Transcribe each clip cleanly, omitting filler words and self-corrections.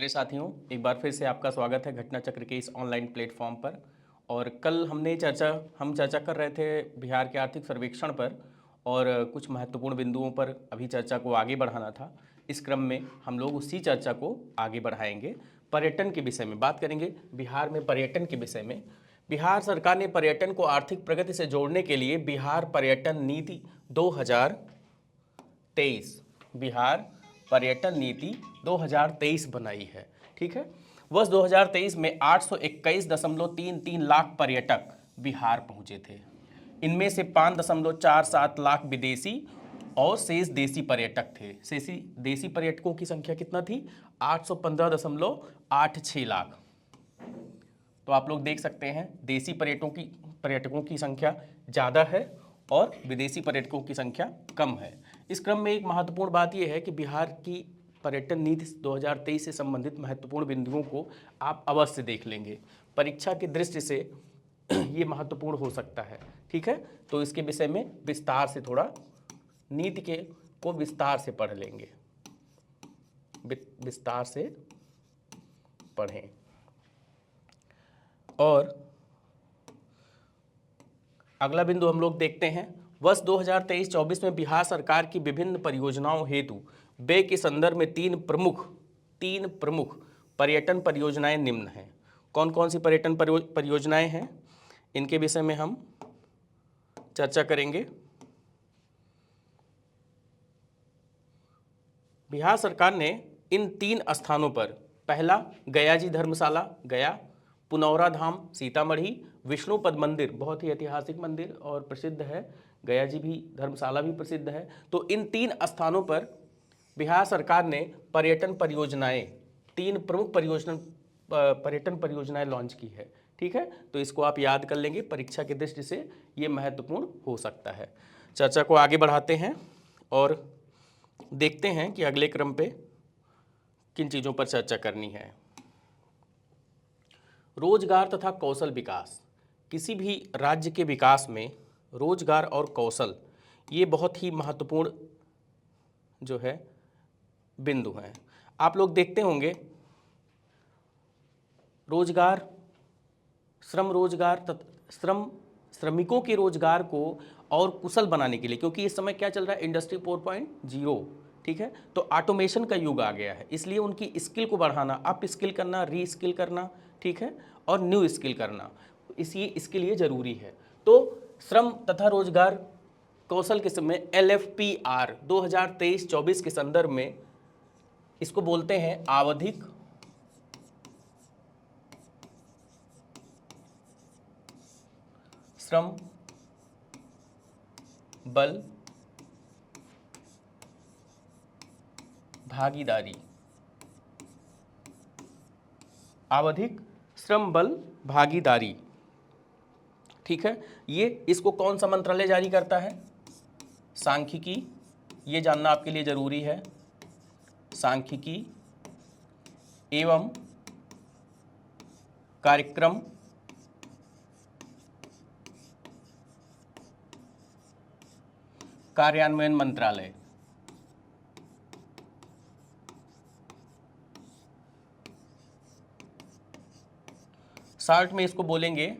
प्यारे साथियों, एक बार फिर से आपका स्वागत है घटना चक्र के इस ऑनलाइन प्लेटफॉर्म पर। और कल हम चर्चा कर रहे थे बिहार के आर्थिक सर्वेक्षण पर और कुछ महत्वपूर्ण बिंदुओं पर अभी चर्चा को आगे बढ़ाना था। इस क्रम में हम लोग उसी चर्चा को आगे बढ़ाएंगे। पर्यटन के विषय में बात करेंगे। बिहार में पर्यटन के विषय में बिहार सरकार ने पर्यटन को आर्थिक प्रगति से जोड़ने के लिए बिहार पर्यटन नीति 2023 बिहार पर्यटन नीति 2023 बनाई है। ठीक है, वर्ष 2023 में 821.33 लाख पर्यटक बिहार पहुंचे थे। इनमें से 5.47 लाख विदेशी और शेष देशी पर्यटक थे। देशी पर्यटकों की संख्या कितना थी? 815.86 लाख। तो आप लोग देख सकते हैं देशी पर्यटकों की संख्या ज़्यादा है और विदेशी पर्यटकों की संख्या कम है। इस क्रम में एक महत्वपूर्ण बात यह है कि बिहार की पर्यटन नीति 2023 से संबंधित महत्वपूर्ण बिंदुओं को आप अवश्य देख लेंगे। परीक्षा की दृष्टि से ये महत्वपूर्ण हो सकता है। ठीक है, तो इसके विषय में विस्तार से थोड़ा नीति को विस्तार से पढ़ लेंगे, विस्तार से पढ़ें। और अगला बिंदु हम लोग देखते हैं। वर्ष 2023-24 में बिहार सरकार की विभिन्न परियोजनाओं हेतु व्यय के संदर्भ में तीन प्रमुख पर्यटन परियोजनाएं निम्न हैं। कौन कौन सी पर्यटन परियोजनाएं हैं, इनके विषय में हम चर्चा करेंगे। बिहार सरकार ने इन तीन स्थानों पर, पहला गया जी धर्मशाला गया, पुनौरा धाम सीतामढ़ी, विष्णुपद मंदिर बहुत ही ऐतिहासिक मंदिर और प्रसिद्ध है, गया जी भी धर्मशाला भी प्रसिद्ध है। तो इन तीन स्थानों पर बिहार सरकार ने तीन प्रमुख पर्यटन परियोजनाएं लॉन्च की है। ठीक है, तो इसको आप याद कर लेंगे, परीक्षा की दृष्टि से ये महत्वपूर्ण हो सकता है। चर्चा को आगे बढ़ाते हैं और देखते हैं कि अगले क्रम पे किन चीज़ों पर चर्चा करनी है। रोजगार तथा कौशल विकास। किसी भी राज्य के विकास में रोजगार और कौशल ये बहुत ही महत्वपूर्ण जो है बिंदु हैं। आप लोग देखते होंगे रोजगार, श्रमिकों के रोजगार को और कुशल बनाने के लिए, क्योंकि इस समय क्या चल रहा है, इंडस्ट्री 4.0। ठीक है, तो ऑटोमेशन का युग आ गया है, इसलिए उनकी स्किल को बढ़ाना, अप स्किल करना, री स्किल करना, ठीक है, और न्यू स्किल करना, इसके लिए ज़रूरी है। तो श्रम तथा रोजगार कौशल के समय LFPR 2023-24 के संदर्भ में इसको बोलते हैं आवधिक श्रम बल भागीदारी। आवधिक श्रम बल भागीदारी। ठीक है, ये इसको कौन सा मंत्रालय जारी करता है? सांख्यिकी। ये जानना आपके लिए जरूरी है। सांख्यिकी एवं कार्यक्रम कार्यान्वयन मंत्रालय। शॉर्ट में इसको बोलेंगे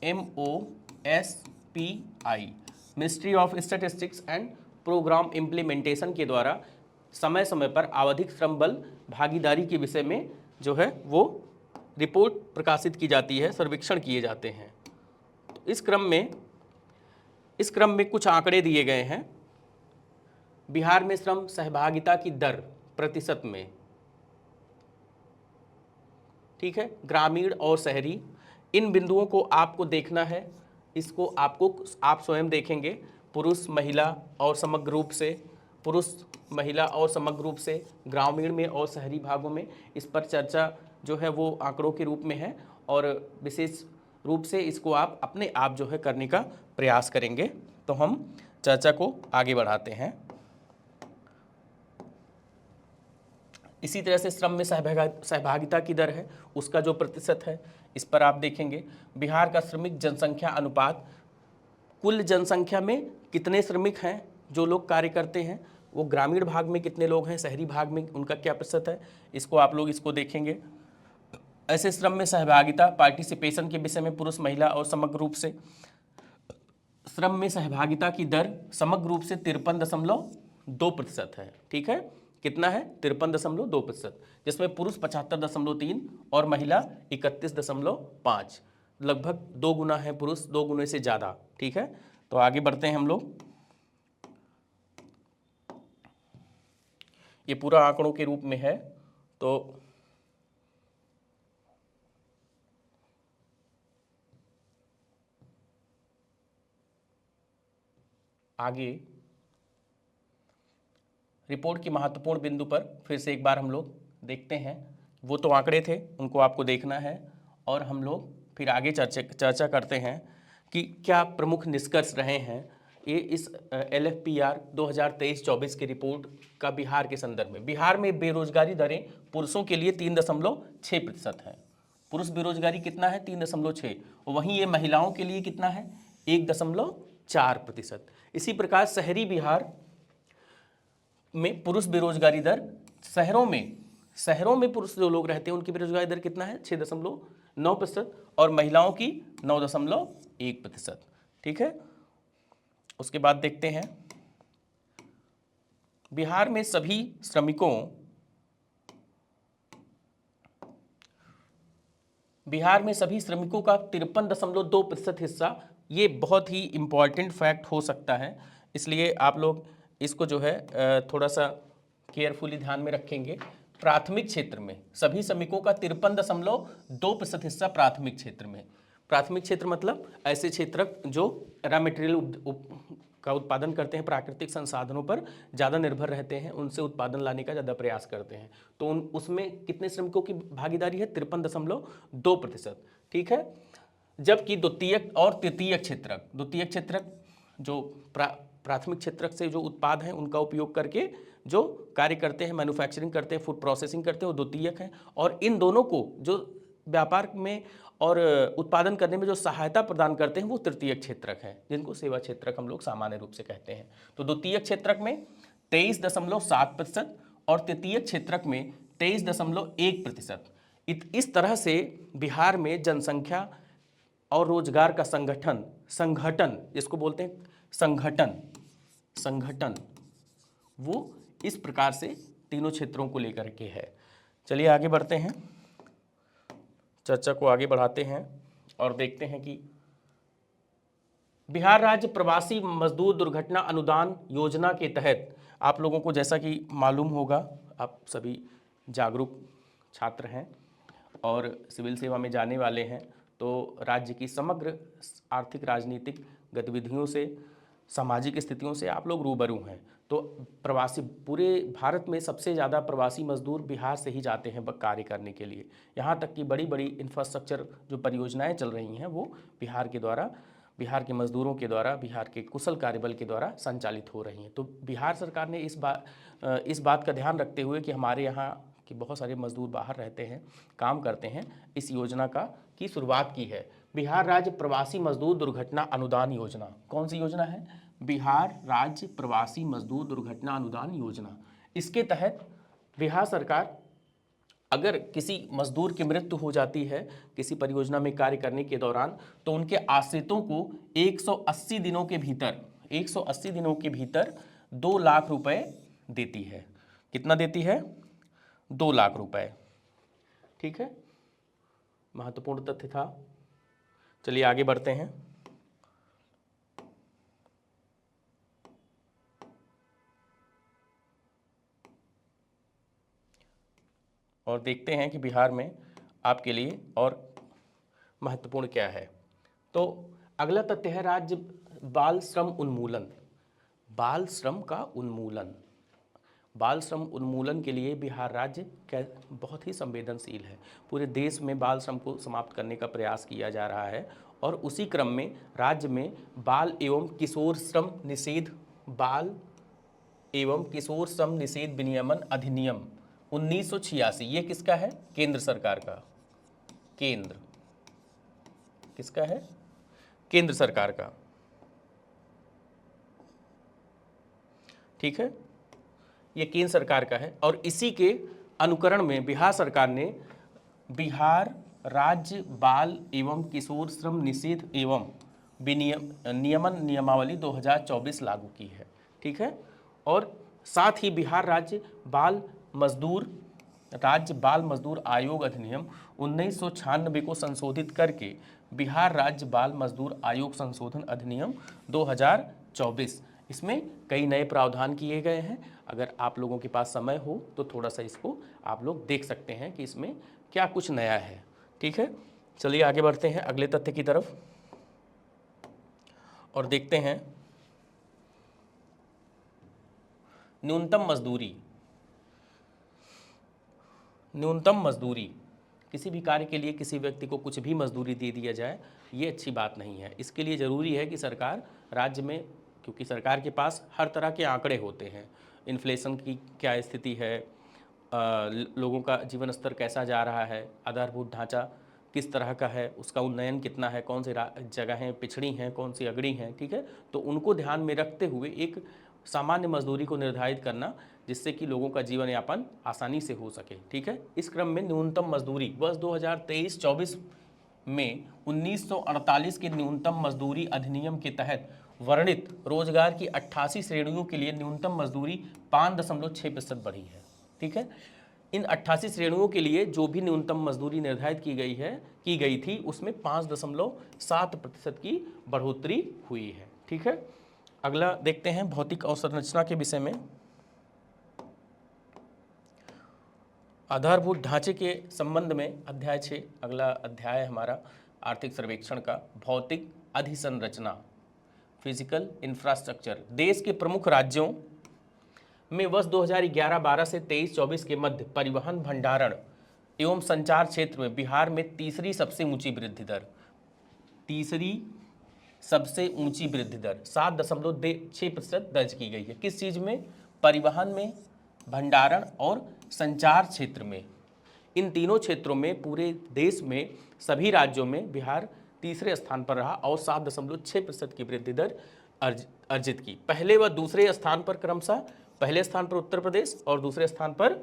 MOSPI, ministry of statistics and programme implementation के द्वारा समय समय पर आवधिक श्रम बल भागीदारी के विषय में जो है वो रिपोर्ट प्रकाशित की जाती है, सर्वेक्षण किए जाते हैं। तो इस क्रम में कुछ आंकड़े दिए गए हैं। बिहार में श्रम सहभागिता की दर प्रतिशत में, ठीक है, ग्रामीण और शहरी, इन बिंदुओं को आपको देखना है। इसको आप स्वयं देखेंगे, पुरुष महिला और समग्र रूप से ग्रामीण में और शहरी भागों में। इस पर चर्चा जो है वो आंकड़ों के रूप में है और विशेष रूप से इसको आप अपने आप जो है करने का प्रयास करेंगे। तो हम चर्चा को आगे बढ़ाते हैं। इसी तरह से श्रम में सहभागिता की दर है, उसका जो प्रतिशत है, इस पर आप देखेंगे। बिहार का श्रमिक जनसंख्या अनुपात, कुल जनसंख्या में कितने श्रमिक हैं जो लोग कार्य करते हैं, वो ग्रामीण भाग में कितने लोग हैं, शहरी भाग में उनका क्या प्रतिशत है, इसको आप लोग इसको देखेंगे। ऐसे श्रम में सहभागिता पार्टिसिपेशन के विषय में पुरुष महिला और समग्र रूप से श्रम में सहभागिता की दर समग्र रूप से 53.2% है। ठीक है, कितना है, 53.2%, जिसमें पुरुष 75.3 और महिला 31.5, लगभग 2 गुना है पुरुष, 2 गुने से ज़्यादा। ठीक है, तो आगे बढ़ते हैं हम लोग। ये पूरा आंकड़ों के रूप में है, तो आगे रिपोर्ट की महत्वपूर्ण बिंदु पर फिर से एक बार हम लोग देखते हैं। वो तो आंकड़े थे, उनको आपको देखना है, और हम लोग फिर आगे चर्चा करते हैं कि क्या प्रमुख निष्कर्ष रहे हैं ये इस LFPR 2023-24 की रिपोर्ट का बिहार के संदर्भ में। बिहार में बेरोजगारी दरें पुरुषों के लिए 3.6% है। पुरुष बेरोजगारी कितना है, 3.6, वहीं ये महिलाओं के लिए कितना है, 1.4%। इसी प्रकार शहरी बिहार में पुरुष बेरोजगारी दर, शहरों में पुरुष जो लोग रहते हैं उनकी बेरोजगारी दर कितना है, 6.9%, और महिलाओं की 9.1%। ठीक है, उसके बाद देखते हैं बिहार में सभी श्रमिकों का 53.2% हिस्सा, ये बहुत ही इंपॉर्टेंट फैक्ट हो सकता है, इसलिए आप लोग इसको जो है थोड़ा सा केयरफुली ध्यान में रखेंगे। प्राथमिक क्षेत्र में सभी श्रमिकों का 53.2% हिस्सा प्राथमिक क्षेत्र में। प्राथमिक क्षेत्र मतलब ऐसे क्षेत्र जो रॉ मटेरियल का उत्पादन करते हैं, प्राकृतिक संसाधनों पर ज़्यादा निर्भर रहते हैं, उनसे उत्पादन लाने का ज़्यादा प्रयास करते हैं, तो उसमें कितने श्रमिकों की भागीदारी है, 53.2%। ठीक है, जबकि द्वितीयक और तृतीयक क्षेत्रक जो प्राथमिक क्षेत्रक से जो उत्पाद हैं उनका उपयोग करके जो कार्य करते हैं, मैन्युफैक्चरिंग करते हैं, फूड प्रोसेसिंग करते हैं, वो द्वितीयक है, और इन दोनों को जो व्यापार में और उत्पादन करने में जो सहायता प्रदान करते हैं वो तृतीयक क्षेत्रक है, जिनको सेवा क्षेत्रक हम लोग सामान्य रूप से कहते हैं। तो द्वितीयक क्षेत्रक में 23.7% और तृतीयक क्षेत्रक में 23.1%। इस तरह से बिहार में जनसंख्या और रोजगार का संगठन जिसको बोलते हैं संगठन, वो इस प्रकार से तीनों क्षेत्रों को लेकर के है। चलिए आगे बढ़ते हैं, चर्चा को आगे बढ़ाते हैं और देखते हैं कि बिहार राज्य प्रवासी मजदूर दुर्घटना अनुदान योजना के तहत, आप लोगों को जैसा कि मालूम होगा, आप सभी जागरूक छात्र हैं और सिविल सेवा में जाने वाले हैं, तो राज्य की समग्र आर्थिक राजनीतिक गतिविधियों से, सामाजिक स्थितियों से आप लोग रूबरू हैं। तो प्रवासी, पूरे भारत में सबसे ज़्यादा प्रवासी मजदूर बिहार से ही जाते हैं कार्य करने के लिए। यहाँ तक कि बड़ी बड़ी इंफ्रास्ट्रक्चर जो परियोजनाएं चल रही हैं वो बिहार के मजदूरों के द्वारा, बिहार के कुशल कार्यबल के द्वारा संचालित हो रही हैं। तो बिहार सरकार ने इस बात का ध्यान रखते हुए कि हमारे यहाँ कि बहुत सारे मजदूर बाहर रहते हैं, काम करते हैं, इस योजना की शुरुआत की है, बिहार राज्य प्रवासी मजदूर दुर्घटना अनुदान योजना। कौन सी योजना है, बिहार राज्य प्रवासी मजदूर दुर्घटना अनुदान योजना। इसके तहत बिहार सरकार, अगर किसी मजदूर की मृत्यु हो जाती है किसी परियोजना में कार्य करने के दौरान, तो उनके आश्रितों को 180 दिनों के भीतर 2 लाख रुपए देती है। कितना देती है, 2 लाख रुपए। ठीक है, महत्वपूर्ण तथ्य था। चलिए आगे बढ़ते हैं। और देखते हैं कि बिहार में आपके लिए और महत्वपूर्ण क्या है। तो अगला तथ्य है राज्य बाल श्रम उन्मूलन। बाल श्रम का उन्मूलन, बाल श्रम उन्मूलन के लिए बिहार राज्य बहुत ही संवेदनशील है। पूरे देश में बाल श्रम को समाप्त करने का प्रयास किया जा रहा है, और उसी क्रम में राज्य में बाल एवं किशोर श्रम निषेध विनियमन अधिनियम 1986, ये किसका है, केंद्र सरकार का। किसका है, केंद्र सरकार का। ठीक है, ये केंद्र सरकार का है। और इसी के अनुकरण में बिहार सरकार ने बिहार राज्य बाल एवं किशोर श्रम निषेध एवं नियमन नियमावली 2024 लागू की है। ठीक है। और साथ ही बिहार राज्य बाल मजदूर आयोग अधिनियम 1996 को संशोधित करके बिहार राज्य बाल मजदूर आयोग संशोधन अधिनियम 2024, इसमें कई नए प्रावधान किए गए हैं। अगर आप लोगों के पास समय हो तो थोड़ा सा इसको आप लोग देख सकते हैं कि इसमें क्या कुछ नया है। ठीक है, चलिए आगे बढ़ते हैं अगले तथ्य की तरफ और देखते हैं न्यूनतम मजदूरी। किसी भी कार्य के लिए किसी व्यक्ति को कुछ भी मजदूरी दे दिया जाए, ये अच्छी बात नहीं है। इसके लिए ज़रूरी है कि सरकार राज्य में, क्योंकि सरकार के पास हर तरह के आंकड़े होते हैं, इन्फ्लेशन की क्या स्थिति है, लोगों का जीवन स्तर कैसा जा रहा है, आधारभूत ढांचा किस तरह का है, उसका उन्नयन कितना है, कौन सी जगहें पिछड़ी हैं, कौन सी अगड़ी हैं। ठीक है, तो उनको ध्यान में रखते हुए एक सामान्य मजदूरी को निर्धारित करना, जिससे कि लोगों का जीवन यापन आसानी से हो सके। ठीक है, इस क्रम में न्यूनतम मजदूरी वर्ष 2023-24 में 1948 के न्यूनतम मजदूरी अधिनियम के तहत वर्णित रोजगार की 88 श्रेणियों के लिए न्यूनतम मजदूरी 5.6% बढ़ी है। ठीक है, इन 88 श्रेणियों के लिए जो भी न्यूनतम मजदूरी निर्धारित की गई थी, उसमें 5.7% की बढ़ोतरी हुई है। ठीक है, अगला देखते हैं भौतिक अवसंरचना के विषय में। आधारभूत ढांचे के संबंध में अध्याय 6, अगला अध्याय है हमारा आर्थिक सर्वेक्षण का, भौतिक अधिसंरचना, फिजिकल इंफ्रास्ट्रक्चर। देश के प्रमुख राज्यों में वर्ष 2011-12 से 23-24 के मध्य परिवहन, भंडारण एवं संचार क्षेत्र में बिहार में तीसरी सबसे ऊंची वृद्धि दर 7.6% दर्ज की गई है। किस चीज़ में? परिवहन में, भंडारण और संचार क्षेत्र में। इन तीनों क्षेत्रों में पूरे देश में सभी राज्यों में बिहार तीसरे स्थान पर रहा और 7.6% की वृद्धि दर अर्जित की। पहले व दूसरे स्थान पर क्रमशः, पहले स्थान पर उत्तर प्रदेश और दूसरे स्थान पर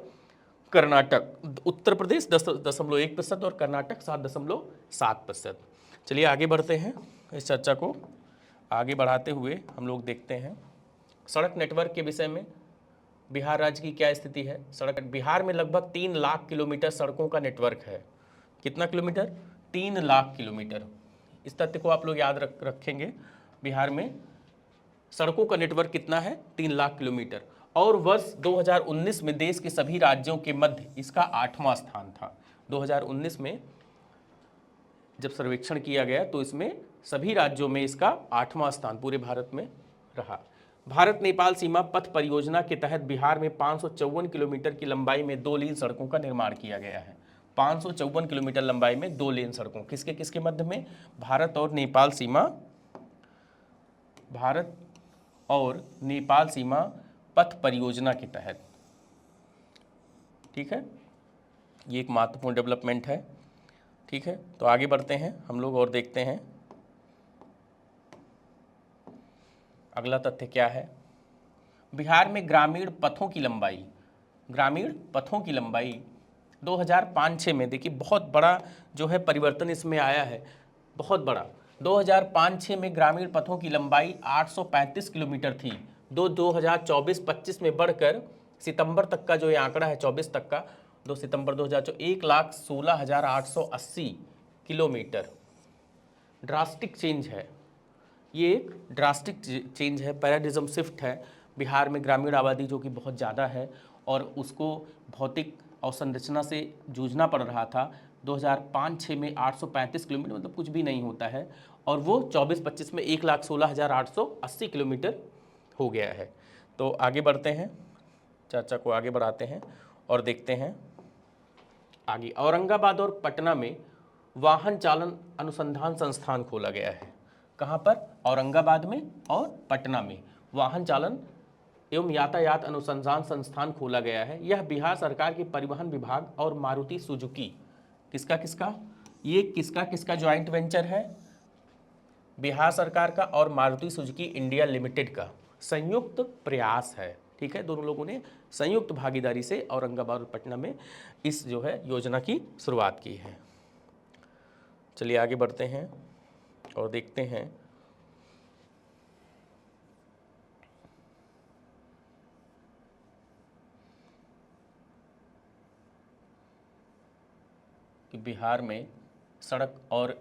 कर्नाटक। उत्तर प्रदेश 10.1% और कर्नाटक 7.7%। चलिए आगे बढ़ते हैं। इस चर्चा को आगे बढ़ाते हुए हम लोग देखते हैं सड़क नेटवर्क के विषय में बिहार राज्य की क्या स्थिति है। सड़क बिहार में लगभग 3 लाख किलोमीटर सड़कों का नेटवर्क है। कितना किलोमीटर? 3 लाख किलोमीटर। इस तथ्य को आप लोग याद रखेंगे। बिहार में सड़कों का नेटवर्क कितना है? 3 लाख किलोमीटर। और वर्ष 2019 में देश के सभी राज्यों के मध्य इसका 8वां स्थान था। 2019 में जब सर्वेक्षण किया गया तो इसमें सभी राज्यों में इसका 8वां स्थान पूरे भारत में रहा। भारत नेपाल सीमा पथ परियोजना के तहत बिहार में 554 किलोमीटर की लंबाई में 2 लेन सड़कों का निर्माण किया गया है। 554 किलोमीटर लंबाई में 2 लेन सड़कों, किसके किसके मध्य में? भारत और नेपाल सीमा पथ परियोजना के तहत। ठीक है, ये एक महत्वपूर्ण डेवलपमेंट है। ठीक है, तो आगे बढ़ते हैं हम लोग और देखते हैं अगला तथ्य क्या है। बिहार में ग्रामीण पथों की लंबाई 2005-6 में, देखिए बहुत बड़ा जो है परिवर्तन इसमें आया है, बहुत बड़ा। 2005-6 में ग्रामीण पथों की लंबाई 835 किलोमीटर थी। 2024-25 में बढ़कर सितंबर तक का जो ये आंकड़ा है, 24 तक का, 2 सितंबर 2024, 1,16,880 किलोमीटर। ड्रास्टिक चेंज है, ये एक ड्रास्टिक चेंज है, पैराडिज्म शिफ्ट है। बिहार में ग्रामीण आबादी जो कि बहुत ज़्यादा है और उसको भौतिक अवसंरचना से जूझना पड़ रहा था। 2005-6 में 835 किलोमीटर मतलब कुछ भी नहीं होता है, और वो 24-25 में 1,16,880 किलोमीटर हो गया है। तो आगे बढ़ते हैं, चर्चा को आगे बढ़ाते हैं और देखते हैं आगे। औरंगाबाद और पटना में वाहन चालन अनुसंधान संस्थान खोला गया है। कहाँ पर? औरंगाबाद में और पटना में वाहन चालन एवं यातायात अनुसंधान संस्थान खोला गया है। यह बिहार सरकार के परिवहन विभाग और मारुति सुजुकी, किसका ज्वाइंट वेंचर है? बिहार सरकार का और मारुति सुजुकी इंडिया लिमिटेड का संयुक्त प्रयास है। ठीक है, दोनों लोगों ने संयुक्त भागीदारी से औरंगाबाद और पटना में इस जो है योजना की शुरुआत की है। चलिए आगे बढ़ते हैं और देखते हैं कि बिहार में सड़क और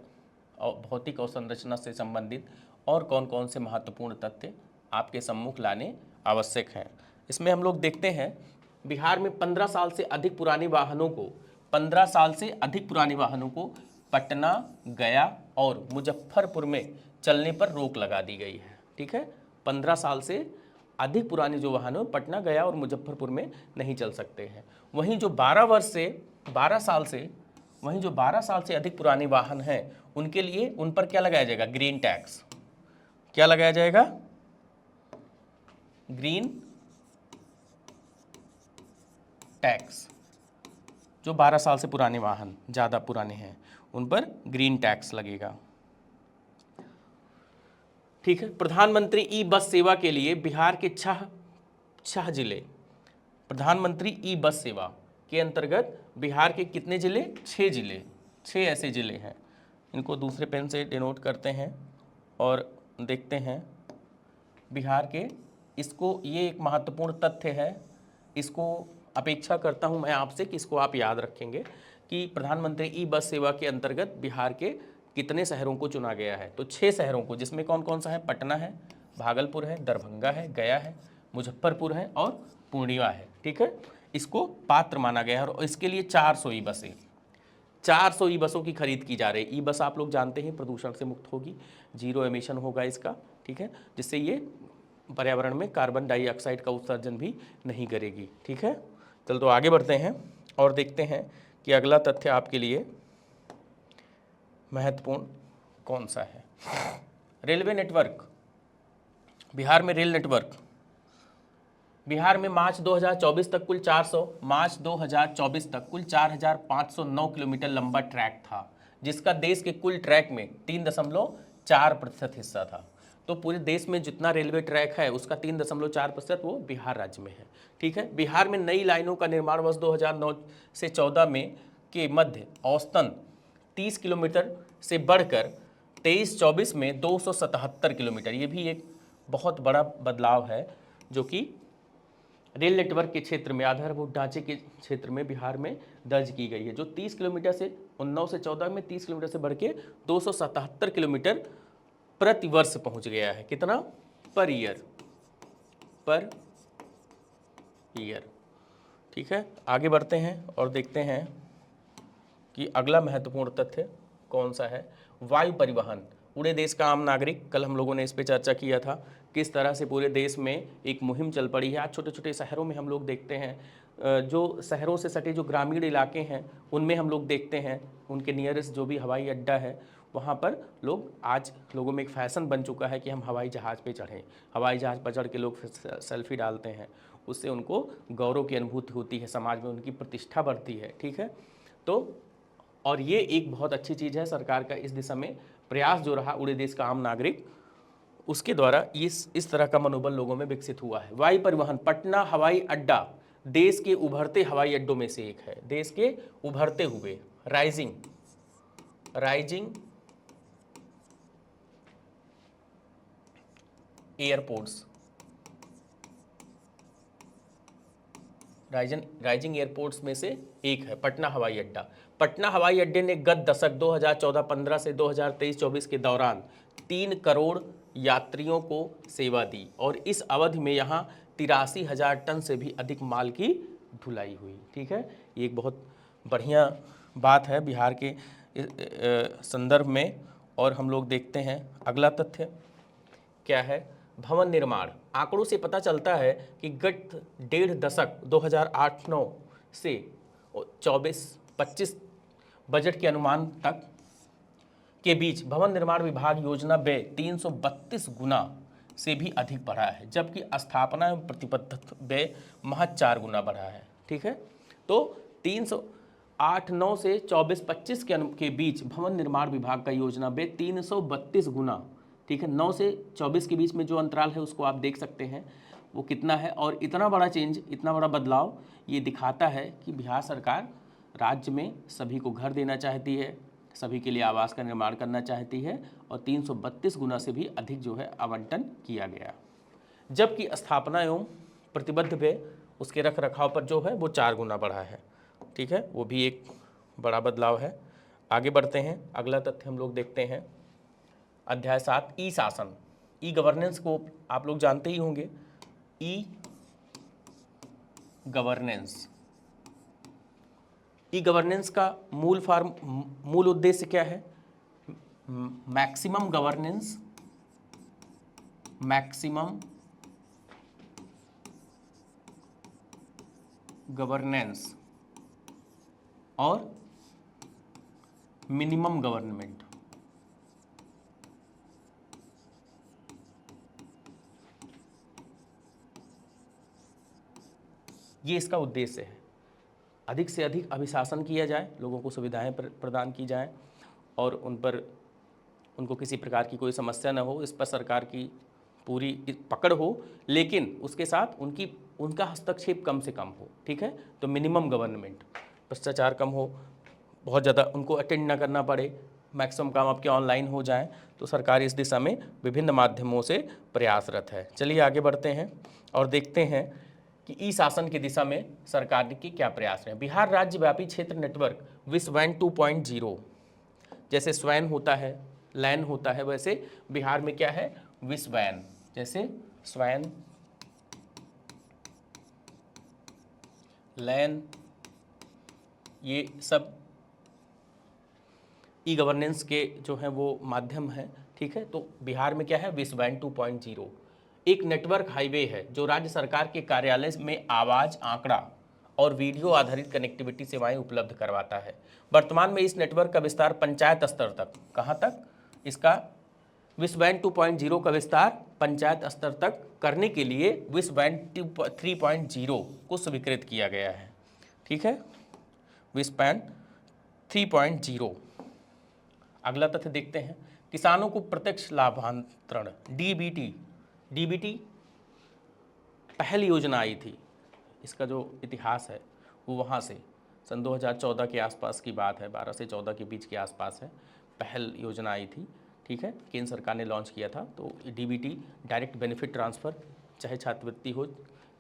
भौतिक अवसंरचना से संबंधित और कौन कौन से महत्वपूर्ण तथ्य आपके सम्मुख लाने आवश्यक हैं। इसमें हम लोग देखते हैं बिहार में 15 साल से अधिक पुराने वाहनों को 15 साल से अधिक पुराने वाहनों को पटना, गया और मुजफ्फरपुर में चलने पर रोक लगा दी गई है। ठीक है, 15 साल से अधिक पुराने जो वाहन हैं पटना, गया और मुजफ्फरपुर में नहीं चल सकते हैं। वहीं जो 12 साल से अधिक पुराने वाहन हैं उनके लिए उन पर क्या लगाया जाएगा? Green tax. क्या लगाया जाएगा? Green tax. जो 12 साल से पुराने वाहन ज़्यादा पुराने हैं उन पर ग्रीन टैक्स लगेगा। ठीक है, प्रधानमंत्री ई बस सेवा के लिए बिहार के छह जिले, प्रधानमंत्री ई बस सेवा के अंतर्गत बिहार के कितने जिले? 6 जिले, 6 ऐसे जिले हैं। इनको दूसरे पेन से डिनोट करते हैं और देखते हैं बिहार के, इसको ये एक महत्वपूर्ण तथ्य है, इसको अपेक्षा करता हूं मैं आपसे कि इसको आप याद रखेंगे कि प्रधानमंत्री ई बस सेवा के अंतर्गत बिहार के कितने शहरों को चुना गया है। तो 6 शहरों को, जिसमें कौन कौन सा है? पटना है, भागलपुर है, दरभंगा है, गया है, मुजफ्फरपुर है और पूर्णिया है। ठीक है, इसको पात्र माना गया है और इसके लिए 400 ई बसें, 400 ई बसों की खरीद की जा रही है। ई बस आप लोग जानते हैं प्रदूषण से मुक्त होगी, जीरो एमिशन होगा इसका। ठीक है, जिससे ये पर्यावरण में कार्बन डाइऑक्साइड का उत्सर्जन भी नहीं करेगी। ठीक है, चलो तो आगे बढ़ते हैं और देखते हैं कि अगला तथ्य आपके लिए महत्वपूर्ण कौन सा है। रेलवे नेटवर्क, बिहार में रेल नेटवर्क, बिहार में मार्च 2024 तक कुल 4,509 किलोमीटर लंबा ट्रैक था, जिसका देश के कुल ट्रैक में 3.4% हिस्सा था। तो पूरे देश में जितना रेलवे ट्रैक है उसका 3.4% वो बिहार राज्य में है। ठीक है, बिहार में नई लाइनों का निर्माण वर्ष 2009 से 14 में के मध्य औसतन 30 किलोमीटर से बढ़कर 23-24 में 277 किलोमीटर, ये भी एक बहुत बड़ा बदलाव है जो कि रेल नेटवर्क के क्षेत्र में, आधारभूत ढांचे के क्षेत्र में बिहार में दर्ज की गई है। जो 30 किलोमीटर से 19 से 14 में 30 किलोमीटर से बढ़ के 277 किलोमीटर प्रति वर्ष पहुंच गया है। कितना? Per year, per year. ठीक है, आगे बढ़ते हैं और देखते हैं कि अगला महत्वपूर्ण तथ्य कौन सा है। वायु परिवहन, पूरे देश का आम नागरिक, कल हम लोगों ने इस पे चर्चा किया था किस तरह से पूरे देश में एक मुहिम चल पड़ी है। आज छोटे छोटे शहरों में हम लोग देखते हैं, जो शहरों से सटे जो ग्रामीण इलाके हैं उनमें हम लोग देखते हैं उनके नियरेस्ट जो भी हवाई अड्डा है वहाँ पर लोग, आज लोगों में एक फैशन बन चुका है कि हम हवाई जहाज़ पे चढ़ें। हवाई जहाज़ पर चढ़ के लोग सेल्फी डालते हैं, उससे उनको गौरव की अनुभूति होती है, समाज में उनकी प्रतिष्ठा बढ़ती है। ठीक है, तो और ये एक बहुत अच्छी चीज़ है, सरकार का इस दिशा में प्रयास जो रहा पूरे देश का आम नागरिक, उसके द्वारा इस तरह का मनोबल लोगों में विकसित हुआ है। वायु परिवहन, पटना हवाई अड्डा देश के उभरते हवाई अड्डों में से एक है, देश के उभरते हुए राइजिंग एयरपोर्ट्स, राइजिंग एयरपोर्ट्स में से एक है पटना हवाई अड्डा। पटना हवाई अड्डे ने गत दशक 2014-15 से 2023-24 के दौरान 3 करोड़ यात्रियों को सेवा दी और इस अवधि में यहाँ 83,000 टन से भी अधिक माल की ढुलाई हुई। ठीक है, ये एक बहुत बढ़िया बात है बिहार के संदर्भ में। और हम लोग देखते हैं अगला तथ्य क्या है। भवन निर्माण, आंकड़ों से पता चलता है कि गत 1.5 दशक 2008-9 से 24-25 बजट के अनुमान तक के बीच भवन निर्माण विभाग योजना व्यय 332 गुना से भी अधिक बढ़ा है, जबकि स्थापना एवं प्रतिबद्धता व्यय महज 4 गुना बढ़ा है। ठीक है, तो 308-9 से 24-25 के बीच भवन निर्माण विभाग का योजना व्यय 332 गुना, ठीक है, 9 से 24 के बीच में जो अंतराल है उसको आप देख सकते हैं, वो कितना है। और इतना बड़ा चेंज, इतना बड़ा बदलाव ये दिखाता है कि बिहार सरकार राज्य में सभी को घर देना चाहती है, सभी के लिए आवास का निर्माण करना चाहती है और 332 गुना से भी अधिक जो है आवंटन किया गया। जबकि स्थापना एवं प्रतिबद्ध व्यय उसके रख रखाव पर जो है वो 4 गुना बढ़ा है। ठीक है, वो भी एक बड़ा बदलाव है। आगे बढ़ते हैं, अगला तथ्य हम लोग देखते हैं अध्याय 7 ई शासन। ई गवर्नेंस को आप लोग जानते ही होंगे। ई गवर्नेंस, ई गवर्नेंस का मूल उद्देश्य क्या है? मैक्सिमम गवर्नेंस, मैक्सिमम गवर्नेंस और मिनिमम गवर्नमेंट। ये इसका उद्देश्य है। अधिक से अधिक अभिशासन किया जाए, लोगों को सुविधाएं प्रदान की जाएं और उनको किसी प्रकार की कोई समस्या न हो, इस पर सरकार की पूरी पकड़ हो, लेकिन उसके साथ उनका हस्तक्षेप कम से कम हो। ठीक है, तो मिनिमम गवर्नमेंट, भ्रष्टाचार कम हो, बहुत ज़्यादा उनको अटेंड ना करना पड़े, मैक्सिमम काम आपके ऑनलाइन हो जाए। तो सरकार इस दिशा में विभिन्न माध्यमों से प्रयासरत है। चलिए आगे बढ़ते हैं और देखते हैं कि ई शासन की दिशा में सरकार के क्या प्रयास हैं। बिहार राज्यव्यापी क्षेत्र नेटवर्क विश्ववैन 2.0, जैसे स्वैन होता है, लैन होता है, वैसे बिहार में क्या है? विश्ववैन। जैसे स्वैन, लैन, ये सब ई गवर्नेंस के जो है वो माध्यम है। ठीक है, तो बिहार में क्या है? विश्ववैन 2.0 एक नेटवर्क हाईवे है जो राज्य सरकार के कार्यालय में आवाज़, आंकड़ा और वीडियो आधारित कनेक्टिविटी सेवाएं उपलब्ध करवाता है। वर्तमान में इस नेटवर्क का विस्तार पंचायत स्तर तक, कहाँ तक? इसका विश्ववैन 2.0 का विस्तार पंचायत स्तर तक करने के लिए विश्ववैन 3.0 को स्वीकृत किया गया है। ठीक है, विश्ववैन 3.0। अगला तथ्य देखते हैं, किसानों को प्रत्यक्ष लाभांतरण, डीबीटी। डीबीटी पहली योजना आई थी, इसका जो इतिहास है वो वहाँ से सन 2014 के आसपास की बात है, 12 से 14 के बीच के आसपास है, पहल योजना आई थी। ठीक है, केंद्र सरकार ने लॉन्च किया था। तो डीबीटी डायरेक्ट बेनिफिट ट्रांसफ़र, चाहे छात्रवृत्ति हो,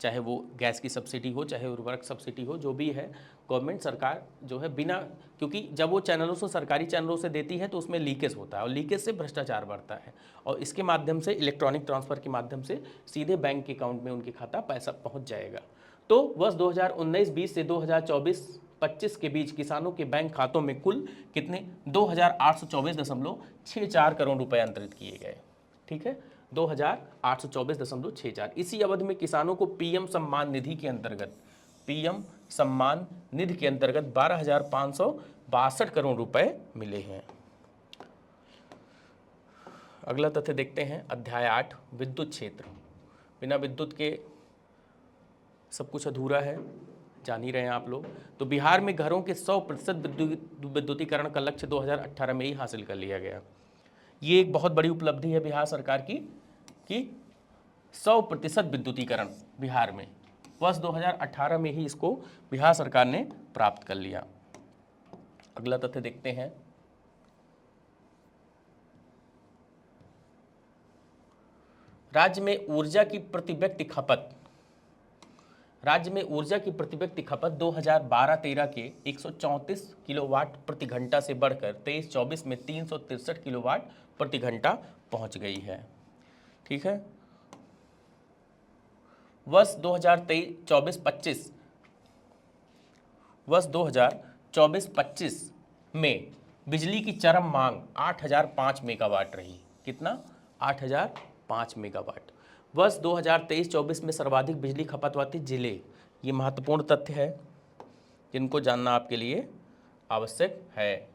चाहे वो गैस की सब्सिडी हो, चाहे उर्वरक सब्सिडी हो, जो भी है गवर्नमेंट सरकार जो है बिना, क्योंकि जब वो चैनलों से, सरकारी चैनलों से देती है तो उसमें लीकेज होता है और लीकेज से भ्रष्टाचार बढ़ता है, और इसके माध्यम से इलेक्ट्रॉनिक ट्रांसफ़र के माध्यम से सीधे बैंक के अकाउंट में उनके खाता पैसा पहुंच जाएगा। तो वर्ष 2019-20 से 2024-25 के बीच किसानों के बैंक खातों में कुल कितने? 2824.64 करोड़ रुपए अंतरित किए गए। ठीक है, 2824.64। इसी अवधि में किसानों को पीएम सम्मान निधि के अंतर्गत, पीएम सम्मान निधि के अंतर्गत 12,562 करोड़ रुपए मिले हैं। अगला तथ्य देखते हैं, अध्याय 8 विद्युत क्षेत्र। बिना विद्युत के सब कुछ अधूरा है, जान ही रहे हैं आप लोग। तो बिहार में घरों के 100% विद्युतीकरण का लक्ष्य 2018 में ही हासिल कर लिया गया। ये एक बहुत बड़ी उपलब्धि है बिहार सरकार की कि 100% विद्युतीकरण बिहार में वर्ष 2018 में ही इसको बिहार सरकार ने प्राप्त कर लिया। अगला तथ्य देखते हैं, राज्य में ऊर्जा की प्रति व्यक्ति खपत, राज्य में ऊर्जा की प्रति व्यक्ति खपत 2012-13 के 134 किलोवाट प्रति घंटा से बढ़कर 23-24 में 363 किलोवाट प्रति घंटा पहुंच गई है। ठीक है, वर्ष 2024-25 में बिजली की चरम मांग 8005 मेगावाट रही। कितना? 8005 मेगावाट। वर्ष 2023-24 में सर्वाधिक बिजली खपत वाले जिले, ये महत्वपूर्ण तथ्य है जिनको जानना आपके लिए आवश्यक है,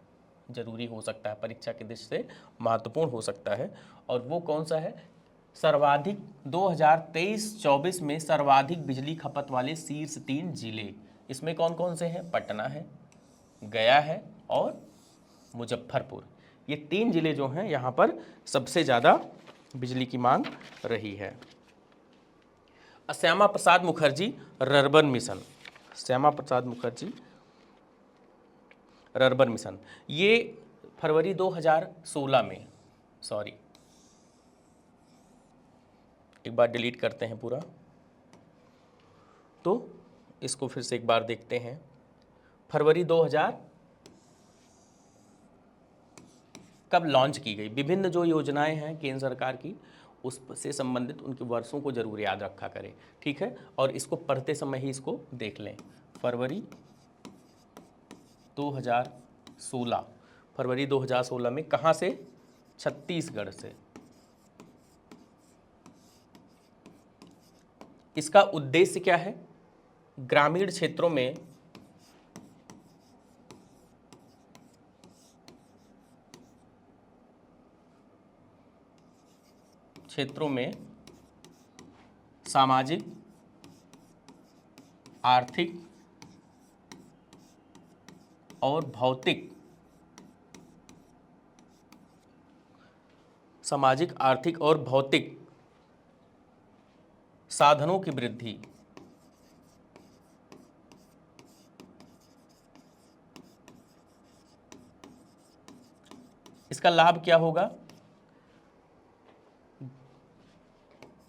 जरूरी हो सकता है, परीक्षा की दृष्टि से महत्वपूर्ण हो सकता है। और वो कौन सा है? सर्वाधिक 2023-24 में सर्वाधिक बिजली खपत वाले शीर्ष 3 जिले, इसमें कौन कौन से हैं? पटना है, गया है और मुजफ्फरपुर। ये 3 जिले जो हैं यहाँ पर सबसे ज़्यादा बिजली की मांग रही है। Shyama Prasad Mukherjee rurban mission, Shyama Prasad Mukherjee rurban mission, ये फरवरी 2016 में, सॉरी एक बार डिलीट करते हैं पूरा, तो इसको फिर से एक बार देखते हैं। फरवरी 2000 कब लॉन्च की गई, विभिन्न जो योजनाएं हैं केंद्र सरकार की उस से संबंधित उनके वर्षों को जरूर याद रखा करें, ठीक है, और इसको पढ़ते समय ही इसको देख लें। फरवरी 2016, फरवरी 2016 में कहाँ से? छत्तीसगढ़ से। इसका उद्देश्य क्या है? ग्रामीण क्षेत्रों में सामाजिक, आर्थिक और भौतिक, सामाजिक, आर्थिक और भौतिक साधनों की वृद्धि, इसका लाभ क्या होगा?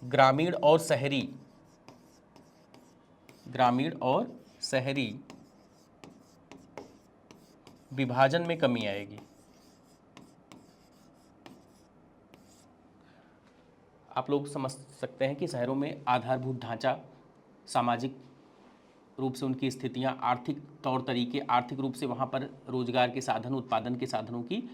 ग्रामीण और शहरी, ग्रामीण और शहरी विभाजन में कमी आएगी। आप लोग समझ सकते हैं कि शहरों में आधारभूत ढांचा, सामाजिक रूप से उनकी स्थितियां, आर्थिक तौर तरीके, आर्थिक रूप से वहाँ पर रोजगार के साधन, उत्पादन के साधनों की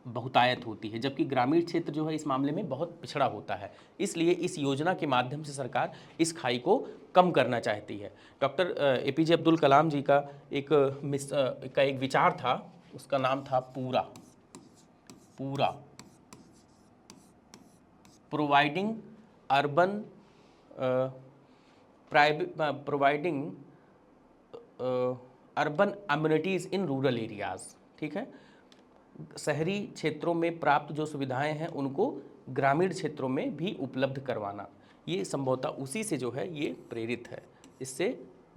बहुतायत होती है, जबकि ग्रामीण क्षेत्र जो है इस मामले में बहुत पिछड़ा होता है। इसलिए इस योजना के माध्यम से सरकार इस खाई को कम करना चाहती है। डॉक्टर APJ अब्दुल कलाम जी का एक विचार था, उसका नाम था पूरा providing urban amenities in rural areas, ठीक है, शहरी क्षेत्रों में प्राप्त जो सुविधाएं हैं उनको ग्रामीण क्षेत्रों में भी उपलब्ध करवाना। ये संभवतः उसी से जो है ये प्रेरित है, इससे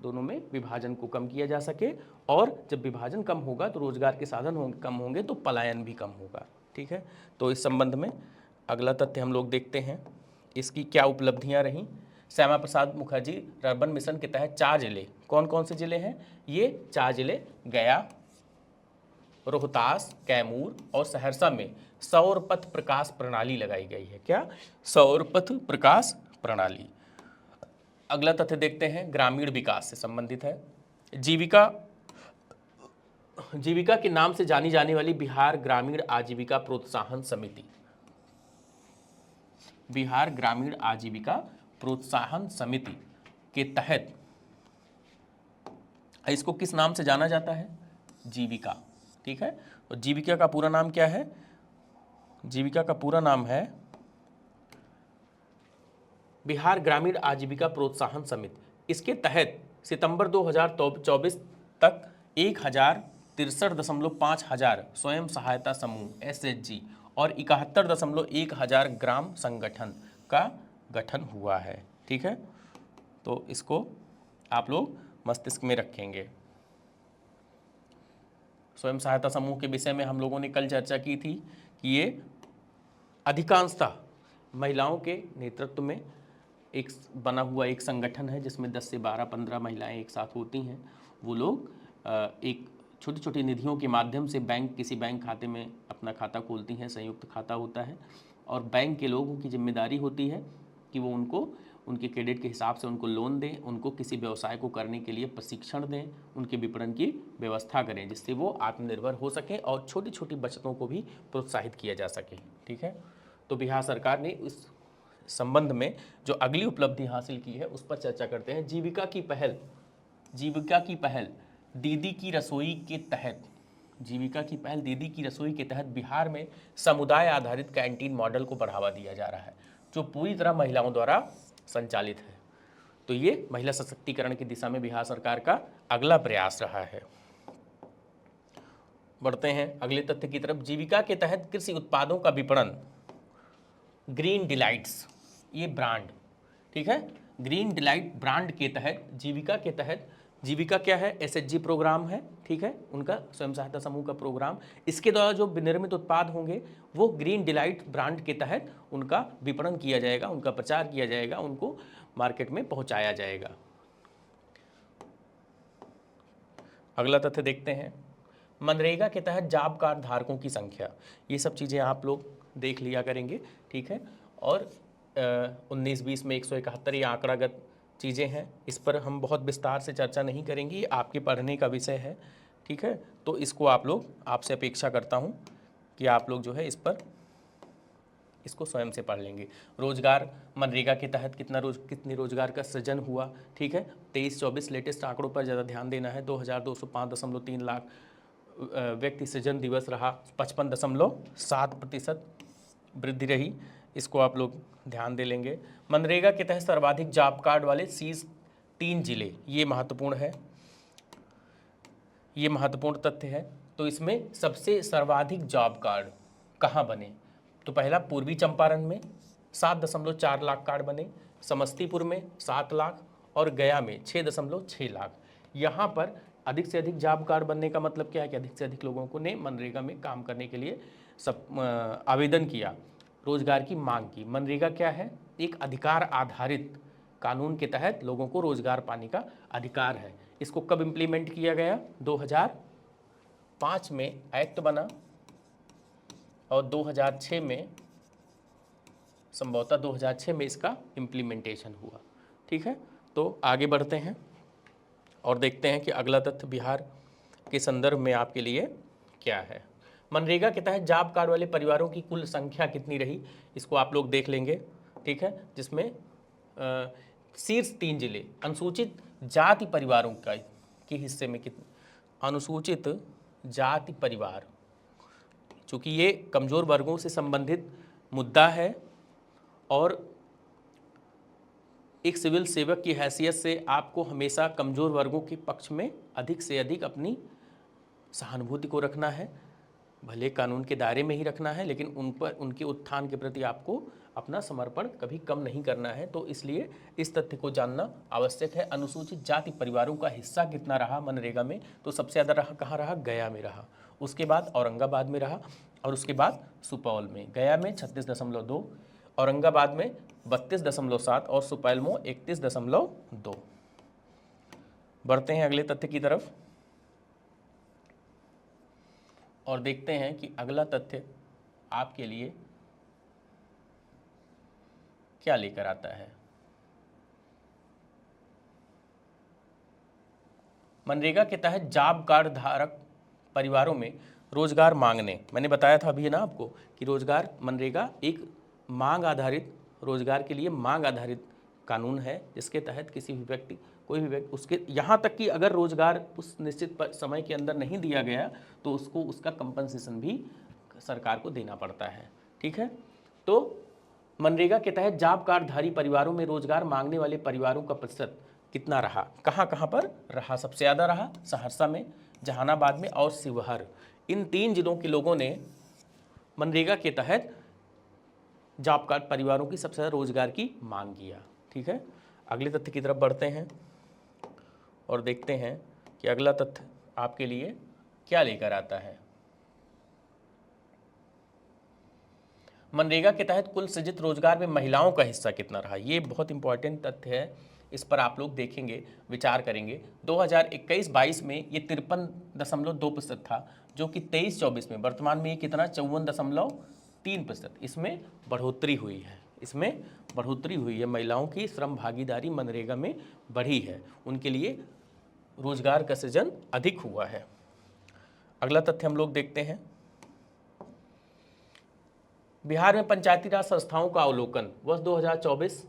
दोनों में विभाजन को कम किया जा सके, और जब विभाजन कम होगा तो रोजगार के साधन कम होंगे तो पलायन भी कम होगा, ठीक है। तो इस संबंध में अगला तथ्य हम लोग देखते हैं, इसकी क्या उपलब्धियां रहीं। श्यामा प्रसाद मुखर्जी रर्बन मिशन के तहत 4 जिले, कौन कौन से जिले हैं? ये 4 जिले गया, रोहतास, कैमूर और सहरसा में सौर पथ प्रकाश प्रणाली लगाई गई है। क्या? सौर पथ प्रकाश प्रणाली। अगला तथ्य देखते हैं, ग्रामीण विकास से संबंधित है। जीविका के नाम से जानी जाने वाली बिहार ग्रामीण आजीविका प्रोत्साहन समिति, बिहार ग्रामीण आजीविका प्रोत्साहन समिति के तहत, इसको किस नाम से जाना जाता है? जीविका, ठीक है। और जीविका का पूरा नाम क्या है? जीविका का पूरा नाम है बिहार ग्रामीण आजीविका प्रोत्साहन समिति। इसके तहत सितंबर 2024 तक 1063.5 हजार स्वयं सहायता समूह SHG और 71.1 हजार ग्राम संगठन का गठन हुआ है, ठीक है। तो इसको आप लोग मस्तिष्क में रखेंगे। स्वयं सहायता समूह के विषय में हम लोगों ने कल चर्चा की थी कि ये अधिकांशतः महिलाओं के नेतृत्व में एक बना हुआ एक संगठन है, जिसमें 10 से 12-15 महिलाएं एक साथ होती हैं। वो लोग एक छोटी छोटी निधियों के माध्यम से किसी बैंक खाते में अपना खाता खोलती हैं, संयुक्त खाता होता है, और बैंक के लोगों की जिम्मेदारी होती है कि वो उनके क्रेडिट के हिसाब से उनको लोन दें, उनको किसी व्यवसाय को करने के लिए प्रशिक्षण दें, उनके विपणन की व्यवस्था करें, जिससे वो आत्मनिर्भर हो सकें और छोटी छोटी बचतों को भी प्रोत्साहित किया जा सके, ठीक है। तो बिहार सरकार ने इस संबंध में जो अगली उपलब्धि हासिल की है उस पर चर्चा करते हैं। जीविका की पहल दीदी की रसोई के तहत, जीविका की पहल दीदी की रसोई के तहत बिहार में समुदाय आधारित कैंटीन मॉडल को बढ़ावा दिया जा रहा है, जो पूरी तरह महिलाओं द्वारा संचालित है। तो ये महिला सशक्तिकरण की दिशा में बिहार सरकार का अगला प्रयास रहा है। बढ़ते हैं अगले तथ्य की तरफ। जीविका के तहत कृषि उत्पादों का विपणन, ग्रीन डिलाइट्स ये ब्रांड, ठीक है, ग्रीन डिलाइट ब्रांड के तहत, जीविका के तहत, जीविका क्या है, एसएचजी प्रोग्राम है, ठीक है, उनका स्वयं सहायता समूह का प्रोग्राम, इसके द्वारा जो निर्मित उत्पाद होंगे वो ग्रीन डिलाइट ब्रांड के तहत उनका विपणन किया जाएगा, उनका प्रचार किया जाएगा, उनको मार्केट में पहुंचाया जाएगा। अगला तथ्य देखते हैं, मनरेगा के तहत जॉब कार्ड धारकों की संख्या। ये सब चीज़ें आप लोग देख लिया करेंगे, ठीक है। और 19-20 में 171 ये आंकड़ागत चीज़ें हैं, इस पर हम बहुत विस्तार से चर्चा नहीं करेंगे, ये आपके पढ़ने का विषय है, ठीक है। तो इसको आप लोग, आपसे अपेक्षा करता हूँ कि आप लोग जो है इस पर, इसको स्वयं से पढ़ लेंगे। रोजगार, मनरेगा के तहत कितने रोजगार का सृजन हुआ, ठीक है। 23-24 लेटेस्ट आंकड़ों पर ज़्यादा ध्यान देना है। 2205.3 लाख व्यक्ति सृजन दिवस रहा, 55.7% वृद्धि रही, इसको आप लोग ध्यान दे लेंगे। मनरेगा के तहत सर्वाधिक जॉब कार्ड वाले शीर्ष 3 जिले, ये महत्वपूर्ण है, ये महत्वपूर्ण तथ्य है। तो इसमें सबसे सर्वाधिक जॉब कार्ड कहाँ बने, तो पहला पूर्वी चंपारण में 7.4 लाख कार्ड बने, समस्तीपुर में 7 लाख और गया में 6.6 लाख। यहाँ पर अधिक से अधिक जॉब कार्ड बनने का मतलब क्या है कि अधिक से अधिक लोगों को ने मनरेगा में काम करने के लिए आवेदन किया, रोजगार की मांग की। मनरेगा क्या है, एक अधिकार आधारित कानून के तहत लोगों को रोजगार पाने का अधिकार है। इसको कब इम्प्लीमेंट किया गया, 2005 में एक्ट बना और 2006 में, संभवतः 2006 में इसका इम्प्लीमेंटेशन हुआ, ठीक है। तो आगे बढ़ते हैं और देखते हैं कि अगला तथ्य बिहार के संदर्भ में आपके लिए क्या है। मनरेगा के तहत जॉब कार्ड वाले परिवारों की कुल संख्या कितनी रही, इसको आप लोग देख लेंगे, ठीक है। जिसमें शीर्ष 3 जिले, अनुसूचित जाति परिवारों का के हिस्से में कितने, अनुसूचित जाति परिवार, चूँकि ये कमज़ोर वर्गों से संबंधित मुद्दा है और एक सिविल सेवक की हैसियत से आपको हमेशा कमज़ोर वर्गों के पक्ष में अधिक से अधिक अपनी सहानुभूति को रखना है, भले कानून के दायरे में ही रखना है, लेकिन उन पर, उनके उत्थान के प्रति आपको अपना समर्पण कभी कम नहीं करना है। तो इसलिए इस तथ्य को जानना आवश्यक है। अनुसूचित जाति परिवारों का हिस्सा कितना रहा मनरेगा में, तो सबसे ज़्यादा रहा कहाँ रहा, गया में रहा, उसके बाद औरंगाबाद में रहा और उसके बाद सुपौल में। गया में 36.2, औरंगाबाद में 32.7 और सुपौल में 31.2। बढ़ते हैं अगले तथ्य की तरफ और देखते हैं कि अगला तथ्य आपके लिए क्या लेकर आता है। मनरेगा के तहत जॉब कार्ड धारक परिवारों में रोजगार मांगने, मैंने बताया था अभी ना आपको कि रोजगार, मनरेगा एक मांग आधारित, रोजगार के लिए मांग आधारित कानून है, जिसके तहत किसी भी व्यक्ति, कोई भी व्यक्ति, उसके यहाँ तक कि अगर रोजगार उस निश्चित समय के अंदर नहीं दिया गया तो उसको उसका कंपनसेशन भी सरकार को देना पड़ता है, ठीक है। तो मनरेगा के तहत जॉब कार्डधारी परिवारों में रोजगार मांगने वाले परिवारों का प्रतिशत कितना रहा, कहाँ कहाँ पर रहा, सबसे ज़्यादा रहा सहरसा में, जहानाबाद में और शिवहर। इन 3 जिलों के लोगों ने मनरेगा के तहत जॉब कार्ड परिवारों की सबसे ज़्यादा रोजगार की मांग किया, ठीक है। अगले तथ्य की तरफ बढ़ते हैं और देखते हैं कि अगला तथ्य आपके लिए क्या लेकर आता है। मनरेगा के तहत कुल सृजित रोजगार में महिलाओं का हिस्सा कितना रहा, ये बहुत इंपॉर्टेंट तथ्य है, इस पर आप लोग देखेंगे, विचार करेंगे। 2021-22 में ये 53.2% था, जो कि 23-24 में, वर्तमान में ये कितना, 54.3%, इसमें बढ़ोतरी हुई है, इसमें बढ़ोतरी हुई है। महिलाओं की श्रम भागीदारी मनरेगा में बढ़ी है, उनके लिए रोजगार का सृजन अधिक हुआ है। अगला तथ्य हम लोग देखते हैं, बिहार में पंचायती राज संस्थाओं का अवलोकन वर्ष 2024,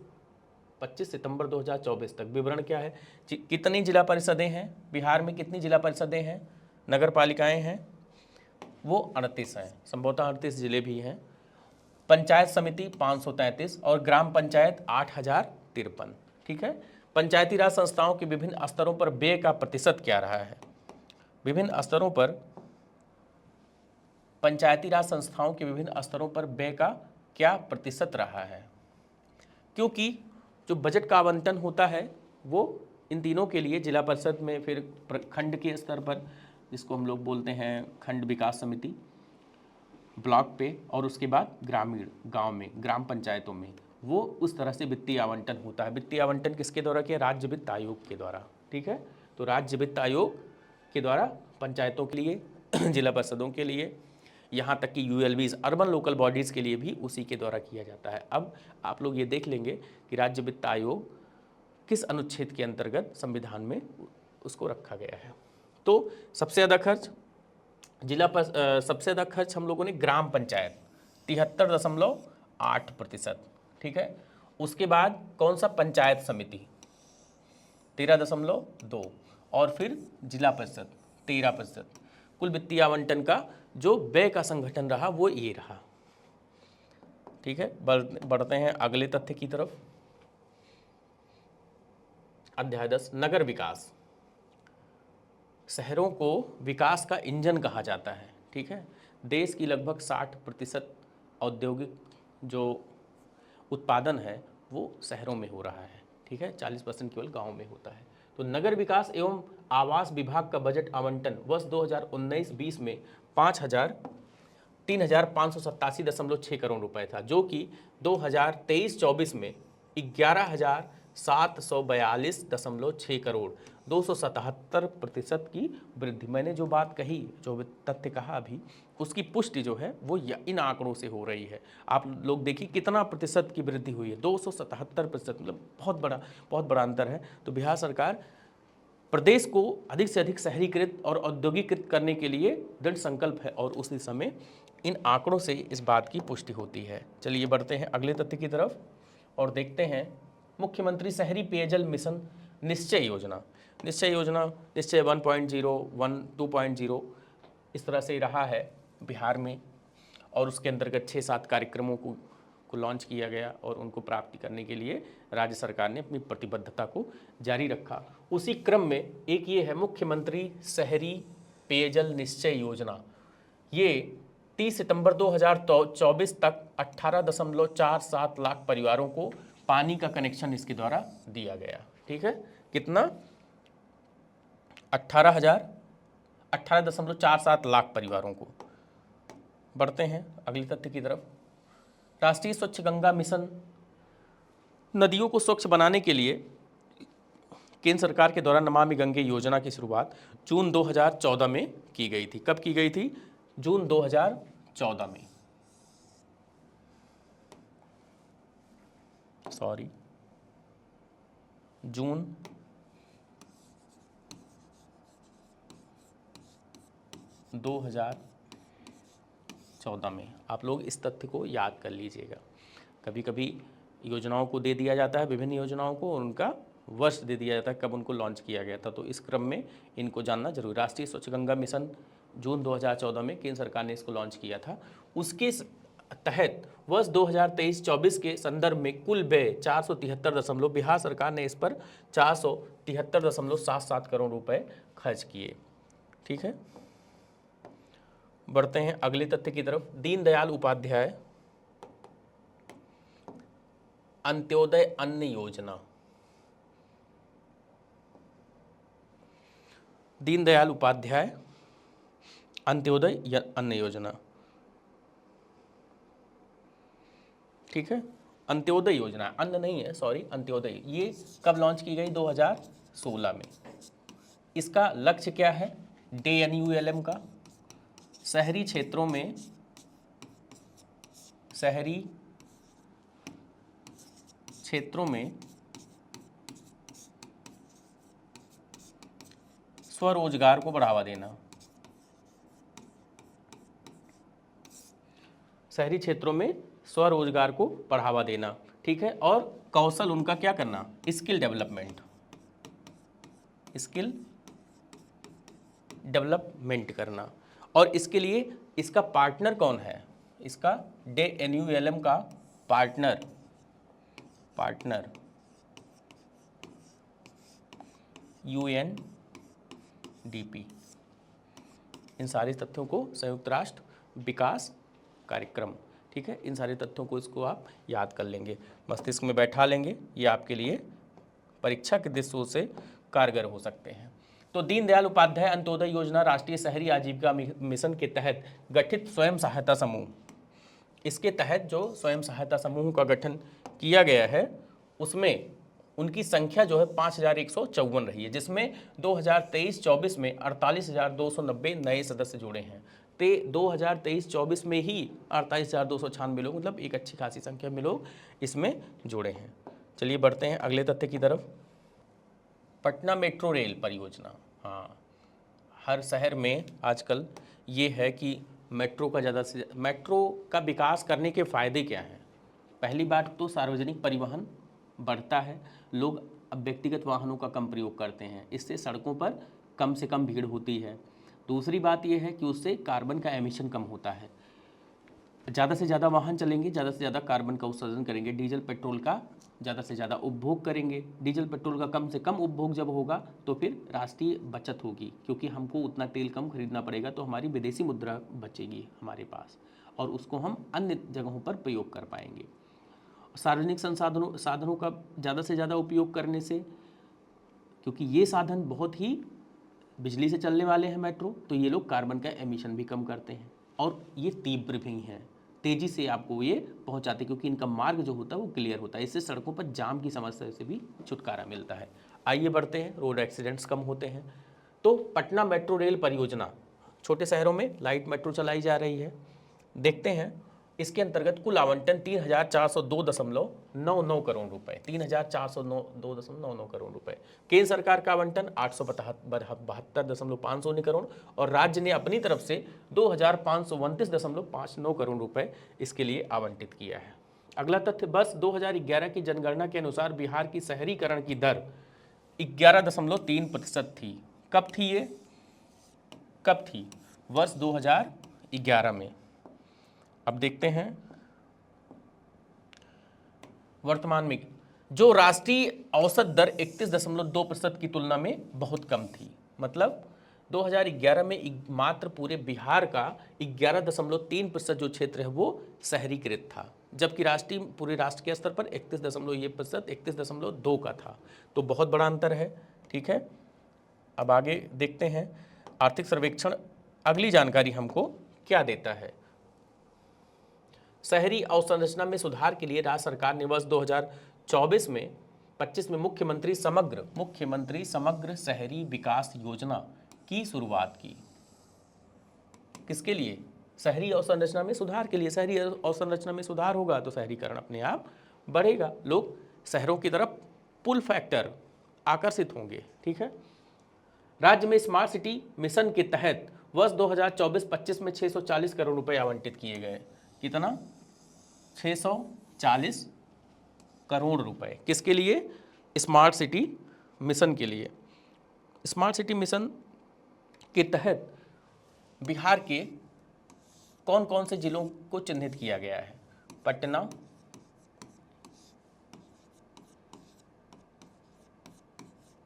25 सितंबर 2024 तक। विवरण क्या है, कितनी जिला परिषदें हैं बिहार में, कितनी जिला परिषदें हैं, नगर पालिकाएं हैं, वो 38 हैं, संभवतः 38 जिले भी हैं। पंचायत समिति 533 और ग्राम पंचायत 8053, ठीक है। पंचायती राज संस्थाओं के विभिन्न स्तरों पर व्यय का प्रतिशत क्या रहा है, विभिन्न स्तरों पर पंचायती राज संस्थाओं के विभिन्न स्तरों पर व्यय का क्या प्रतिशत रहा है, क्योंकि जो बजट का आवंटन होता है वो इन तीनों के लिए जिला परिषद में, फिर खंड के स्तर पर जिसको हम लोग बोलते हैं खंड विकास समिति, ब्लॉक पे, और उसके बाद ग्रामीण गांव में, ग्राम पंचायतों में, वो उस तरह से वित्तीय आवंटन होता है। वित्तीय आवंटन किसके द्वारा किया? राज्य वित्त आयोग के द्वारा। ठीक है, तो राज्य वित्त आयोग के द्वारा पंचायतों के लिए, जिला परिषदों के लिए, यहाँ तक कि यूएलबीज, अर्बन लोकल बॉडीज़ के लिए भी उसी के द्वारा किया जाता है। अब आप लोग ये देख लेंगे कि राज्य वित्त आयोग किस अनुच्छेद के अंतर्गत संविधान में उसको रखा गया है। तो सबसे ज़्यादा खर्च सबसे ज़्यादा खर्च हम लोगों ने ग्राम पंचायत 73.8%। ठीक है, उसके बाद कौन सा? पंचायत समिति 13.2, और फिर जिला परिषद 13%। कुल वित्तीय आवंटन का जो व्यय का संगठन रहा वो ये रहा। ठीक है, बढ़ते हैं अगले तथ्य की तरफ। अध्याय 10, नगर विकास। शहरों को विकास का इंजन कहा जाता है। ठीक है, देश की लगभग 60% औद्योगिक जो उत्पादन है वो शहरों में हो रहा है। ठीक है, 40% केवल गांव में होता है। तो नगर विकास एवं आवास विभाग का बजट आवंटन वर्ष 2019-20 में 3,587.6 करोड़ रुपए था, जो कि 2023-24 में 11,742.6 करोड़, 277% की वृद्धि। मैंने जो बात कही, जो तथ्य कहा अभी, उसकी पुष्टि जो है वो इन आंकड़ों से हो रही है। आप लोग देखिए कितना प्रतिशत की वृद्धि हुई है, 277%, मतलब बहुत बड़ा अंतर है। तो बिहार सरकार प्रदेश को अधिक से अधिक शहरीकृत और औद्योगिकृत करने के लिए दृढ़ संकल्प है, और उसी समय इन आंकड़ों से इस बात की पुष्टि होती है। चलिए बढ़ते हैं अगले तथ्य की तरफ और देखते हैं मुख्यमंत्री शहरी पेयजल मिशन निश्चय योजना। निश्चय 1.0, 2.0 इस तरह से रहा है बिहार में, और उसके अंतर्गत 6-7 कार्यक्रमों को लॉन्च किया गया, और उनको प्राप्ति करने के लिए राज्य सरकार ने अपनी प्रतिबद्धता को जारी रखा। उसी क्रम में एक ये है मुख्यमंत्री शहरी पेयजल निश्चय योजना। ये 30 सितंबर 2024 तक 18.47 लाख परिवारों को पानी का कनेक्शन इसके द्वारा दिया गया। ठीक है, कितना? 18.47 लाख परिवारों को। बढ़ते हैं अगले तथ्य की तरफ। राष्ट्रीय स्वच्छ गंगा मिशन, नदियों को स्वच्छ बनाने के लिए केंद्र सरकार के द्वारा नमामि गंगे योजना की शुरुआत जून 2014 में की गई थी। कब की गई थी? जून 2014 में। जून 2014 में। आप लोग इस तथ्य को याद कर लीजिएगा। कभी कभी योजनाओं को दे दिया जाता है, विभिन्न योजनाओं को, और उनका वर्ष दे दिया जाता है कब उनको लॉन्च किया गया था, तो इस क्रम में इनको जानना जरूरी। राष्ट्रीय स्वच्छ गंगा मिशन जून 2014 में केंद्र सरकार ने इसको लॉन्च किया था। उसके तहत वर्ष 2023-24 के संदर्भ में कुल व्यय 473 बिहार सरकार ने इस पर 473.77 करोड़ रुपए खर्च किए। ठीक है, बढ़ते हैं अगले तथ्य की तरफ। दीनदयाल उपाध्याय अंत्योदय अन्न योजना। दीनदयाल उपाध्याय अंत्योदय अन्न योजना। ठीक है, अंत्योदय योजना, अन्न नहीं है, सॉरी, अंत्योदय। ये कब लॉन्च की गई? 2016 में। इसका लक्ष्य क्या है? DNULM का शहरी क्षेत्रों में स्वरोजगार को बढ़ावा देना। शहरी क्षेत्रों में स्वरोजगार को बढ़ावा देना। ठीक है, और कौशल उनका क्या करना? स्किल डेवलपमेंट करना। और इसके लिए इसका पार्टनर कौन है? इसका DNULM का पार्टनर UNDP। इन सारे तथ्यों को संयुक्त राष्ट्र विकास कार्यक्रम, ठीक है, इन सारे तथ्यों को इसको आप याद कर लेंगे, मस्तिष्क में बैठा लेंगे, ये आपके लिए परीक्षा के दृष्टि से कारगर हो सकते हैं। तो दीनदयाल उपाध्याय अंत्योदय योजना राष्ट्रीय शहरी आजीविका मिशन के तहत गठित स्वयं सहायता समूह, इसके तहत जो स्वयं सहायता समूह का गठन किया गया है उसमें उनकी संख्या जो है 5154 रही है, जिसमें 2023-24 में 48,290 नए सदस्य जुड़े हैं। तो 2023-24 में ही 48,296 लोग, मतलब एक अच्छी खासी संख्या में लोग इसमें जुड़े हैं। चलिए बढ़ते हैं अगले तथ्य की तरफ। पटना मेट्रो रेल परियोजना, हाँ, हर शहर में आजकल ये है कि मेट्रो का ज़्यादा से मेट्रो का विकास करने के फ़ायदे क्या हैं। पहली बात तो सार्वजनिक परिवहन बढ़ता है, लोग अब व्यक्तिगत वाहनों का कम प्रयोग करते हैं, इससे सड़कों पर कम से कम भीड़ होती है। दूसरी बात यह है कि उससे कार्बन का एमिशन कम होता है, ज़्यादा से ज़्यादा वाहन चलेंगे, ज़्यादा से ज़्यादा कार्बन का उत्सर्जन करेंगे, डीजल पेट्रोल का ज़्यादा से ज़्यादा उपभोग करेंगे। डीजल पेट्रोल का कम से कम उपभोग जब होगा तो फिर राष्ट्रीय बचत होगी, क्योंकि हमको उतना तेल कम खरीदना पड़ेगा, तो हमारी विदेशी मुद्रा बचेगी हमारे पास और उसको हम अन्य जगहों पर प्रयोग कर पाएंगे। सार्वजनिक साधनों का ज़्यादा से ज़्यादा उपयोग करने से, क्योंकि ये साधन बहुत ही बिजली से चलने वाले हैं मेट्रो, तो ये लोग कार्बन का एमिशन भी कम करते हैं और ये तीव्र भी हैं, तेज़ी से आपको ये पहुंचाते हैं, क्योंकि इनका मार्ग जो होता है वो क्लियर होता है। इससे सड़कों पर जाम की समस्या से भी छुटकारा मिलता है। आइए बढ़ते हैं, रोड एक्सीडेंट्स कम होते हैं। तो पटना मेट्रो रेल परियोजना, छोटे शहरों में लाइट मेट्रो चलाई जा रही है। देखते हैं इसके अंतर्गत कुल आवंटन 3,402.99 करोड़ रुपए, 3,402.99 करोड़ रुपए। केंद्र सरकार का आवंटन 872.519 करोड़ और राज्य ने अपनी तरफ से 2,529.59 करोड़ रुपए इसके लिए आवंटित किया है। अगला तथ्य, वर्ष 2011 की जनगणना के अनुसार बिहार की शहरीकरण की दर 11.3% थी। कब थी ये? कब थी? वर्ष 2011 में। अब देखते हैं वर्तमान में, जो राष्ट्रीय औसत दर 31.2% की तुलना में बहुत कम थी। मतलब 2011 में मात्र पूरे बिहार का 11.3% जो क्षेत्र है वो शहरीकृत था, जबकि पूरे राष्ट्र के स्तर पर 31.1%, 31.2 का था। तो बहुत बड़ा अंतर है। ठीक है, अब आगे देखते हैं आर्थिक सर्वेक्षण अगली जानकारी हमको क्या देता है। शहरी अवसंरचना में सुधार के लिए राज्य सरकार ने वर्ष 2024 में 25 में मुख्यमंत्री समग्र शहरी विकास योजना की शुरुआत की। किसके लिए? शहरी अवसंरचना में सुधार के लिए। शहरी अवसंरचना में सुधार होगा तो शहरीकरण अपने आप बढ़ेगा, लोग शहरों की तरफ पुल फैक्टर आकर्षित होंगे। ठीक है, राज्य में स्मार्ट सिटी मिशन के तहत वर्ष 2024-25 में 640 करोड़ रुपए आवंटित किए गए। कितना? 640 करोड़ रुपए। किसके लिए? स्मार्ट सिटी मिशन के लिए। स्मार्ट सिटी मिशन के तहत बिहार के कौन कौन से जिलों को चिन्हित किया गया है? पटना,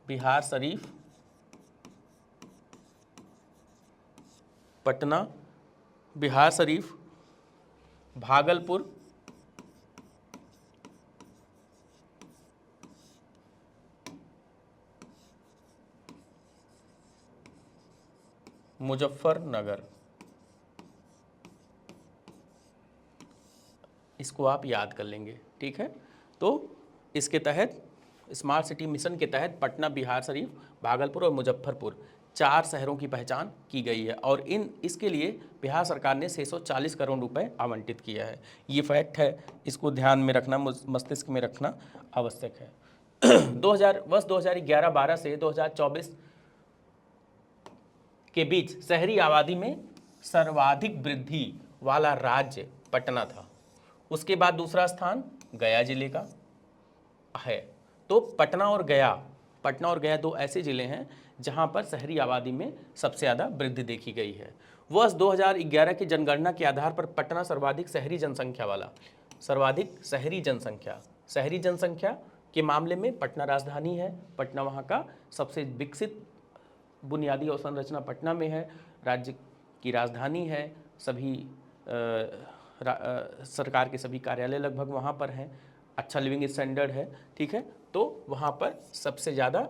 बिहार शरीफ, पटना, बिहार शरीफ, भागलपुर, मुजफ्फरनगर। इसको आप याद कर लेंगे। ठीक है, तो इसके तहत स्मार्ट सिटी मिशन के तहत पटना, बिहार शरीफ, भागलपुर और मुजफ्फरपुर 4 शहरों की पहचान की गई है और इसके लिए बिहार सरकार ने 640 करोड़ रुपए आवंटित किया है। ये फैक्ट है, इसको ध्यान में रखना, मस्तिष्क में रखना आवश्यक है। वर्ष 2011-12 से 2024 के बीच शहरी आबादी में सर्वाधिक वृद्धि वाला राज्य पटना था। उसके बाद दूसरा स्थान गया जिले का है। तो पटना और गया 2 ऐसे जिले हैं जहां पर शहरी आबादी में सबसे ज़्यादा वृद्धि देखी गई है। वर्ष 2011 की जनगणना के आधार पर पटना सर्वाधिक शहरी जनसंख्या के मामले में पटना राजधानी है। पटना वहां का सबसे विकसित बुनियादी अवसंरचना पटना में है, राज्य की राजधानी है, सभी सरकार के सभी कार्यालय लगभग वहाँ पर हैं, अच्छा लिविंग स्टैंडर्ड है, ठीक है। तो वहाँ पर सबसे ज़्यादा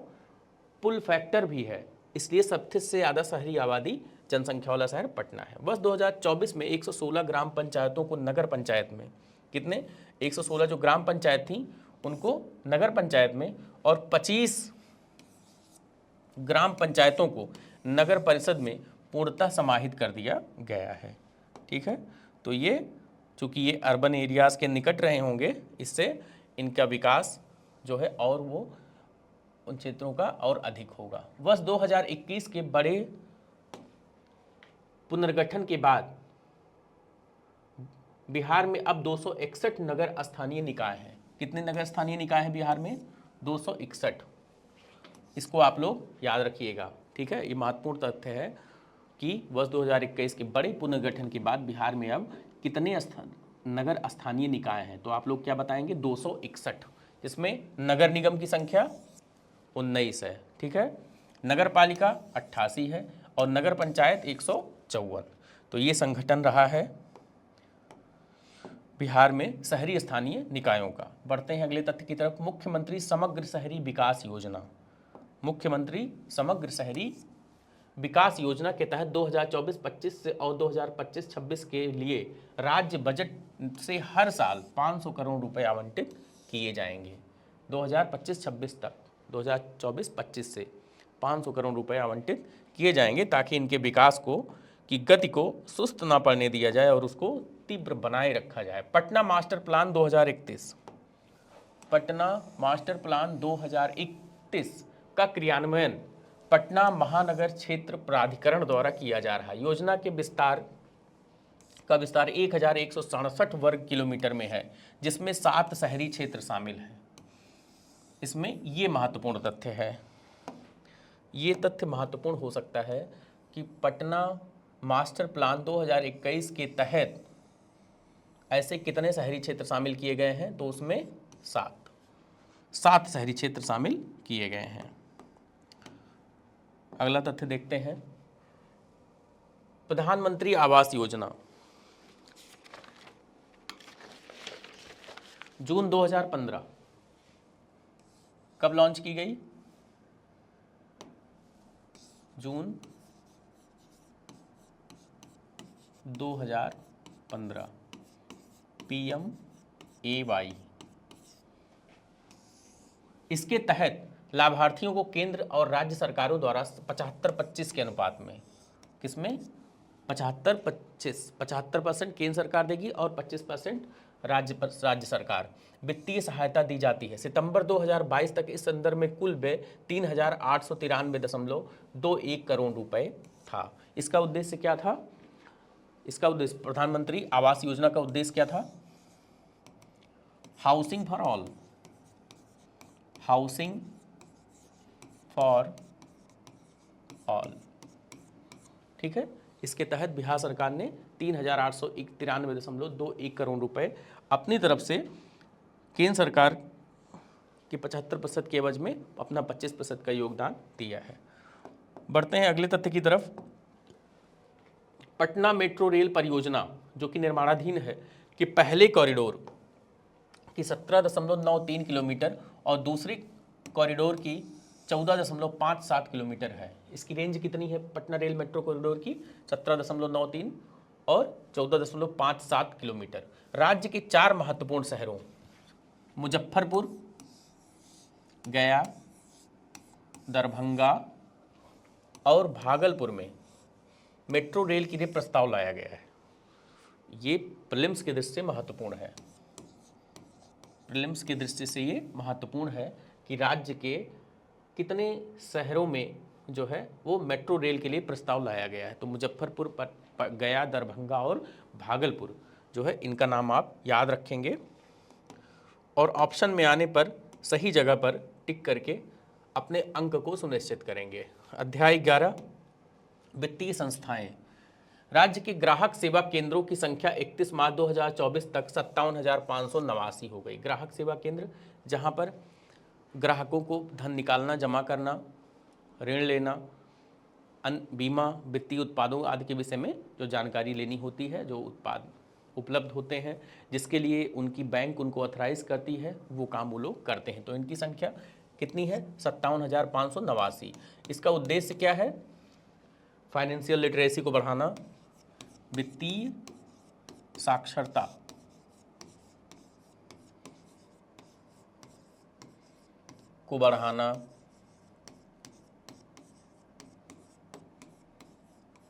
पुल फैक्टर भी है, इसलिए सबसे ज़्यादा शहरी आबादी जनसंख्या वाला शहर पटना है। वर्ष 2024 में 116 ग्राम पंचायतों को नगर पंचायत में, कितने 116 जो ग्राम पंचायत थी उनको नगर पंचायत में, और 25 ग्राम पंचायतों को नगर परिषद में पूर्णतः समाहित कर दिया गया है, ठीक है। तो ये चूँकि ये अर्बन एरियाज़ के निकट रहे होंगे, इससे इनका विकास जो है और वो उन क्षेत्रों का और अधिक होगा। वर्ष 2021 के बड़े पुनर्गठन के बाद बिहार में अब 261 नगर स्थानीय निकाय हैं। कितने नगर स्थानीय निकाय हैं बिहार में? 261। इसको आप लोग याद रखिएगा, ठीक है। ये महत्वपूर्ण तथ्य है कि वर्ष 2021 के बड़े पुनर्गठन के बाद बिहार में अब कितने नगर स्थानीय निकाय हैं? तो आप लोग क्या बताएंगे? 261, जिसमें नगर निगम की संख्या 19 है, ठीक है। नगर पालिका 88 है और नगर पंचायत 154। तो ये संगठन रहा है बिहार में शहरी स्थानीय निकायों का। बढ़ते हैं अगले तथ्य की तरफ। मुख्यमंत्री समग्र शहरी विकास योजना, मुख्यमंत्री समग्र शहरी विकास योजना के तहत 2024-25 से और 2025-26 के लिए राज्य बजट से हर साल 500 करोड़ रुपए आवंटित किए जाएंगे। 2025-26 तक, 2024-25 से 500 करोड़ रुपए आवंटित किए जाएंगे ताकि इनके विकास को की गति को सुस्त ना पड़ने दिया जाए और उसको तीव्र बनाए रखा जाए। Patna master plan 2031, Patna master plan 2031 का क्रियान्वयन पटना महानगर क्षेत्र प्राधिकरण द्वारा किया जा रहा है। योजना के विस्तार 1167 वर्ग किलोमीटर में है, जिसमें 7 शहरी क्षेत्र शामिल हैं। इसमें ये महत्वपूर्ण तथ्य है, ये तथ्य महत्वपूर्ण हो सकता है कि पटना मास्टर प्लान 2021 के तहत ऐसे कितने शहरी क्षेत्र शामिल किए गए हैं? तो उसमें 7 शहरी क्षेत्र शामिल किए गए हैं। अगला तथ्य देखते हैं। प्रधानमंत्री आवास योजना जून 2015 कब लॉन्च की गई? जून 2015, PMAY। इसके तहत लाभार्थियों को केंद्र और राज्य सरकारों द्वारा 75-25 के अनुपात में, किसमें 75% केंद्र सरकार देगी और 25% राज्य सरकार वित्तीय सहायता दी जाती है। सितंबर 2022 तक इस संदर्भ में कुल व्यय 3893.21 करोड़ रुपए था। इसका उद्देश्य क्या था? इसका उद्देश्य, प्रधानमंत्री आवास योजना का उद्देश्य क्या था? Housing for all, housing for all, ठीक है। इसके तहत बिहार सरकार ने 3893.21 करोड़ रुपए अपनी तरफ से केंद्र सरकार के 75% के एवज में अपना 25% का योगदान दिया है। बढ़ते हैं अगले तथ्य की तरफ। पटना मेट्रो रेल परियोजना जो कि निर्माणाधीन है, कि पहले कॉरिडोर की 17.93 किलोमीटर और दूसरी कॉरिडोर की 14.57 किलोमीटर है। इसकी रेंज कितनी है? पटना रेल मेट्रो कॉरिडोर की 17.93 और 14.57 किलोमीटर। राज्य के 4 महत्वपूर्ण शहरों मुजफ्फरपुर, गया, दरभंगा और भागलपुर में मेट्रो रेल के लिए प्रस्ताव लाया गया है। ये प्रीलिम्स की दृष्टि से महत्वपूर्ण है, प्रीलिम्स की दृष्टि से ये महत्वपूर्ण है कि राज्य के कितने शहरों में जो है वो मेट्रो रेल के लिए प्रस्ताव लाया गया है। तो मुजफ्फरपुर, गया, दरभंगा और भागलपुर जो है इनका नाम आप याद रखेंगे और ऑप्शन में आने पर सही जगह पर टिक करके अपने अंक को सुनिश्चित करेंगे। अध्याय 11 वित्तीय संस्थाएं। राज्य के ग्राहक सेवा केंद्रों की संख्या 31 मार्च 2024 तक 57,589 हो गई। ग्राहक सेवा केंद्र जहां पर ग्राहकों को धन निकालना, जमा करना, ऋण लेना, बीमा, वित्तीय उत्पादों आदि के विषय में जो जानकारी लेनी होती है, जो उत्पाद उपलब्ध होते हैं, जिसके लिए उनकी बैंक उनको ऑथराइज करती है, वो काम वो लोग करते हैं। तो इनकी संख्या कितनी है? 57,589। इसका उद्देश्य क्या है? फाइनेंशियल लिटरेसी को बढ़ाना, वित्तीय साक्षरता को बढ़ाना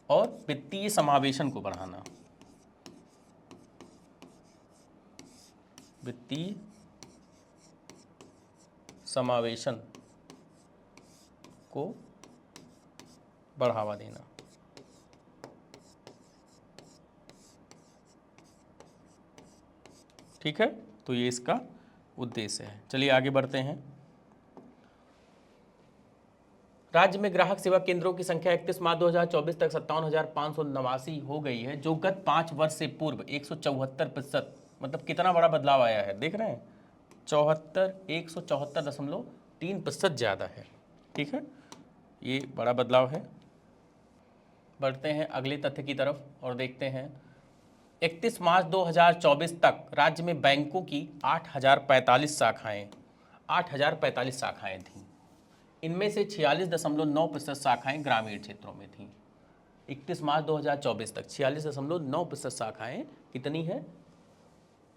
और वित्तीय समावेशन को बढ़ाना। वित्तीय समावेशन को बढ़ावा देना। ठीक है, तो ये इसका उद्देश्य है। चलिए आगे बढ़ते हैं। राज्य में ग्राहक सेवा केंद्रों की संख्या 31 मार्च 2024 तक 57,589 हो गई है, जो गत 5 वर्ष से पूर्व 174%, मतलब कितना बड़ा बदलाव आया है, देख रहे हैं? 174.3% ज़्यादा है। ठीक है, ये बड़ा बदलाव है। बढ़ते हैं अगले तथ्य की तरफ और देखते हैं। 31 मार्च 2024 तक राज्य में बैंकों की 8,045 शाखाएं थीं। इनमें से 46.9% शाखाएं ग्रामीण क्षेत्रों में थीं। 31 मार्च 2024 तक 46.9% शाखाएं कितनी है?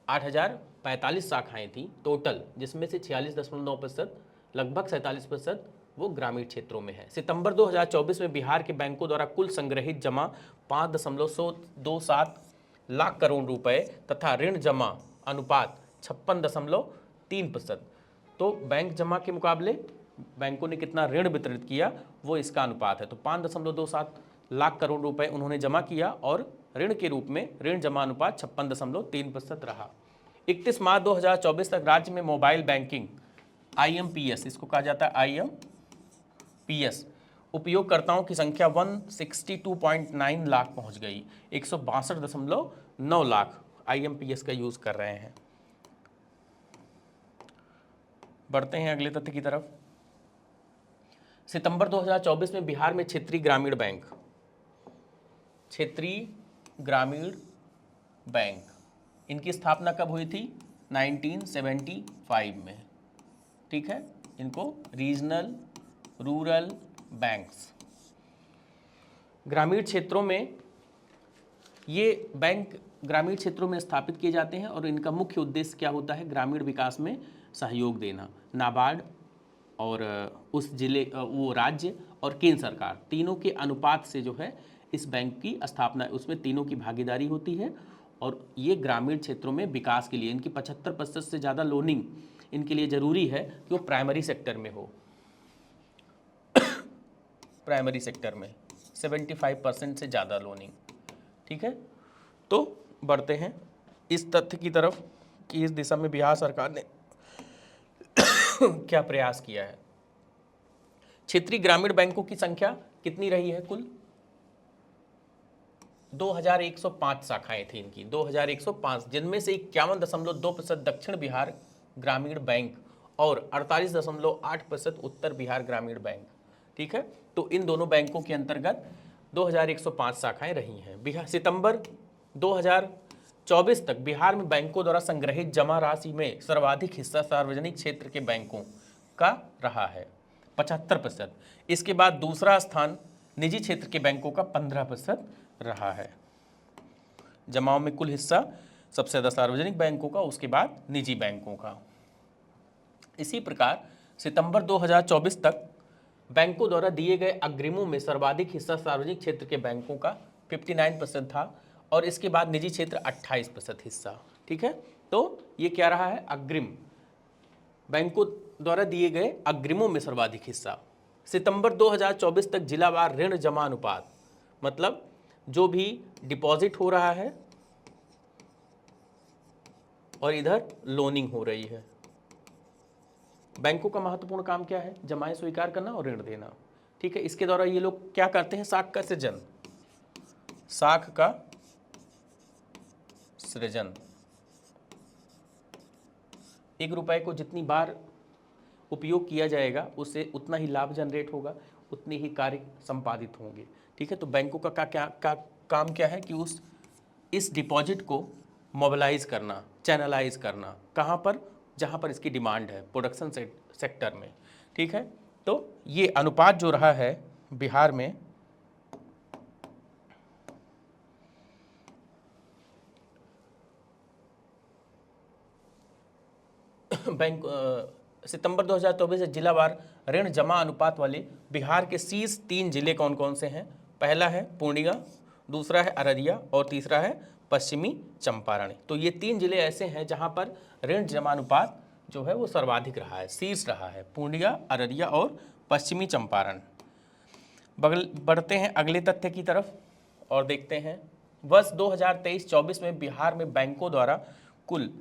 8,045 शाखाएं थीं टोटल, जिसमें से 46.9%, लगभग 47% वो ग्रामीण क्षेत्रों में है। सितंबर 2024 में बिहार के बैंकों द्वारा कुल संग्रहित जमा 5.27 लाख करोड़ रुपए तथा ऋण जमा अनुपात 56.3%। तो बैंक जमा के मुकाबले बैंकों ने कितना ऋण वितरित किया, वो इसका अनुपात है। तो 5.27 लाख करोड़ रुपए उन्होंने जमा किया और ऋण के रूप में ऋण जमा अनुपात 56.3% रहा। 31 मार्च 2024 तक राज्य में मोबाइल बैंकिंग IMPS, इसको कहा जाता है IMPS, उपयोगकर्ताओं की संख्या 162.9 लाख पहुंच गई। 162.9 लाख IMPS का यूज कर रहे हैं। बढ़ते हैं अगले तथ्य की तरफ। सितंबर 2024 में बिहार में क्षेत्रीय ग्रामीण बैंक, इनकी स्थापना कब हुई थी? 1975 में। ठीक है, इनको रीजनल रूरल बैंक्स, ग्रामीण क्षेत्रों में ये बैंक ग्रामीण क्षेत्रों में स्थापित किए जाते हैं और इनका मुख्य उद्देश्य क्या होता है? ग्रामीण विकास में सहयोग देना। नाबार्ड और उस जिले, वो राज्य और केंद्र सरकार तीनों के अनुपात से जो है इस बैंक की स्थापना, उसमें तीनों की भागीदारी होती है। और ये ग्रामीण क्षेत्रों में विकास के लिए इनकी 75% से ज़्यादा लोनिंग इनके लिए ज़रूरी है कि वो प्राइमरी सेक्टर में हो। प्राइमरी सेक्टर में 75% से ज़्यादा लोनिंग। ठीक है, तो बढ़ते हैं इस तथ्य की तरफ कि इस दिशा में बिहार सरकार ने क्या प्रयास किया है। क्षेत्रीय ग्रामीण बैंकों की संख्या कितनी रही है? कुल 2105 शाखाएं थी इनकी, 2105, जिनमें से 51.2% दक्षिण बिहार ग्रामीण बैंक और 48.8% उत्तर बिहार ग्रामीण बैंक। ठीक है, तो इन दोनों बैंकों के अंतर्गत 2105 शाखाएं रही हैं। बिहार सितंबर 2024 तक बिहार में बैंकों द्वारा संग्रहित जमा राशि में सर्वाधिक हिस्सा सार्वजनिक क्षेत्र के बैंकों का रहा है, 75%। इसके बाद दूसरा स्थान निजी क्षेत्र के बैंकों का 15% रहा है। जमाओं में कुल हिस्सा सबसे ज़्यादा सार्वजनिक बैंकों का, उसके बाद निजी बैंकों का। इसी प्रकार सितंबर 2024 तक बैंकों द्वारा दिए गए अग्रिमों में सर्वाधिक हिस्सा सार्वजनिक क्षेत्र के बैंकों का 59% था और इसके बाद निजी क्षेत्र 28% हिस्सा। ठीक है, तो ये क्या रहा है? अग्रिम, बैंकों द्वारा दिए गए अग्रिमों में सर्वाधिक हिस्सा। सितंबर 2024 तक जिलावार ऋण जमा अनुपात, मतलब जो भी डिपॉजिट हो रहा है और इधर लोनिंग हो रही है। बैंकों का महत्वपूर्ण काम क्या है? जमाएं स्वीकार करना और ऋण देना। ठीक है, इसके द्वारा ये लोग क्या करते हैं? शाख का सृजन, शाख का सृजन। 1 रुपए को जितनी बार उपयोग किया जाएगा उससे उतना ही लाभ जनरेट होगा, उतने ही कार्य संपादित होंगे। ठीक है, तो बैंकों का काम क्या है कि इस डिपॉजिट को मोबिलाइज करना, चैनलाइज करना, कहाँ पर, जहाँ पर इसकी डिमांड है, प्रोडक्शन सेक्टर में। ठीक है, तो ये अनुपात जो रहा है बिहार में बैंक सितंबर 2024 से जिलावार ऋण जमा अनुपात वाले बिहार के शीर्ष 3 जिले कौन कौन से हैं? पहला है पूर्णिया, दूसरा है अररिया और तीसरा है पश्चिमी चंपारण। तो ये 3 जिले ऐसे हैं जहां पर ऋण जमा अनुपात जो है वो सर्वाधिक रहा है, शीर्ष रहा है, पूर्णिया, अररिया और पश्चिमी चंपारण। बढ़ते हैं अगले तथ्य की तरफ और देखते हैं वर्ष 2023-24 में बिहार में बैंकों द्वारा कुल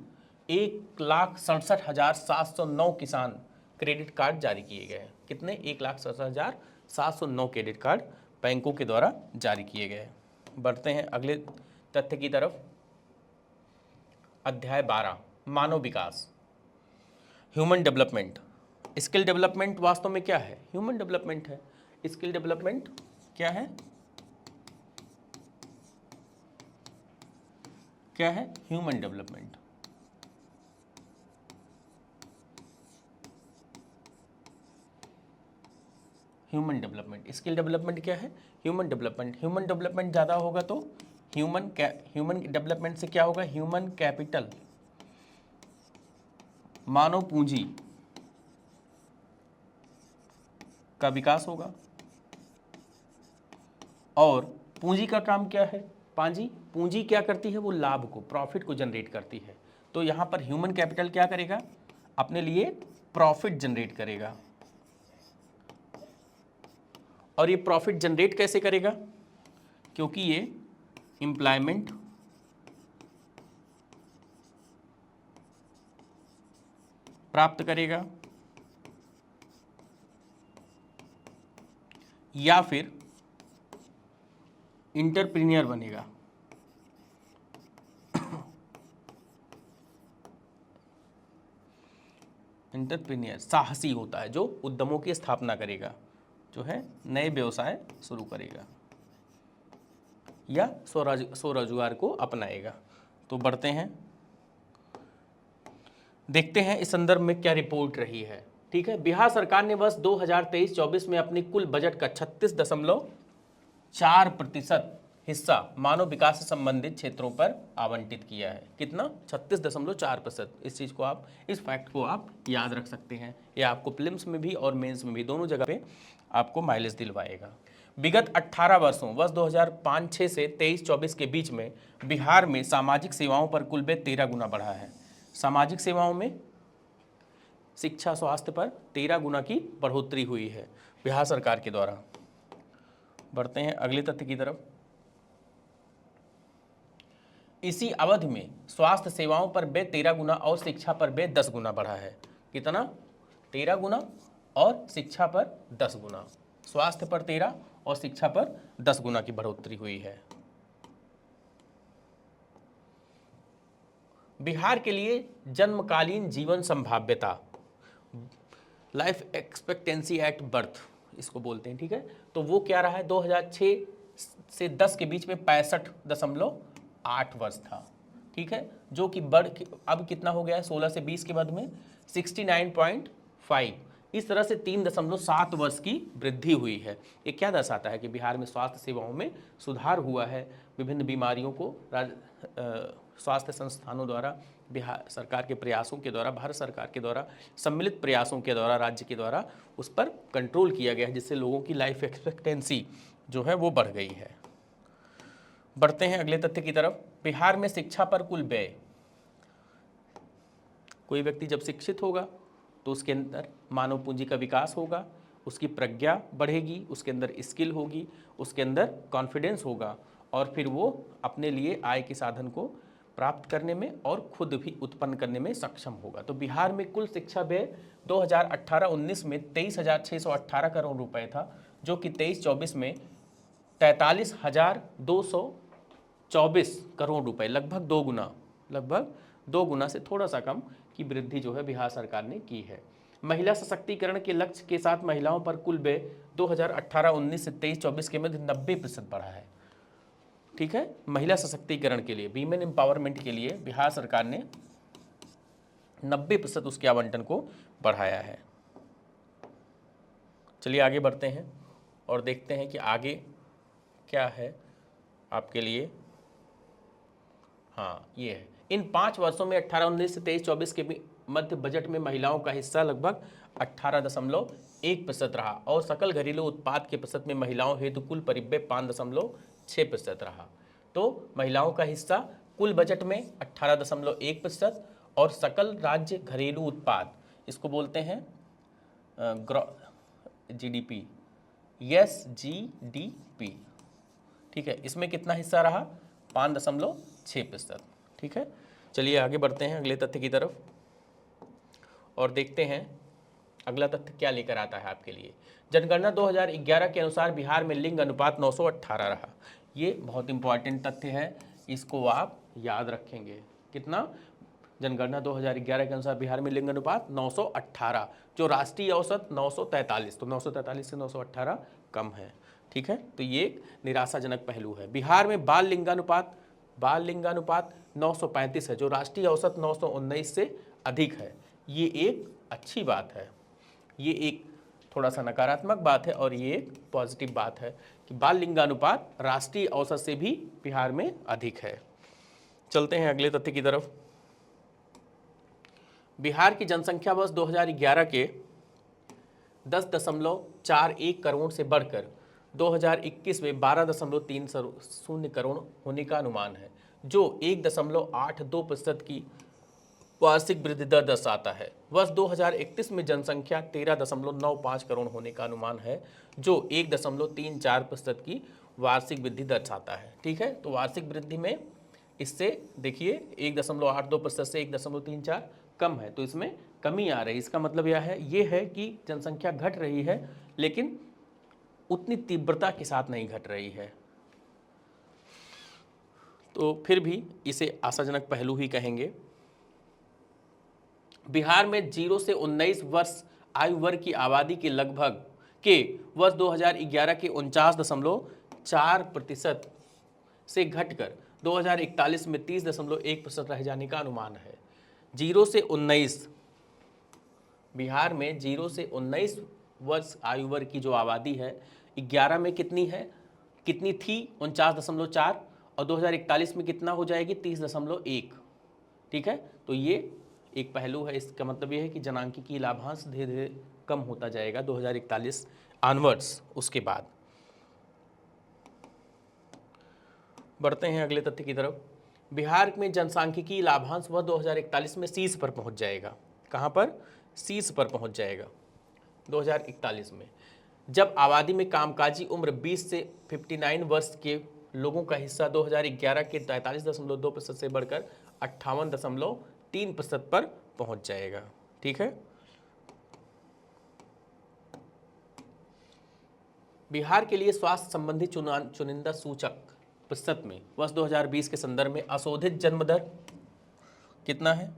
1,67,709 किसान क्रेडिट कार्ड जारी किए गए। कितने? 1,67,709 क्रेडिट कार्ड बैंकों के द्वारा जारी किए गए। बढ़ते हैं अगले तथ्य की तरफ। अध्याय 12 मानव विकास, ह्यूमन डेवलपमेंट। स्किल डेवलपमेंट वास्तव में क्या है? ह्यूमन डेवलपमेंट है। स्किल डेवलपमेंट क्या है? क्या है? Human development. Human development, skill development क्या है? Human development. ह्यूमन डेवलपमेंट ज़्यादा होगा तो ह्यूमन डेवलपमेंट से क्या होगा? ह्यूमन कैपिटल, मानव पूंजी का विकास होगा। और पूंजी का काम क्या है? पूंजी क्या करती है? वो लाभ को, प्रॉफिट को जनरेट करती है। तो यहां पर ह्यूमन कैपिटल क्या करेगा? अपने लिए प्रॉफिट जनरेट करेगा। और ये प्रॉफिट जनरेट कैसे करेगा? क्योंकि ये एम्प्लॉयमेंट प्राप्त करेगा या फिर इंटरप्रीनियर बनेगा। इंटरप्रीनियर साहसी होता है जो उद्यमों की स्थापना करेगा, जो है नए व्यवसाय शुरू करेगा या स्वरोजगार को अपनाएगा। तो बढ़ते हैं, देखते हैं इस संदर्भ में क्या रिपोर्ट रही है। ठीक है, बिहार सरकार ने वर्ष 2023-24 में अपनी कुल बजट का 36.4% हिस्सा मानव विकास से संबंधित क्षेत्रों पर आवंटित किया है। कितना? 36.4%। इस चीज़ को आप, इस फैक्ट को आप याद रख सकते हैं। यह आपको प्रीलिम्स में भी और मेंस में भी दोनों जगह पे आपको माइलेज दिलवाएगा। विगत 18 वर्षों, वर्ष 2005-6 से 23-24 के बीच में बिहार में सामाजिक सेवाओं पर कुल व्यय 13 गुना बढ़ा है। सामाजिक सेवाओं में शिक्षा, स्वास्थ्य पर 13 गुना की बढ़ोतरी हुई है बिहार सरकार के द्वारा। बढ़ते हैं अगले तथ्य की तरफ। इसी अवधि में स्वास्थ्य सेवाओं पर व्यय 13 गुना और शिक्षा पर व्यय 10 गुना बढ़ा है। कितना? 13 गुना और शिक्षा पर 10 गुना। स्वास्थ्य पर 13 और शिक्षा पर 10 गुना की बढ़ोतरी हुई है। बिहार के लिए जन्मकालीन जीवन संभाव्यता, लाइफ एक्सपेक्टेंसी एट बर्थ इसको बोलते हैं। ठीक है, तो वो क्या रहा है? 2006 से 10 के बीच में 65.8 वर्ष था। ठीक है, जो कि अब कितना हो गया है? 16 से 20 के मध्य में 69.5। इस तरह से 3.7 वर्ष की वृद्धि हुई है। ये क्या दर्शाता है? कि बिहार में स्वास्थ्य सेवाओं में सुधार हुआ है। विभिन्न बीमारियों को स्वास्थ्य संस्थानों द्वारा, बिहार सरकार के प्रयासों के द्वारा, भारत सरकार के द्वारा सम्मिलित प्रयासों के द्वारा, राज्य के द्वारा उस पर कंट्रोल किया गया है, जिससे लोगों की लाइफ एक्सपेक्टेंसी जो है वो बढ़ गई है। बढ़ते हैं अगले तथ्य की तरफ। बिहार में शिक्षा पर कुल व्यय, कोई व्यक्ति जब शिक्षित होगा तो उसके अंदर मानव पूंजी का विकास होगा, उसकी प्रज्ञा बढ़ेगी, उसके अंदर स्किल होगी, उसके अंदर कॉन्फिडेंस होगा और फिर वो अपने लिए आय के साधन को प्राप्त करने में और खुद भी उत्पन्न करने में सक्षम होगा। तो बिहार में कुल शिक्षा व्यय 2018-19 में 23,618 करोड़ रुपए था, जो कि 23-24 में 43,224 करोड़ रुपए, लगभग दो गुना से थोड़ा सा कम की वृद्धि जो है बिहार सरकार ने की है। महिला सशक्तिकरण के लक्ष्य के साथ महिलाओं पर कुल व्यय 2018-19 से 23-24 के मध्य 90% बढ़ा है। ठीक है, महिला सशक्तिकरण के लिए, वीमेन एम्पावरमेंट के लिए बिहार सरकार ने 90% उसके आवंटन को बढ़ाया है। चलिए आगे बढ़ते हैं और देखते हैं कि आगे क्या है आपके लिए। हाँ, ये है, इन 5 वर्षों में 18-19 से 23-24 के मध्य बजट में महिलाओं का हिस्सा लगभग 18.1% रहा और सकल घरेलू उत्पाद के प्रतिशत में महिलाओं हेतु कुल परिव्यय 5.6% रहा। तो महिलाओं का हिस्सा कुल बजट में 18.1% और सकल राज्य घरेलू उत्पाद, इसको बोलते हैं GDP, SGDP, ठीक है, इसमें कितना हिस्सा रहा? 5.6%, ठीक है। चलिए आगे बढ़ते हैं अगले तथ्य की तरफ और देखते हैं अगला तथ्य क्या लेकर आता है आपके लिए। जनगणना 2011 के अनुसार बिहार में लिंग अनुपात 918 रहा। ये बहुत इंपॉर्टेंट तथ्य है, इसको आप याद रखेंगे। कितना? जनगणना 2011 के अनुसार बिहार में लिंग अनुपात 918, जो राष्ट्रीय औसत 943, तो 943 से 918 कम है, ठीक है। तो ये एक निराशाजनक पहलू है। बिहार में बाल लिंगानुपात 935 है, जो राष्ट्रीय औसत 919 से अधिक है। ये एक अच्छी बात है, ये एक थोड़ा सा नकारात्मक बात है और ये एक पॉजिटिव बात है कि बाल लिंगानुपात राष्ट्रीय औसत से भी बिहार में अधिक है। चलते हैं अगले तथ्य की तरफ। बिहार की जनसंख्या वर्ष 2011 के 10.41 करोड़ से बढ़कर 2021 में 12.30 करोड़ होने का अनुमान है, जो 1.82% की वार्षिक वृद्धि दर दर्शाता है। वर्ष 2031 में जनसंख्या 13.95 करोड़ होने का अनुमान है, जो 1.34% की वार्षिक वृद्धि दर्शाता है, ठीक है। तो वार्षिक वृद्धि में इससे देखिए 1.82% से 1.34 कम है, तो इसमें कमी आ रही है। इसका मतलब यह है कि जनसंख्या घट रही है, लेकिन उतनी तीव्रता के साथ नहीं घट रही है। तो फिर भी इसे आशाजनक पहलू ही कहेंगे। बिहार में 0 से 19 वर्ष आयु वर्ग की आबादी के लगभग के वर्ष 2011 के 49.4% से घटकर 2041 में 30.1% रह जाने का अनुमान है। 0 से 19, बिहार में 0 से 19 वर्ष आयु वर्ग की जो आबादी है 11 में कितनी थी? 49.4, और 2041 में कितना हो जाएगी? 30.1, ठीक है। तो ये एक पहलू है। इसका मतलब ये है कि जनांकीय लाभांश धीरे धीरे कम होता जाएगा 2041 ऑनवर्ड्स। उसके बाद बढ़ते हैं अगले तथ्य की तरफ। बिहार में जनसांख्यिकीय लाभांश वह 2041 में शीर्ष पर पहुंच जाएगा। कहां पर? शीर्ष पर पहुंच जाएगा 2041 में, जब आबादी में कामकाजी उम्र 20 से 59 वर्ष के लोगों का हिस्सा 2011 के 43.2% से बढ़कर 58.3% पर पहुंच जाएगा, ठीक है। बिहार के लिए स्वास्थ्य संबंधी चुनिंदा सूचक प्रतिशत में वर्ष 2020 के संदर्भ में अशोधित जन्म दर कितना है?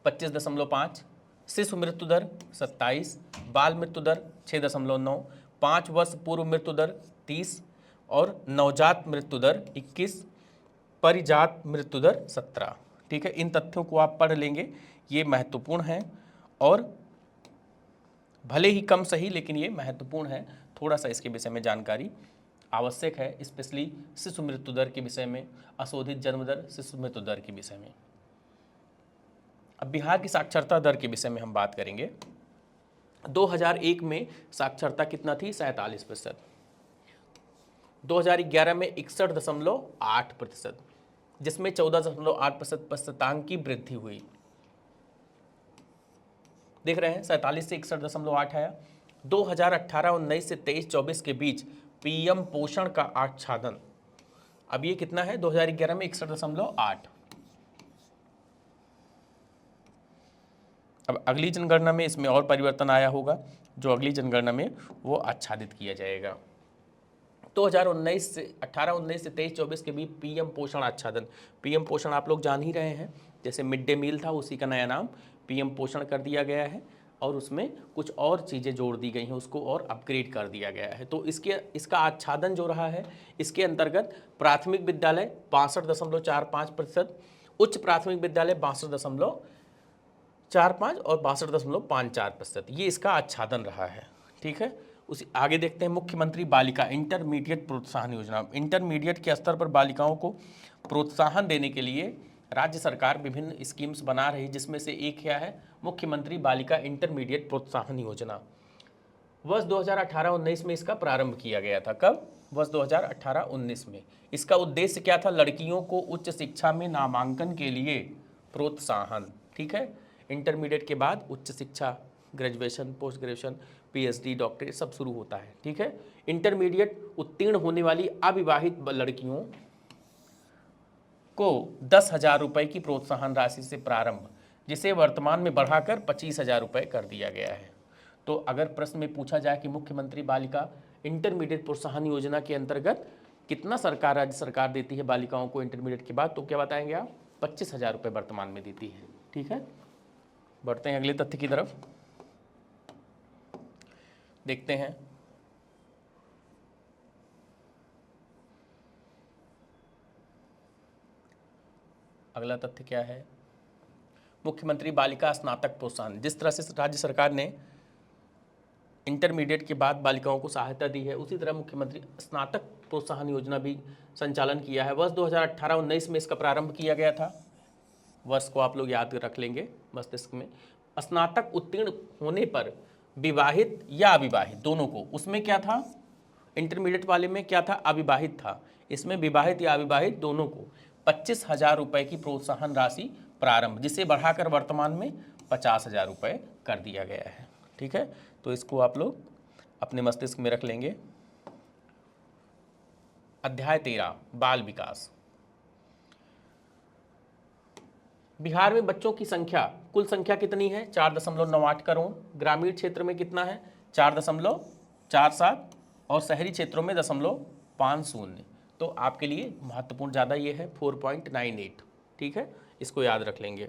25.5, शिशु मृत्यु दर 27, बाल मृत्यु दर 6.9, 5 वर्ष पूर्व मृत्यु दर 30 और नवजात मृत्यु दर 21, परिजात मृत्यु दर 17, ठीक है। इन तथ्यों को आप पढ़ लेंगे, ये महत्वपूर्ण है और भले ही कम सही, लेकिन ये महत्वपूर्ण है। थोड़ा सा इसके विषय में जानकारी आवश्यक है, स्पेशली शिशु मृत्यु दर के विषय में, अशोधित जन्म दर, शिशु मृत्यु दर के विषय में। अब बिहार की साक्षरता दर के विषय में हम बात करेंगे। 2001 में साक्षरता कितना थी? 47%। 2011 में 61.8%, जिसमें 14.8% की वृद्धि हुई। देख रहे हैं, 47 से 61.8 आया। 2018-19 से 23-24 के बीच पीएम पोषण का आच्छादन, अब ये कितना है? 2011 में 61.8। अब अगली जनगणना में इसमें और परिवर्तन आया होगा, जो अगली जनगणना में वो आच्छादित किया जाएगा। 2018-19 से 23-24 के बीच पीएम पोषण आच्छादन। पीएम पोषण आप लोग जान ही रहे हैं, जैसे मिड डे मील था, उसी का नया नाम पीएम पोषण कर दिया गया है। और उसमें कुछ और चीज़ें जोड़ दी गई हैं, उसको और अपग्रेड कर दिया गया है। तो इसका आच्छादन जो रहा है, इसके अंतर्गत प्राथमिक विद्यालय 62.45%, उच्च प्राथमिक विद्यालय 62.45 और 62.54%, ये इसका आच्छादन रहा है। ठीक है, उसी आगे देखते हैं मुख्यमंत्री बालिका इंटरमीडिएट प्रोत्साहन योजना। इंटरमीडिएट के स्तर पर बालिकाओं को प्रोत्साहन देने के लिए राज्य सरकार विभिन्न स्कीम्स बना रही, जिसमें से एक क्या है, मुख्यमंत्री बालिका इंटरमीडिएट प्रोत्साहन योजना। वर्ष 2018-19 में इसका प्रारंभ किया गया था। कब? वर्ष 2018-19 में। इसका उद्देश्य क्या था? लड़कियों को उच्च शिक्षा में नामांकन के लिए प्रोत्साहन। ठीक है, इंटरमीडिएट के बाद उच्च शिक्षा, graduation, post graduation, PhD, doctorate सब शुरू होता है। ठीक है, इंटरमीडिएट उत्तीर्ण होने वाली अविवाहित लड़कियों को 10,000 रुपये की प्रोत्साहन राशि से प्रारंभ, जिसे वर्तमान में बढ़ाकर 25,000 रुपये कर दिया गया है। तो अगर प्रश्न में पूछा जाए कि मुख्यमंत्री बालिका इंटरमीडिएट प्रोत्साहन योजना के अंतर्गत कितना राज्य सरकार देती है बालिकाओं को इंटरमीडिएट के बाद, तो क्या बताएंगे आप? 25,000 रुपये वर्तमान में देती है। ठीक है, बढ़ते हैं अगले तथ्य की तरफ, देखते हैं। अगला तथ्य क्या है? मुख्यमंत्री बालिका स्नातक प्रोत्साहन। जिस तरह से राज्य सरकार ने इंटरमीडिएट के बाद बालिकाओं को सहायता दी है, उसी तरह मुख्यमंत्री स्नातक प्रोत्साहन योजना भी संचालन किया है। वर्ष 2018-19 में इसका प्रारंभ किया गया था। वर्ष को आप लोग याद रख लेंगे मस्तिष्क में। स्नातक उत्तीर्ण होने पर विवाहित या अविवाहित दोनों को, उसमें क्या था, इंटरमीडिएट वाले में क्या था, अविवाहित था, इसमें विवाहित या अविवाहित दोनों को 25,000 रुपये की प्रोत्साहन राशि प्रारंभ, जिसे बढ़ाकर वर्तमान में 50,000 रुपये कर दिया गया है। ठीक है, तो इसको आप लोग अपने मस्तिष्क में रख लेंगे। अध्याय 13 बाल विकास। बिहार में बच्चों की संख्या, कुल संख्या कितनी है? 4.98 करोड़। ग्रामीण क्षेत्र में कितना है? 4.47 और शहरी क्षेत्रों में 0.50। तो आपके लिए महत्वपूर्ण ज़्यादा ये है 4.98। ठीक है, इसको याद रख लेंगे।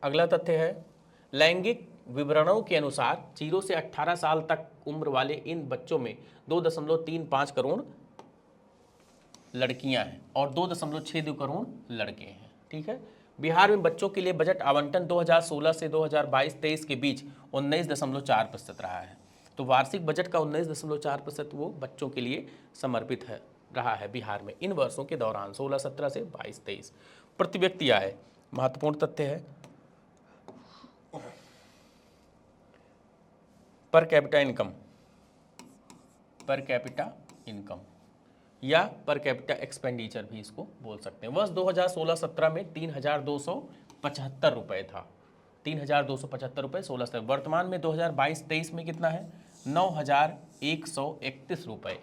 अगला तथ्य है, लैंगिक विवरणों के अनुसार 0 से 18 साल तक उम्र वाले इन बच्चों में 2.35 करोड़ लड़कियां हैं और 2.62 करोड़ लड़के हैं। ठीक है, बिहार में बच्चों के लिए बजट आवंटन 2016 से 2022-23 के बीच 19.4% रहा है। तो वार्षिक बजट का 19.4% वो बच्चों के लिए समर्पित है रहा है बिहार में इन वर्षों के दौरान, 16-17 से 22-23। प्रति व्यक्ति आय महत्वपूर्ण तथ्य है। Per capita income, per capita income या पर कैपिटा एक्सपेंडिचर भी इसको बोल सकते हैं। वर्ष 2016-17 में 3,275 रुपये था, 3,275 रुपये 16। वर्तमान में 2022-23 में कितना है? 9,131 रुपये,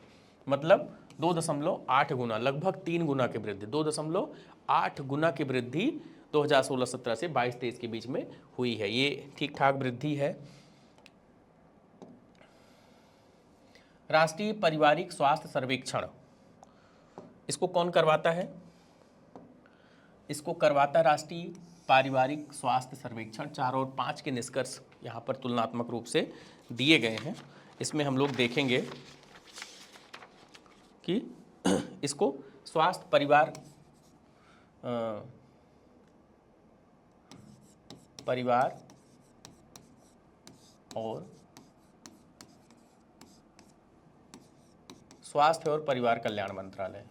मतलब 2.8 गुना, लगभग 3 गुना की वृद्धि, 2.8 गुना की वृद्धि 2016-17 से 22-23 के बीच में हुई है। ये ठीक ठाक वृद्धि है। राष्ट्रीय पारिवारिक स्वास्थ्य सर्वेक्षण, इसको कौन करवाता है? इसको करवाता राष्ट्रीय पारिवारिक स्वास्थ्य सर्वेक्षण। 4 और 5 के निष्कर्ष यहाँ पर तुलनात्मक रूप से दिए गए हैं। इसमें हम लोग देखेंगे कि इसको स्वास्थ्य परिवार और स्वास्थ्य और परिवार कल्याण मंत्रालय,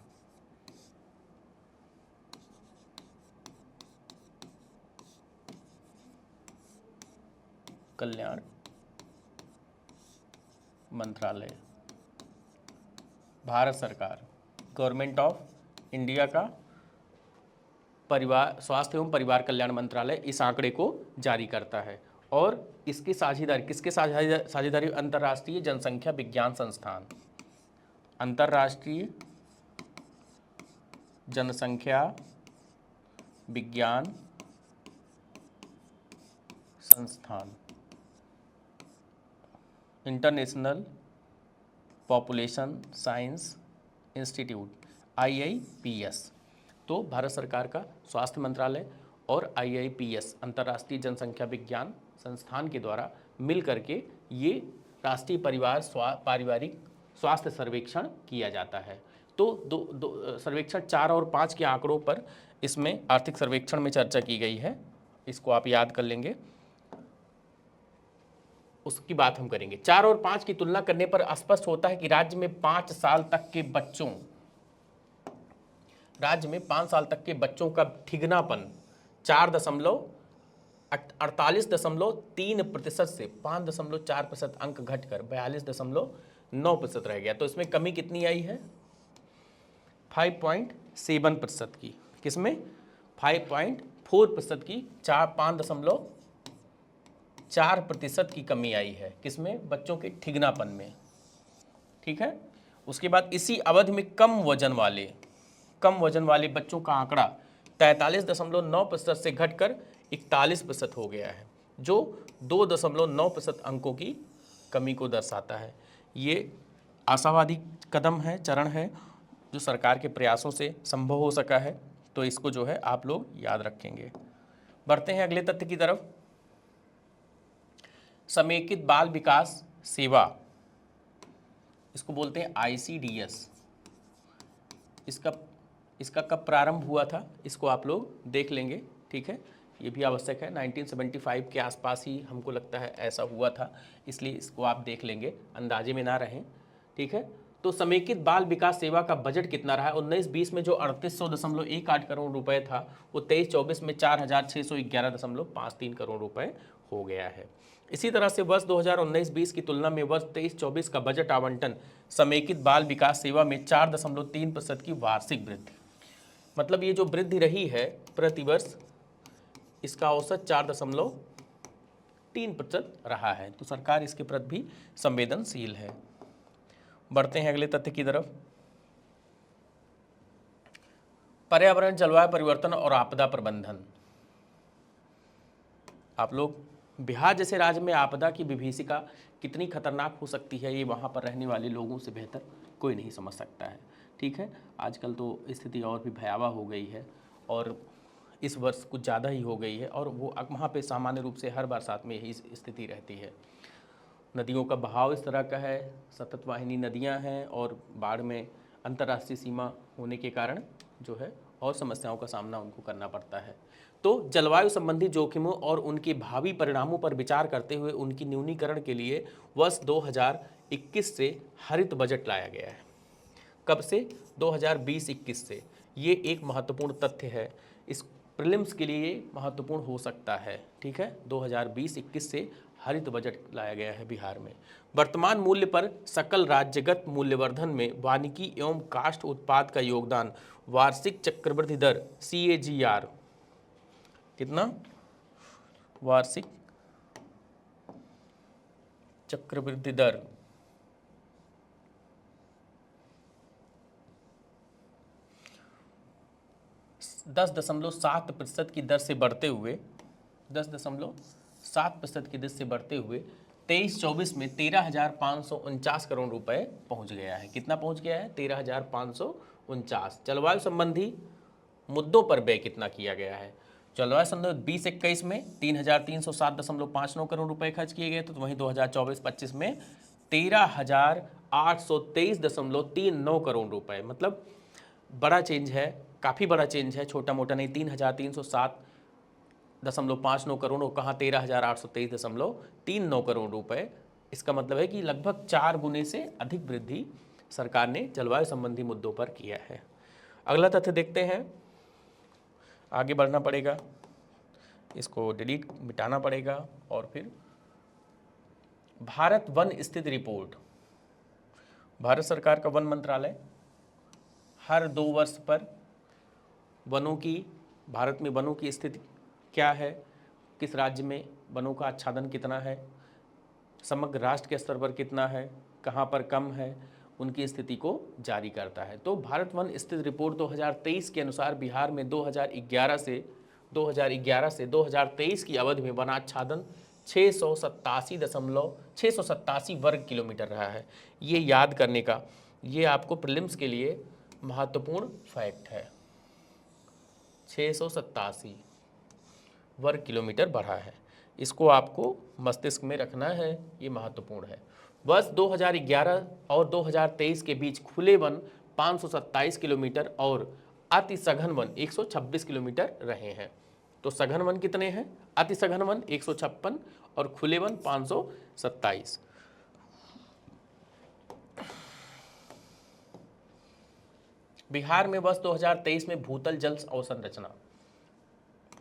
कल्याण मंत्रालय, भारत सरकार, गवर्नमेंट ऑफ इंडिया का परिवार स्वास्थ्य एवं परिवार कल्याण मंत्रालय इस आंकड़े को जारी करता है। और इसकी साझेदारी, किसके साझेदारी? अंतर्राष्ट्रीय जनसंख्या विज्ञान संस्थान, अंतर्राष्ट्रीय जनसंख्या विज्ञान संस्थान, international population science institute, IIPS। तो भारत सरकार का स्वास्थ्य मंत्रालय और IIPS अंतर्राष्ट्रीय जनसंख्या विज्ञान संस्थान के द्वारा मिल करके ये राष्ट्रीय पारिवारिक स्वास्थ्य सर्वेक्षण किया जाता है। तो दो सर्वेक्षण 4 और 5 के आंकड़ों पर इसमें आर्थिक सर्वेक्षण में चर्चा की गई है, इसको आप याद कर लेंगे, उसकी बात हम करेंगे। 4 और 5 की तुलना करने पर स्पष्ट होता है कि राज्य में 5 साल तक के बच्चों का ठिगनापन 48.3% से 5.4% अंक घटकर 42.9% रह गया। तो इसमें कमी कितनी आई है? 5.7% की। किसमें? 5.4% की, 5.4% की कमी आई है। किसमें? बच्चों के ठिगनापन में। ठीक है। उसके बाद इसी अवधि में कम वजन वाले बच्चों का आंकड़ा 43.9% से घटकर 41% हो गया है, जो 2.9% अंकों की कमी को दर्शाता है। ये आशावादी कदम है, चरण है, जो सरकार के प्रयासों से संभव हो सका है। तो इसको जो है आप लोग याद रखेंगे। बढ़ते हैं अगले तथ्य की तरफ। समेकित बाल विकास सेवा, इसको बोलते हैं ICDS। इसका कब प्रारंभ हुआ था, इसको आप लोग देख लेंगे। ठीक है, ये भी आवश्यक है। 1975 के आसपास ही हमको लगता है ऐसा हुआ था, इसलिए इसको आप देख लेंगे, अंदाजे में ना रहें। ठीक है। तो समेकित बाल विकास सेवा का बजट कितना रहा है? 19-20 में जो 3800.18 करोड़ रुपए था, वो 23-24 में 4611.53 करोड़ रुपए हो गया है। इसी तरह से वर्ष 2019-20 की तुलना में वर्ष 23-24 का बजट आवंटन समेकित बाल विकास सेवा में 4.3% की वार्षिक वृद्धि, मतलब ये जो वृद्धि रही है प्रतिवर्ष, इसका औसत 4.3% रहा है। तो सरकार इसके प्रति भी संवेदनशील है। बढ़ते हैं अगले तथ्य की तरफ। पर्यावरण, जलवायु परिवर्तन और आपदा प्रबंधन। आप लोग, बिहार जैसे राज्य में आपदा की विभीषिका कितनी खतरनाक हो सकती है, ये वहाँ पर रहने वाले लोगों से बेहतर कोई नहीं समझ सकता है। ठीक है। आजकल तो स्थिति और भी भयावह हो गई है, और इस वर्ष कुछ ज़्यादा ही हो गई है, और वो वहाँ पे सामान्य रूप से हर बरसात में यही स्थिति रहती है। नदियों का बहाव इस तरह का है, सतत वाहिनी नदियाँ हैं, और बाढ़ में अंतर्राष्ट्रीय सीमा होने के कारण जो है और समस्याओं का सामना उनको करना पड़ता है। तो जलवायु संबंधी जोखिमों और उनके भावी परिणामों पर विचार करते हुए उनकी न्यूनीकरण के लिए वर्ष 2021 से हरित बजट लाया गया है। कब से? 2020-21 से। ये एक महत्वपूर्ण तथ्य है, इस प्रीलिम्स के लिए महत्वपूर्ण हो सकता है। ठीक है। 2020-21 से हरित बजट लाया गया है बिहार में। वर्तमान मूल्य पर सकल राज्यगत मूल्यवर्धन में वानिकी एवं काष्ठ उत्पाद का योगदान वार्षिक चक्रवृद्धि दर CAGR कितना? वार्षिक चक्रवृद्धि दर 10.7% की दर से बढ़ते हुए 10.7% की दर से बढ़ते हुए 23-24 में 13,549 करोड़ रुपए पहुंच गया है। कितना पहुंच गया है? 13,549। जलवायु संबंधी मुद्दों पर व्यय कितना किया गया है? जलवायु संबंधी 20-21 में 3,307.59 करोड़ रुपए खर्च किए गए थे, तो वहीं 2024-25 में 13,823.39 करोड़ रुपए। मतलब बड़ा चेंज है, काफ़ी बड़ा चेंज है, छोटा मोटा नहीं। 3,307.59 करोड़, और कहाँ 13,823.39 करोड़ रुपए। इसका मतलब है कि लगभग 4 गुने से अधिक वृद्धि सरकार ने जलवायु संबंधी मुद्दों पर किया है। अगला तथ्य देखते हैं, आगे बढ़ना पड़ेगा, इसको डिलीट मिटाना पड़ेगा। और फिर भारत वन स्थिति रिपोर्ट। भारत सरकार का वन मंत्रालय हर 2 वर्ष पर वनों की, भारत में वनों की स्थिति क्या है, किस राज्य में वनों का आच्छादन कितना है, समग्र राष्ट्र के स्तर पर कितना है, कहाँ पर कम है, उनकी स्थिति को जारी करता है। तो भारत वन स्थिति रिपोर्ट 2023 के अनुसार बिहार में 2011 से 2023 की अवधि में वनाच्छादन 687 वर्ग किलोमीटर रहा है। ये याद करने का, ये आपको प्रीलिम्स के लिए महत्वपूर्ण फैक्ट है। 687 वर्ग किलोमीटर बढ़ा है। इसको आपको मस्तिष्क में रखना है, ये महत्वपूर्ण है। वर्ष 2011 और 2023 के बीच खुले वन 527 किलोमीटर और अति सघन वन 126 किलोमीटर रहे हैं। तो सघन वन कितने हैं? अति सघन वन 156 और खुले वन 527। बिहार में वर्ष 2023 में भूतल जल अवसंरचना,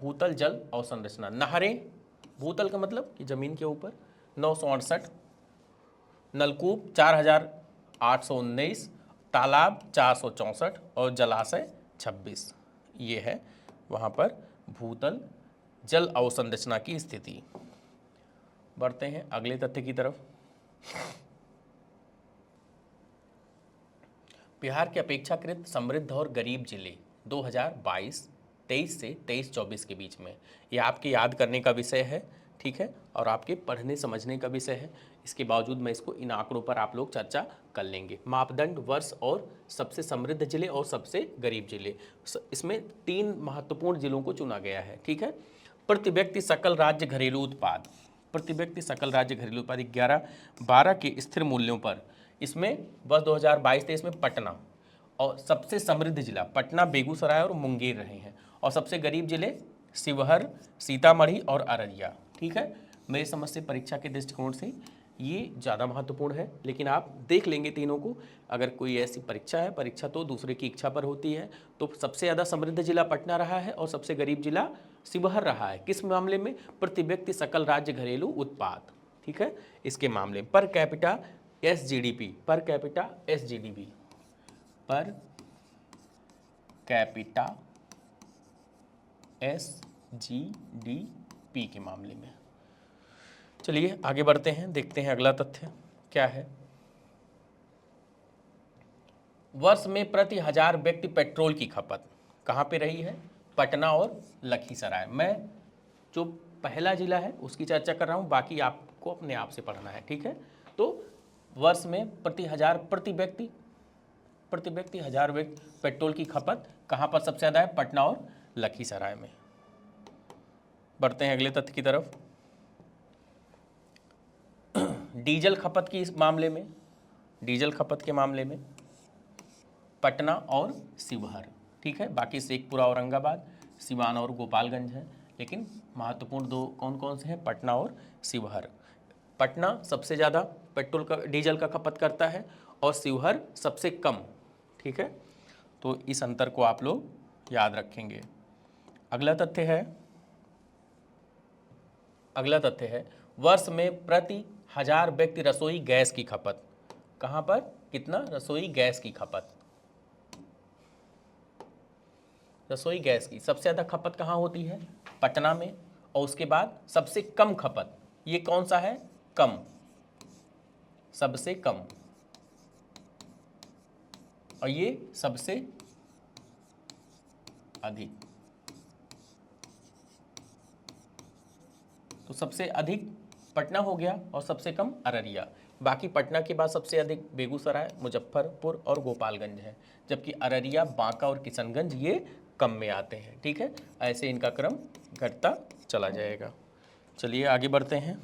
भूतल जल अवसंरचना, नहरें, भूतल का मतलब कि जमीन के ऊपर 968, नलकूप 4819, तालाब 464 और जलाशय 26। ये है वहाँ पर भूतल जल अवसंरचना की स्थिति। बढ़ते हैं अगले तथ्य की तरफ। बिहार के अपेक्षाकृत समृद्ध और गरीब जिले 2022-23 से 23-24 के बीच में, ये आपके याद करने का विषय है, ठीक है, और आपके पढ़ने समझने का विषय है। इसके बावजूद मैं इसको इन आंकड़ों पर आप लोग चर्चा कर लेंगे। मापदंड, वर्ष और सबसे समृद्ध जिले और सबसे गरीब जिले, इसमें 3 महत्वपूर्ण जिलों को चुना गया है, ठीक है। प्रति व्यक्ति सकल राज्य घरेलू उत्पाद, प्रति व्यक्ति सकल राज्य घरेलू उत्पाद 11-12 के स्थिर मूल्यों पर, इसमें वर्ष 2022-23 में पटना और सबसे समृद्ध जिला पटना, बेगूसराय और मुंगेर रहे हैं, और सबसे गरीब जिले शिवहर, सीतामढ़ी और अररिया, ठीक है। मेरी समझ से परीक्षा के दृष्टिकोण से ये ज़्यादा महत्वपूर्ण है, लेकिन आप देख लेंगे तीनों को। अगर कोई ऐसी परीक्षा है, परीक्षा तो दूसरे की इच्छा पर होती है, तो सबसे ज़्यादा समृद्ध जिला पटना रहा है और सबसे गरीब जिला शिवहर रहा है। किस मामले में? प्रति व्यक्ति सकल राज्य घरेलू उत्पाद, ठीक है, इसके मामले में। Per capita SGDP, per capita SGDP, per capita SGDP के मामले में। चलिए आगे बढ़ते हैं, देखते हैं अगला तथ्य क्या है। वर्ष में प्रति 1000 व्यक्ति पेट्रोल की खपत कहाँ पे रही है? पटना और लखीसराय। मैं जो पहला जिला है उसकी चर्चा कर रहा हूँ, बाकी आपको अपने आप से पढ़ना है, ठीक है। तो वर्ष में प्रति व्यक्ति 1000 व्यक्ति पेट्रोल की खपत कहाँ पर सबसे ज़्यादा है? पटना और लखीसराय में। बढ़ते हैं अगले तथ्य की तरफ। डीजल खपत की इस मामले में, डीजल खपत के मामले में पटना और शिवहर, ठीक है। बाकी शेखपुरा, औरंगाबाद, सिवान और गोपालगंज है, लेकिन महत्वपूर्ण 2 कौन कौन से हैं? पटना और शिवहर। पटना सबसे ज़्यादा पेट्रोल का, डीजल का खपत करता है और शिवहर सबसे कम, ठीक है। तो इस अंतर को आप लोग याद रखेंगे। अगला तथ्य है वर्ष में प्रति 1000 व्यक्ति रसोई गैस की खपत कहाँ पर? कितना? रसोई गैस की खपत, रसोई गैस की सबसे ज़्यादा खपत कहाँ होती है? पटना में। और उसके बाद सबसे कम खपत ये कौन सा है? कम, सबसे कम, और ये सबसे अधिक। तो सबसे अधिक पटना हो गया और सबसे कम अररिया। बाकी पटना के बाद सबसे अधिक बेगूसराय, मुजफ्फरपुर और गोपालगंज है, जबकि अररिया, बांका और किशनगंज ये कम में आते हैं, ठीक है। ऐसे इनका क्रम घटता चला जाएगा। चलिए आगे बढ़ते हैं,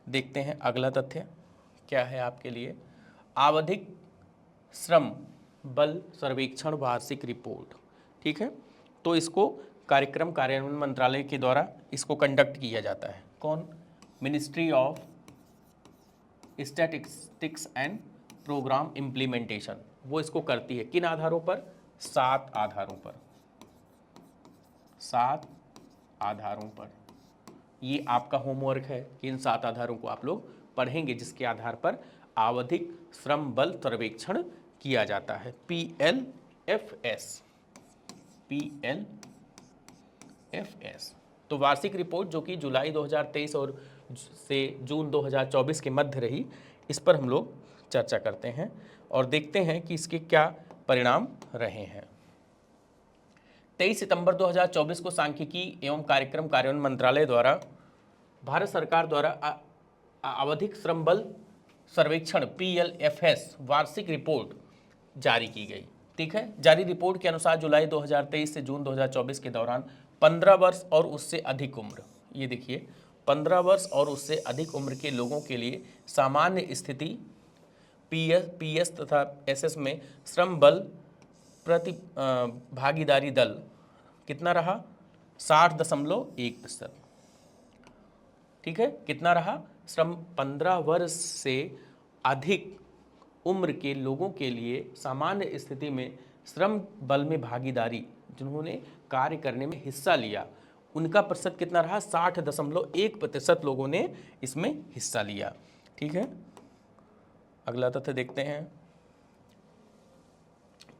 देखते हैं अगला तथ्य क्या है आपके लिए। आवधिक श्रम बल सर्वेक्षण वार्षिक रिपोर्ट, ठीक है। तो इसको कार्यक्रम कार्यान्वयन मंत्रालय के द्वारा इसको कंडक्ट किया जाता है। कौन? Ministry of statistics and programme implementation, वो इसको करती है। किन आधारों पर? 7 आधारों पर, 7 आधारों पर। ये आपका होमवर्क है कि इन 7 आधारों को आप लोग पढ़ेंगे, जिसके आधार पर आवधिक श्रम बल सर्वेक्षण किया जाता है। PLFS, PLFS। तो वार्षिक रिपोर्ट जो कि जुलाई 2023 और से जून 2024 के मध्य रही, इस पर हम लोग चर्चा करते हैं और देखते हैं कि इसके क्या परिणाम रहे हैं। 23 सितंबर 2024 को सांख्यिकी एवं कार्यक्रम कार्यान्वयन मंत्रालय द्वारा भारत सरकार द्वारा आवधिक श्रम बल सर्वेक्षण PLFS वार्षिक रिपोर्ट जारी की गई, ठीक है। जारी रिपोर्ट के अनुसार जुलाई 2023 से जून 2024 के दौरान 15 वर्ष और उससे अधिक उम्र, ये देखिए 15 वर्ष और उससे अधिक उम्र के लोगों के लिए सामान्य स्थिति पीएस तथा एसएस में श्रम बल प्रति भागीदारी दल कितना रहा 60.1%। ठीक है, कितना रहा? श्रम 15 वर्ष से अधिक उम्र के लोगों के लिए सामान्य स्थिति में श्रम बल में भागीदारी, जिन्होंने कार्य करने में हिस्सा लिया, उनका प्रतिशत कितना रहा? 60.1% लोगों ने इसमें हिस्सा लिया। ठीक है, अगला तथ्य देखते हैं।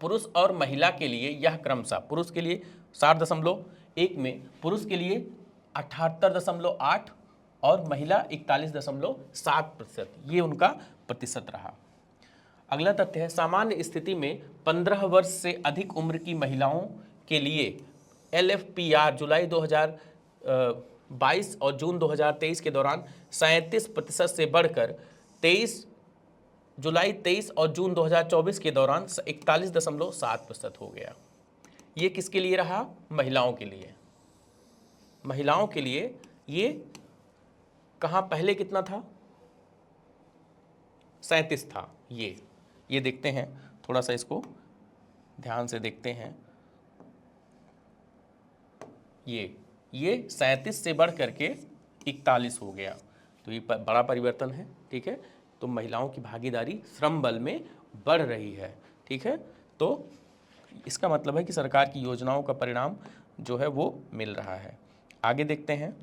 पुरुष और महिला के लिए यह क्रमशः पुरुष के लिए 60.1 में, पुरुष के लिए 78.8 और महिला 41.7%, ये उनका प्रतिशत रहा। अगला तथ्य है, सामान्य स्थिति में 15 वर्ष से अधिक उम्र की महिलाओं के लिए LFPR जुलाई 2022 और जून 2023 के दौरान 37% से बढ़कर जुलाई 23 और जून 2024 के दौरान 41.7% हो गया। ये किसके लिए रहा? महिलाओं के लिए। महिलाओं के लिए ये कहाँ पहले कितना था? 37 था। ये देखते हैं, थोड़ा सा इसको ध्यान से देखते हैं। ये 37 से बढ़ करके 41 हो गया, तो ये बड़ा परिवर्तन है। ठीक है, तो महिलाओं की भागीदारी श्रम बल में बढ़ रही है। ठीक है, तो इसका मतलब है कि सरकार की योजनाओं का परिणाम जो है वो मिल रहा है। आगे देखते हैं।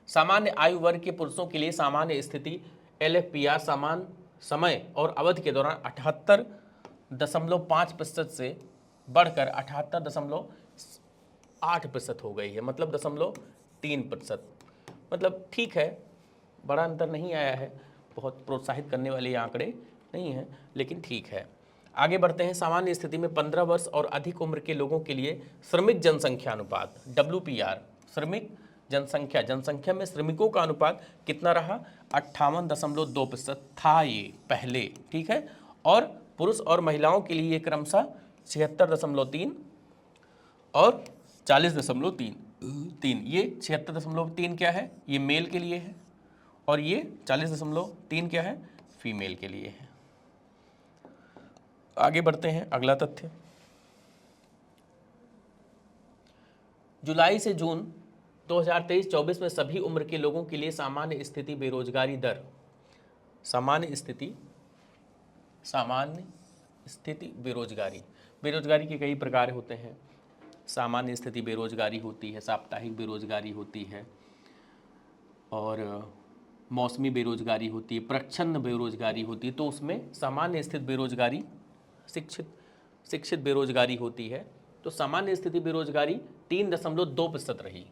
सामान्य आयु वर्ग के पुरुषों के लिए सामान्य स्थिति LFPR समान समय और अवधि के दौरान 78.5% से बढ़कर 78.8% हो गई है, मतलब 0.3%। मतलब ठीक है, बड़ा अंतर नहीं आया है, बहुत प्रोत्साहित करने वाले आंकड़े नहीं हैं, लेकिन ठीक है। आगे बढ़ते हैं। सामान्य स्थिति में 15 वर्ष और अधिक उम्र के लोगों के लिए श्रमिक जनसंख्या अनुपात WPR, श्रमिक जनसंख्या में श्रमिकों का अनुपात कितना रहा? 58.2% था ये पहले। ठीक है, और पुरुष और महिलाओं के लिए क्रमशः 76.3 और 40.3। ये 76.3 क्या है? ये मेल के लिए है, और ये 40.3 क्या है? फीमेल के लिए है। आगे बढ़ते हैं। अगला तथ्य, जुलाई से जून 2023-24 में सभी उम्र के लोगों के लिए सामान्य स्थिति बेरोजगारी दर, सामान्य स्थिति बेरोजगारी के कई प्रकार होते हैं। सामान्य स्थिति बेरोजगारी होती है, साप्ताहिक बेरोजगारी होती है, और मौसमी बेरोजगारी होती है, प्रच्छन्न बेरोजगारी होती है। तो उसमें सामान्य स्थिति बेरोजगारी शिक्षित बेरोजगारी होती है। तो सामान्य स्थिति बेरोजगारी 3.2% रही।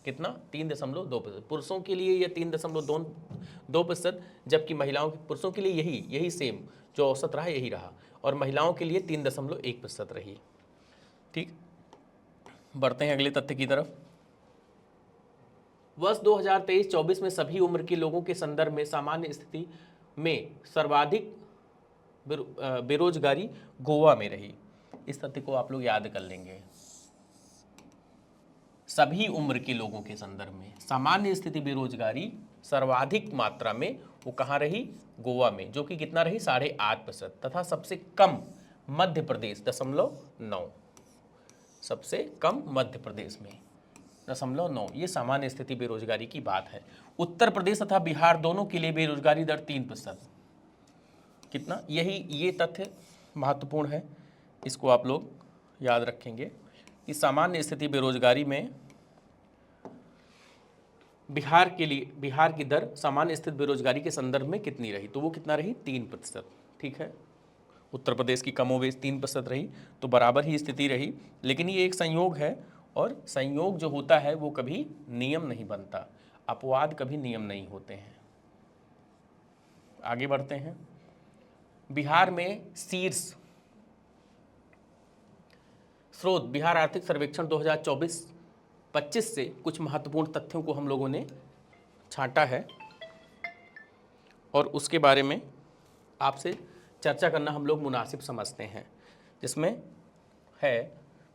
कितना? 3.2%। पुरुषों के लिए यह 3.2%, जबकि पुरुषों के लिए यही सेम जो औसत रहा यही रहा, और महिलाओं के लिए 3.1% रही। ठीक, बढ़ते हैं अगले तथ्य की तरफ। वर्ष 2023-24 में सभी उम्र के लोगों के संदर्भ में सामान्य स्थिति में सर्वाधिक बेरोजगारी गोवा में रही। इस तथ्य को आप लोग याद कर लेंगे। सभी उम्र के लोगों के संदर्भ में सामान्य स्थिति बेरोजगारी सर्वाधिक मात्रा में वो कहाँ रही? गोवा में, जो कि कितना रही? 8.5%। तथा सबसे कम मध्य प्रदेश 0.9, सबसे कम मध्य प्रदेश में 0.9। ये सामान्य स्थिति बेरोजगारी की बात है। उत्तर प्रदेश तथा बिहार दोनों के लिए बेरोजगारी दर 3%। कितना? ये तथ्य महत्वपूर्ण है, इसको आप लोग याद रखेंगे कि सामान्य स्थिति बेरोजगारी में बिहार की दर सामान्य स्थिति बेरोजगारी के संदर्भ में कितनी रही? तो वो कितना रही? 3%। ठीक है, उत्तर प्रदेश की कमोवेश 3% रही, तो बराबर ही स्थिति रही। लेकिन ये एक संयोग है, और संयोग जो होता है वो कभी नियम नहीं बनता, अपवाद कभी नियम नहीं होते हैं। आगे बढ़ते हैं। बिहार में शीर्ष स्रोत बिहार आर्थिक सर्वेक्षण 2024-25 से कुछ महत्वपूर्ण तथ्यों को हम लोगों ने छांटा है, और उसके बारे में आपसे चर्चा करना हम लोग मुनासिब समझते हैं। जिसमें है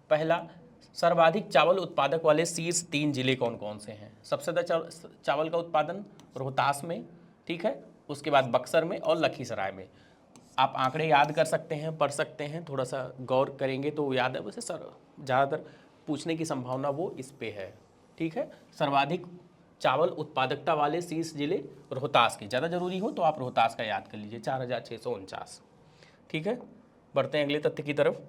पहला, सर्वाधिक चावल उत्पादक वाले शीर्ष 3 जिले कौन कौन से हैं? सबसे ज़्यादा चावल का उत्पादन रोहतास में, ठीक है, उसके बाद बक्सर में और लखीसराय में। आप आंकड़े याद कर सकते हैं, पढ़ सकते हैं, थोड़ा सा गौर करेंगे तो याद है। वैसे सर ज़्यादातर पूछने की संभावना वो इस पे है, ठीक है। सर्वाधिक चावल उत्पादकता वाले शीर्ष जिले रोहतास के, ज़्यादा जरूरी हो तो आप रोहतास का याद कर लीजिए, 4649, ठीक है। बढ़ते हैं अगले तथ्य की तरफ।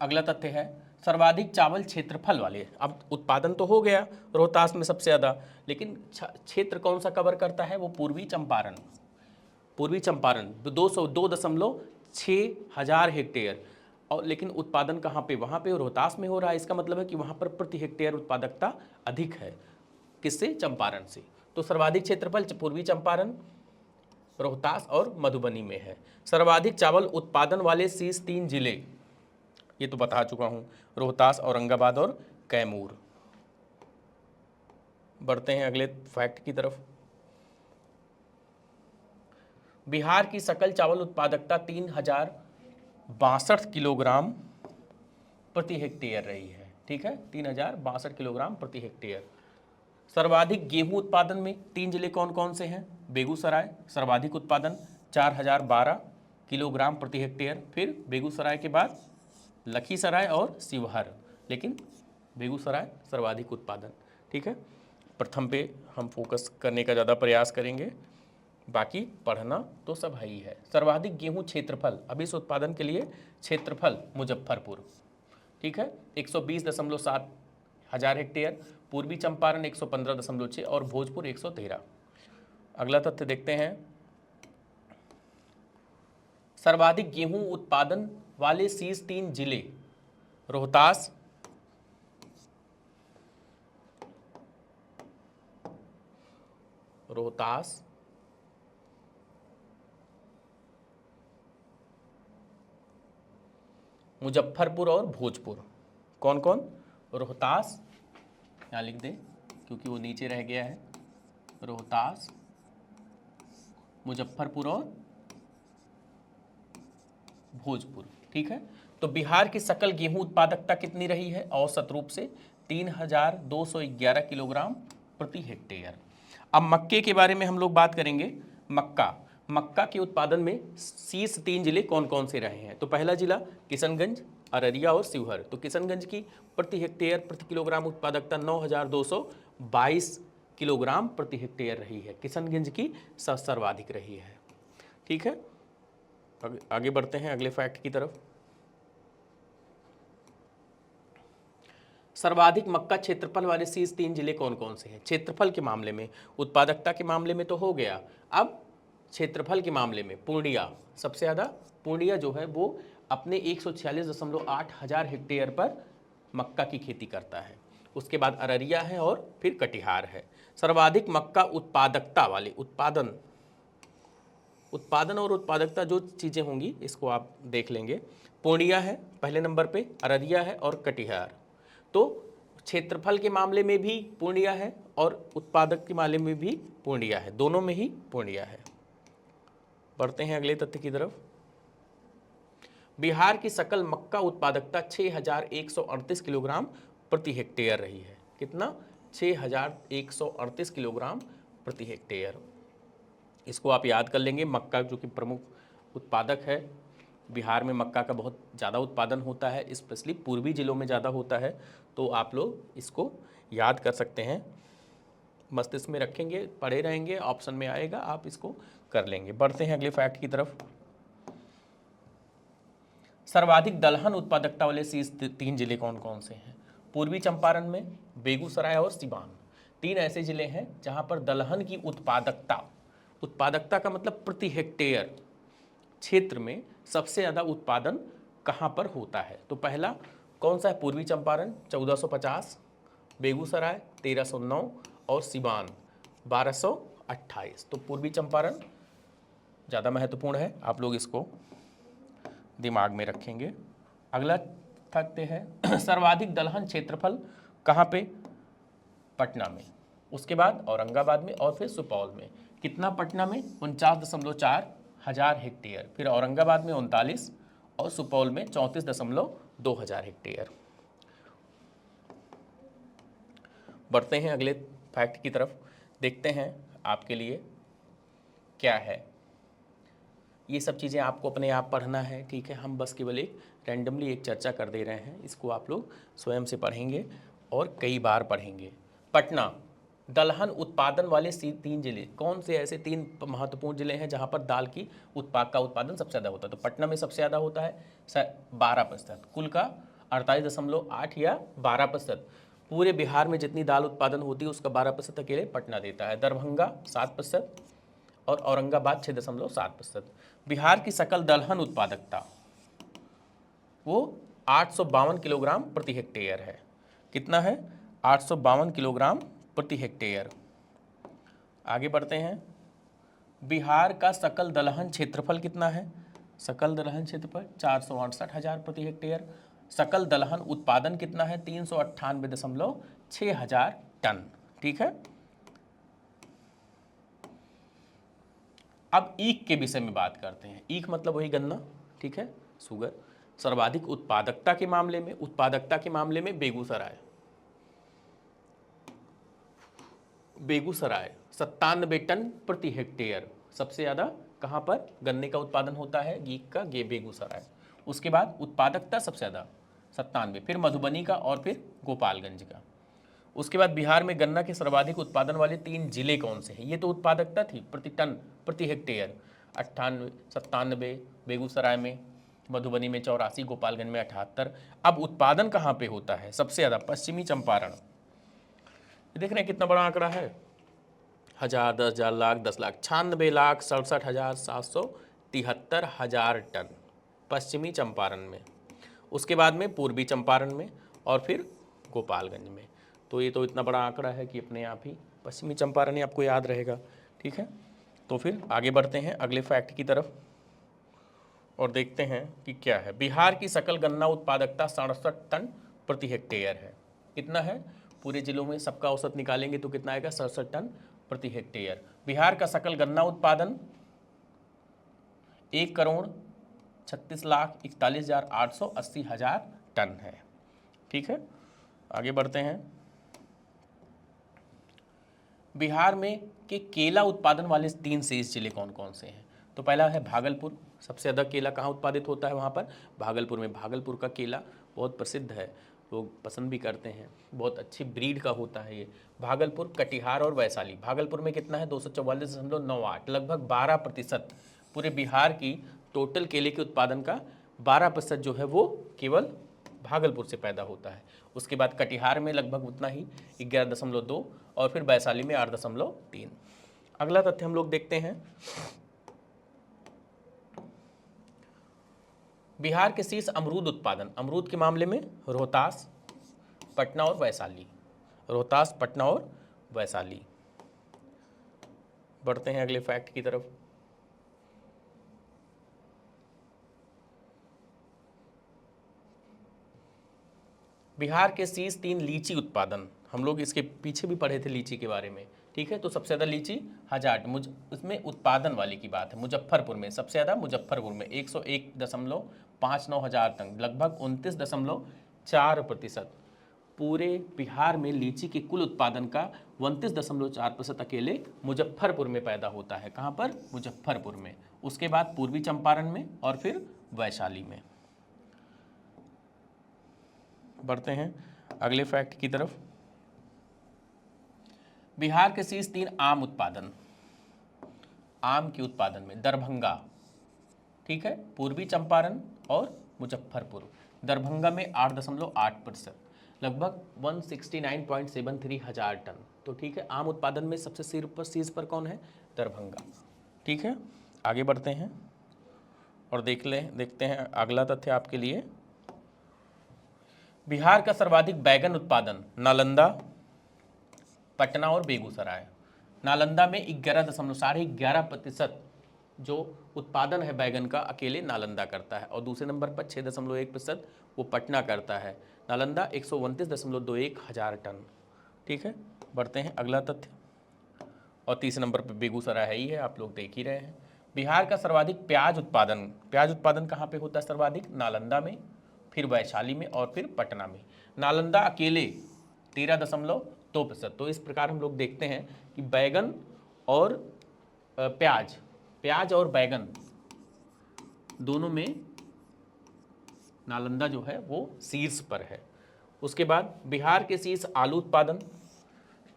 अगला तथ्य है सर्वाधिक चावल क्षेत्रफल वाले। अब उत्पादन तो हो गया रोहतास में सबसे ज़्यादा, लेकिन क्षेत्र कौन सा कवर करता है? वो पूर्वी चंपारण। पूर्वी चंपारण 202.6 हजार हेक्टेयर। और लेकिन उत्पादन कहाँ पे? वहाँ पे रोहतास में हो रहा है। इसका मतलब है कि वहाँ पर प्रति हेक्टेयर उत्पादकता अधिक है। किससे? चंपारण से। तो सर्वाधिक क्षेत्रफल पूर्वी चंपारण, रोहतास और मधुबनी में है। सर्वाधिक चावल उत्पादन वाले शीर्ष 3 जिले, ये तो बता चुका हूँ, रोहतास, औरंगाबाद और कैमूर। बढ़ते हैं अगले फैक्ट की तरफ। बिहार की सकल चावल उत्पादकता 3062 किलोग्राम प्रति हेक्टेयर रही है, ठीक है, 3062 किलोग्राम प्रति हेक्टेयर। सर्वाधिक गेहूं उत्पादन में 3 जिले कौन कौन से हैं? बेगूसराय, सर्वाधिक उत्पादन 4012 किलोग्राम प्रति हेक्टेयर। फिर बेगूसराय के बाद लखीसराय और शिवहर, लेकिन बेगूसराय सर्वाधिक उत्पादन, ठीक है। प्रथम पे हम फोकस करने का ज़्यादा प्रयास करेंगे, बाकी पढ़ना तो सब है ही है। सर्वाधिक गेहूं क्षेत्रफल, अब इस उत्पादन के लिए क्षेत्रफल मुजफ्फरपुर, ठीक है, 120.7 हजार हेक्टेयर। पूर्वी चंपारण 115.6 और भोजपुर 113। अगला तथ्य देखते हैं। सर्वाधिक गेहूं उत्पादन वाले शीर्ष 3 जिले रोहतास, मुजफ्फरपुर और भोजपुर। कौन कौन? रोहतास, यहाँ लिख दें क्योंकि वो नीचे रह गया है, रोहतास, मुजफ्फरपुर और भोजपुर, ठीक है। तो बिहार की सकल गेहूं उत्पादकता कितनी रही है औसत रूप से? 3211 किलोग्राम प्रति हेक्टेयर। अब मक्के के बारे में हम लोग बात करेंगे। मक्का के उत्पादन में शीर्ष 3 जिले कौन कौन से रहे हैं? तो पहला जिला किशनगंज, अररिया और शिवहर। तो किशनगंज की प्रति हेक्टेयर प्रति किलोग्राम उत्पादकता 9222 किलोग्राम प्रति हेक्टेयर रही है। किशनगंज की सर्वाधिक रही है, ठीक है। आगे बढ़ते हैं अगले फैक्ट की तरफ। सर्वाधिक मक्का क्षेत्रफल वाले शीर्ष 3 जिले कौन कौन से हैं? क्षेत्रफल के मामले में, उत्पादकता के मामले में तो हो गया, अब क्षेत्रफल के मामले में पूर्णिया सबसे ज़्यादा। पूर्णिया जो है वो अपने 146.8 हजार हेक्टेयर पर मक्का की खेती करता है। उसके बाद अररिया है और फिर कटिहार है। सर्वाधिक मक्का उत्पादकता वाले, उत्पादन और उत्पादकता जो चीज़ें होंगी इसको आप देख लेंगे। पूर्णिया है पहले नंबर पे, अररिया है और कटिहार। तो क्षेत्रफल के मामले में भी पूर्णिया है और उत्पादक के मामले में भी पूर्णिया है, दोनों में ही पूर्णिया है। बढ़ते हैं अगले तथ्य की तरफ। बिहार की सकल मक्का उत्पादकता 6138 किलोग्राम प्रति हेक्टेयर रही है। कितना? 6138 किलोग्राम प्रति हेक्टेयर। इसको आप याद कर लेंगे। मक्का जो कि प्रमुख उत्पादक है, बिहार में मक्का का बहुत ज़्यादा उत्पादन होता है, स्पेशली पूर्वी जिलों में ज़्यादा होता है। तो आप लोग इसको याद कर सकते हैं, मस्तिष्क में रखेंगे, पढ़े रहेंगे, ऑप्शन में आएगा, आप इसको कर लेंगे। बढ़ते हैं अगले फैक्ट की तरफ। सर्वाधिक दलहन उत्पादकता वाले शीर्ष 3 जिले कौन कौन से हैं? पूर्वी चंपारण में, बेगूसराय और सिवान। 3 ऐसे जिले हैं जहां पर दलहन की उत्पादकता का मतलब प्रति हेक्टेयर क्षेत्र में सबसे ज़्यादा उत्पादन कहां पर होता है? तो पहला कौन सा है? पूर्वी चंपारण 1450, बेगूसराय 1309 और सिवान 1228। तो पूर्वी चंपारण ज़्यादा महत्वपूर्ण है, आप लोग इसको दिमाग में रखेंगे। अगला तथ्य है सर्वाधिक दलहन क्षेत्रफल कहाँ पे? पटना में, उसके बाद औरंगाबाद में और फिर सुपौल में। कितना पटना में 49.4 हजार हेक्टेयर, फिर औरंगाबाद में 39 और सुपौल में 34.2 हजार हेक्टेयर। बढ़ते हैं अगले फैक्ट की तरफ, देखते हैं आपके लिए क्या है। ये सब चीज़ें आपको अपने आप पढ़ना है, ठीक है। हम बस केवल एक रैंडमली एक चर्चा कर दे रहे हैं, इसको आप लोग स्वयं से पढ़ेंगे और कई बार पढ़ेंगे। पटना दलहन उत्पादन वाले 3 जिले, कौन से ऐसे 3 महत्वपूर्ण जिले हैं जहां पर दाल की उत्पादन सबसे ज़्यादा होता है? तो पटना में सबसे ज़्यादा होता है 12%, कुल का 48.8 या 12%। पूरे बिहार में जितनी दाल उत्पादन होती है उसका 12% अकेले पटना देता है। दरभंगा 7% और औरंगाबाद 6.7%। बिहार की सकल दलहन उत्पादकता वो 852 किलोग्राम प्रति हेक्टेयर है। कितना है? 852 किलोग्राम प्रति हेक्टेयर। आगे बढ़ते हैं, बिहार का सकल दलहन क्षेत्रफल कितना है? सकल दलहन क्षेत्रफल 468,000 प्रति हेक्टेयर। सकल दलहन उत्पादन कितना है? 398.6 हजार टन, ठीक है। अब ईख के विषय में बात करते हैं। ईख मतलब वही गन्ना, ठीक है, शुगर। सर्वाधिक उत्पादकता के मामले में बेगूसराय 97 टन प्रति हेक्टेयर। सबसे ज़्यादा कहाँ पर गन्ने का उत्पादन होता है? ईख का बेगूसराय। उसके बाद उत्पादकता सबसे ज़्यादा 97, फिर मधुबनी का और फिर गोपालगंज का। उसके बाद बिहार में गन्ना के सर्वाधिक उत्पादन वाले 3 जिले कौन से हैं? ये तो उत्पादकता थी प्रति टन प्रति हेक्टेयर, 98, 97 बेगूसराय में, मधुबनी में 84, गोपालगंज में 78। अब उत्पादन कहाँ पे होता है सबसे ज़्यादा? पश्चिमी चंपारण। देख रहे हैं कितना बड़ा आंकड़ा है, 1000, 10,000, लाख, 10 लाख, 96,67,773 टन पश्चिमी चंपारण में। उसके बाद में पूर्वी चंपारण में और फिर गोपालगंज में। तो ये तो इतना बड़ा आंकड़ा है कि अपने आप ही पश्चिमी चंपारण ही आपको याद रहेगा, ठीक है। तो फिर आगे बढ़ते हैं अगले फैक्ट की तरफ और देखते हैं कि क्या है। बिहार की सकल गन्ना उत्पादकता 67 टन प्रति हेक्टेयर है। कितना है? पूरे जिलों में सबका औसत निकालेंगे तो कितना आएगा? 67 टन प्रति हेक्टेयर। बिहार का सकल गन्ना उत्पादन 1,36,41,880 टन है, ठीक है। आगे बढ़ते हैं, बिहार में के केला उत्पादन वाले 3 शेष जिले कौन कौन से हैं? तो पहला है भागलपुर। सबसे ज़्यादा केला कहाँ उत्पादित होता है? वहाँ पर भागलपुर में। भागलपुर का केला बहुत प्रसिद्ध है, लोग पसंद भी करते हैं, बहुत अच्छी ब्रीड का होता है ये। भागलपुर, कटिहार और वैशाली। भागलपुर में कितना है? 244.98, लगभग 12%। पूरे बिहार की टोटल केले के उत्पादन का 12% जो है वो केवल भागलपुर से पैदा होता है। उसके बाद कटिहार में लगभग उतना ही 11.2 और फिर वैशाली में 8.3। अगला तथ्य हम लोग देखते हैं, बिहार के शीर्ष अमरूद उत्पादन, अमरूद के मामले में रोहतास, पटना और वैशाली। रोहतास, पटना और वैशाली। बढ़ते हैं अगले फैक्ट की तरफ। बिहार के शीर्ष 3 लीची उत्पादन, हम लोग इसके पीछे भी पढ़े थे लीची के बारे में, ठीक है। तो सबसे ज़्यादा लीची हजार, उसमें उत्पादन वाली की बात है, मुजफ्फरपुर में सबसे ज़्यादा, मुजफ्फरपुर में 101.59 हजार टन, लगभग 29.4%। पूरे बिहार में लीची के कुल उत्पादन का 29.4% अकेले मुजफ्फरपुर में पैदा होता है। कहाँ पर? मुजफ्फरपुर में। उसके बाद पूर्वी चंपारण में और फिर वैशाली में। बढ़ते हैं अगले फैक्ट की तरफ। बिहार के शीर्ष 3 आम उत्पादन, आम के उत्पादन में दरभंगा, ठीक है, पूर्वी चंपारण और मुजफ्फरपुर। दरभंगा में 8.8%, लगभग 169.73 हजार टन। तो ठीक है, आम उत्पादन में सबसे शीर्ष पर कौन है? दरभंगा, ठीक है। आगे बढ़ते हैं और देखते हैं अगला तथ्य आपके लिए। बिहार का सर्वाधिक बैगन उत्पादन नालंदा, पटना और बेगूसराय। नालंदा में 11.11% जो उत्पादन है बैगन का अकेले नालंदा करता है और दूसरे नंबर पर 6.1% वो पटना करता है। नालंदा 129.21 हजार टन, ठीक है। बढ़ते हैं अगला तथ्य और तीसरे नंबर पर बेगूसराय है ही है, आप लोग देख ही रहे हैं। बिहार का सर्वाधिक प्याज उत्पादन कहाँ पे होता है सर्वाधिक? नालंदा में, फिर वैशाली में और फिर पटना में। नालंदा अकेले 13.2%। तो इस प्रकार हम लोग देखते हैं कि बैगन और प्याज और बैगन दोनों में नालंदा जो है वो शीर्ष पर है। उसके बाद बिहार के शीर्ष आलू उत्पादन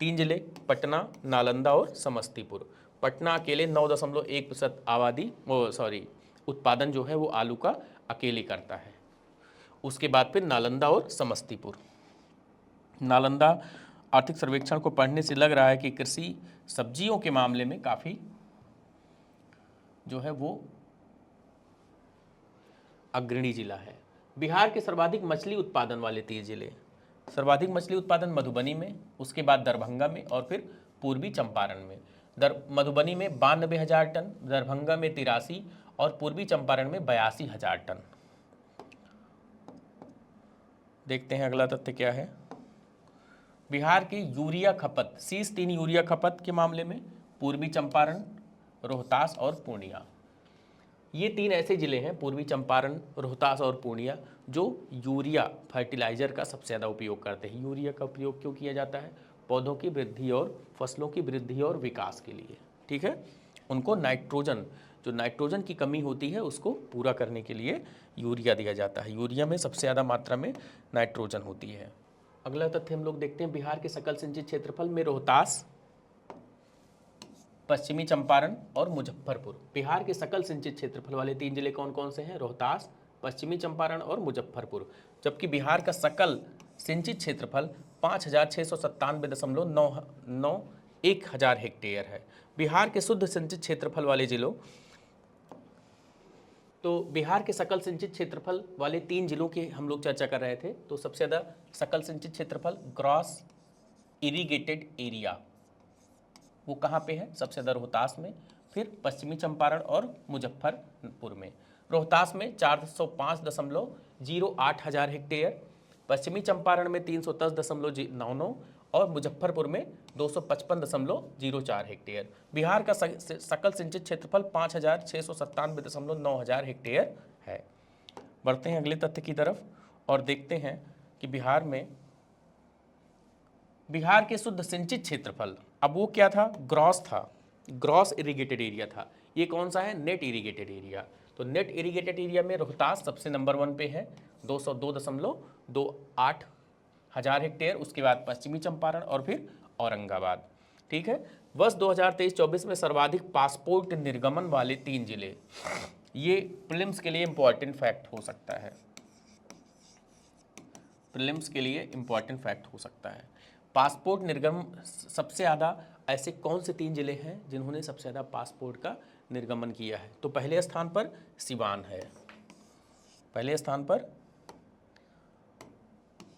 3 जिले पटना, नालंदा और समस्तीपुर। पटना अकेले 9.1% उत्पादन जो है वो आलू का अकेले करता है। उसके बाद फिर नालंदा और समस्तीपुर। नालंदा आर्थिक सर्वेक्षण को पढ़ने से लग रहा है कि कृषि सब्जियों के मामले में काफ़ी जो है वो अग्रणी जिला है। बिहार के सर्वाधिक मछली उत्पादन वाले 3 जिले, सर्वाधिक मछली उत्पादन मधुबनी में, उसके बाद दरभंगा में और फिर पूर्वी चंपारण में। मधुबनी में 92,000 टन, दरभंगा में 83 और पूर्वी चंपारण में 82,000 टन। देखते हैं अगला तथ्य क्या है। बिहार की यूरिया खपत, शीर्ष 3 यूरिया खपत के मामले में पूर्वी चंपारण, रोहतास और पूर्णिया। ये 3 ऐसे जिले हैं, पूर्वी चंपारण, रोहतास और पूर्णिया, जो यूरिया फर्टिलाइजर का सबसे ज़्यादा उपयोग करते हैं। यूरिया का उपयोग क्यों किया जाता है? पौधों की वृद्धि और फसलों की वृद्धि और विकास के लिए, ठीक है। उनको नाइट्रोजन, जो नाइट्रोजन की कमी होती है उसको पूरा करने के लिए यूरिया दिया जाता है। यूरिया में सबसे ज़्यादा मात्रा में नाइट्रोजन होती है। अगला तथ्य हम लोग देखते हैं, बिहार के सकल सिंचित क्षेत्रफल में रोहतास, पश्चिमी चंपारण और मुजफ्फरपुर। बिहार के सकल सिंचित क्षेत्रफल वाले 3 जिले कौन कौन से हैं? रोहतास, पश्चिमी चंपारण और मुजफ्फरपुर। जबकि बिहार का सकल सिंचित क्षेत्रफल 5,697.991 हजार हेक्टेयर है। बिहार के शुद्ध सिंचित क्षेत्रफल वाले जिलों, तो बिहार के सकल सिंचित क्षेत्रफल वाले 3 जिलों की हम लोग चर्चा कर रहे थे। तो सबसे ज़्यादा सकल सिंचित क्षेत्रफल ग्रॉस इरीगेटेड एरिया वो कहाँ पे है? सबसे ज़्यादा रोहतास में, फिर पश्चिमी चंपारण और मुजफ्फरपुर में। रोहतास में 405.08 हजार हेक्टेयर, पश्चिमी चंपारण में 310.99 और मुजफ्फरपुर में 255.04 हेक्टेयर। बिहार का सकल सिंचित क्षेत्रफल 5,697.9 हजार हेक्टेयर है। बढ़ते हैं अगले तथ्य की तरफ और देखते हैं कि बिहार के शुद्ध सिंचित क्षेत्रफल, अब वो क्या था? ग्रॉस था, ग्रॉस इरीगेटेड एरिया था। ये कौन सा है? Net irrigated area. तो नेट इरीगेटेड एरिया में रोहतास सबसे नंबर 1 पे है, 202.28 हजार हेक्टेयर। उसके बाद पश्चिमी चंपारण और फिर औरंगाबाद, ठीक है। वर्ष 2023-24 में सर्वाधिक पासपोर्ट निर्गमन वाले 3 जिले, ये प्रीलिम्स के लिए इंपॉर्टेंट फैक्ट हो सकता है, प्रीलिम्स के लिए इंपॉर्टेंट फैक्ट हो सकता है। पासपोर्ट निर्गमन सबसे ज़्यादा ऐसे कौन से 3 जिले हैं जिन्होंने सबसे ज़्यादा पासपोर्ट का निर्गमन किया है? तो पहले स्थान पर सिवान है, पहले स्थान पर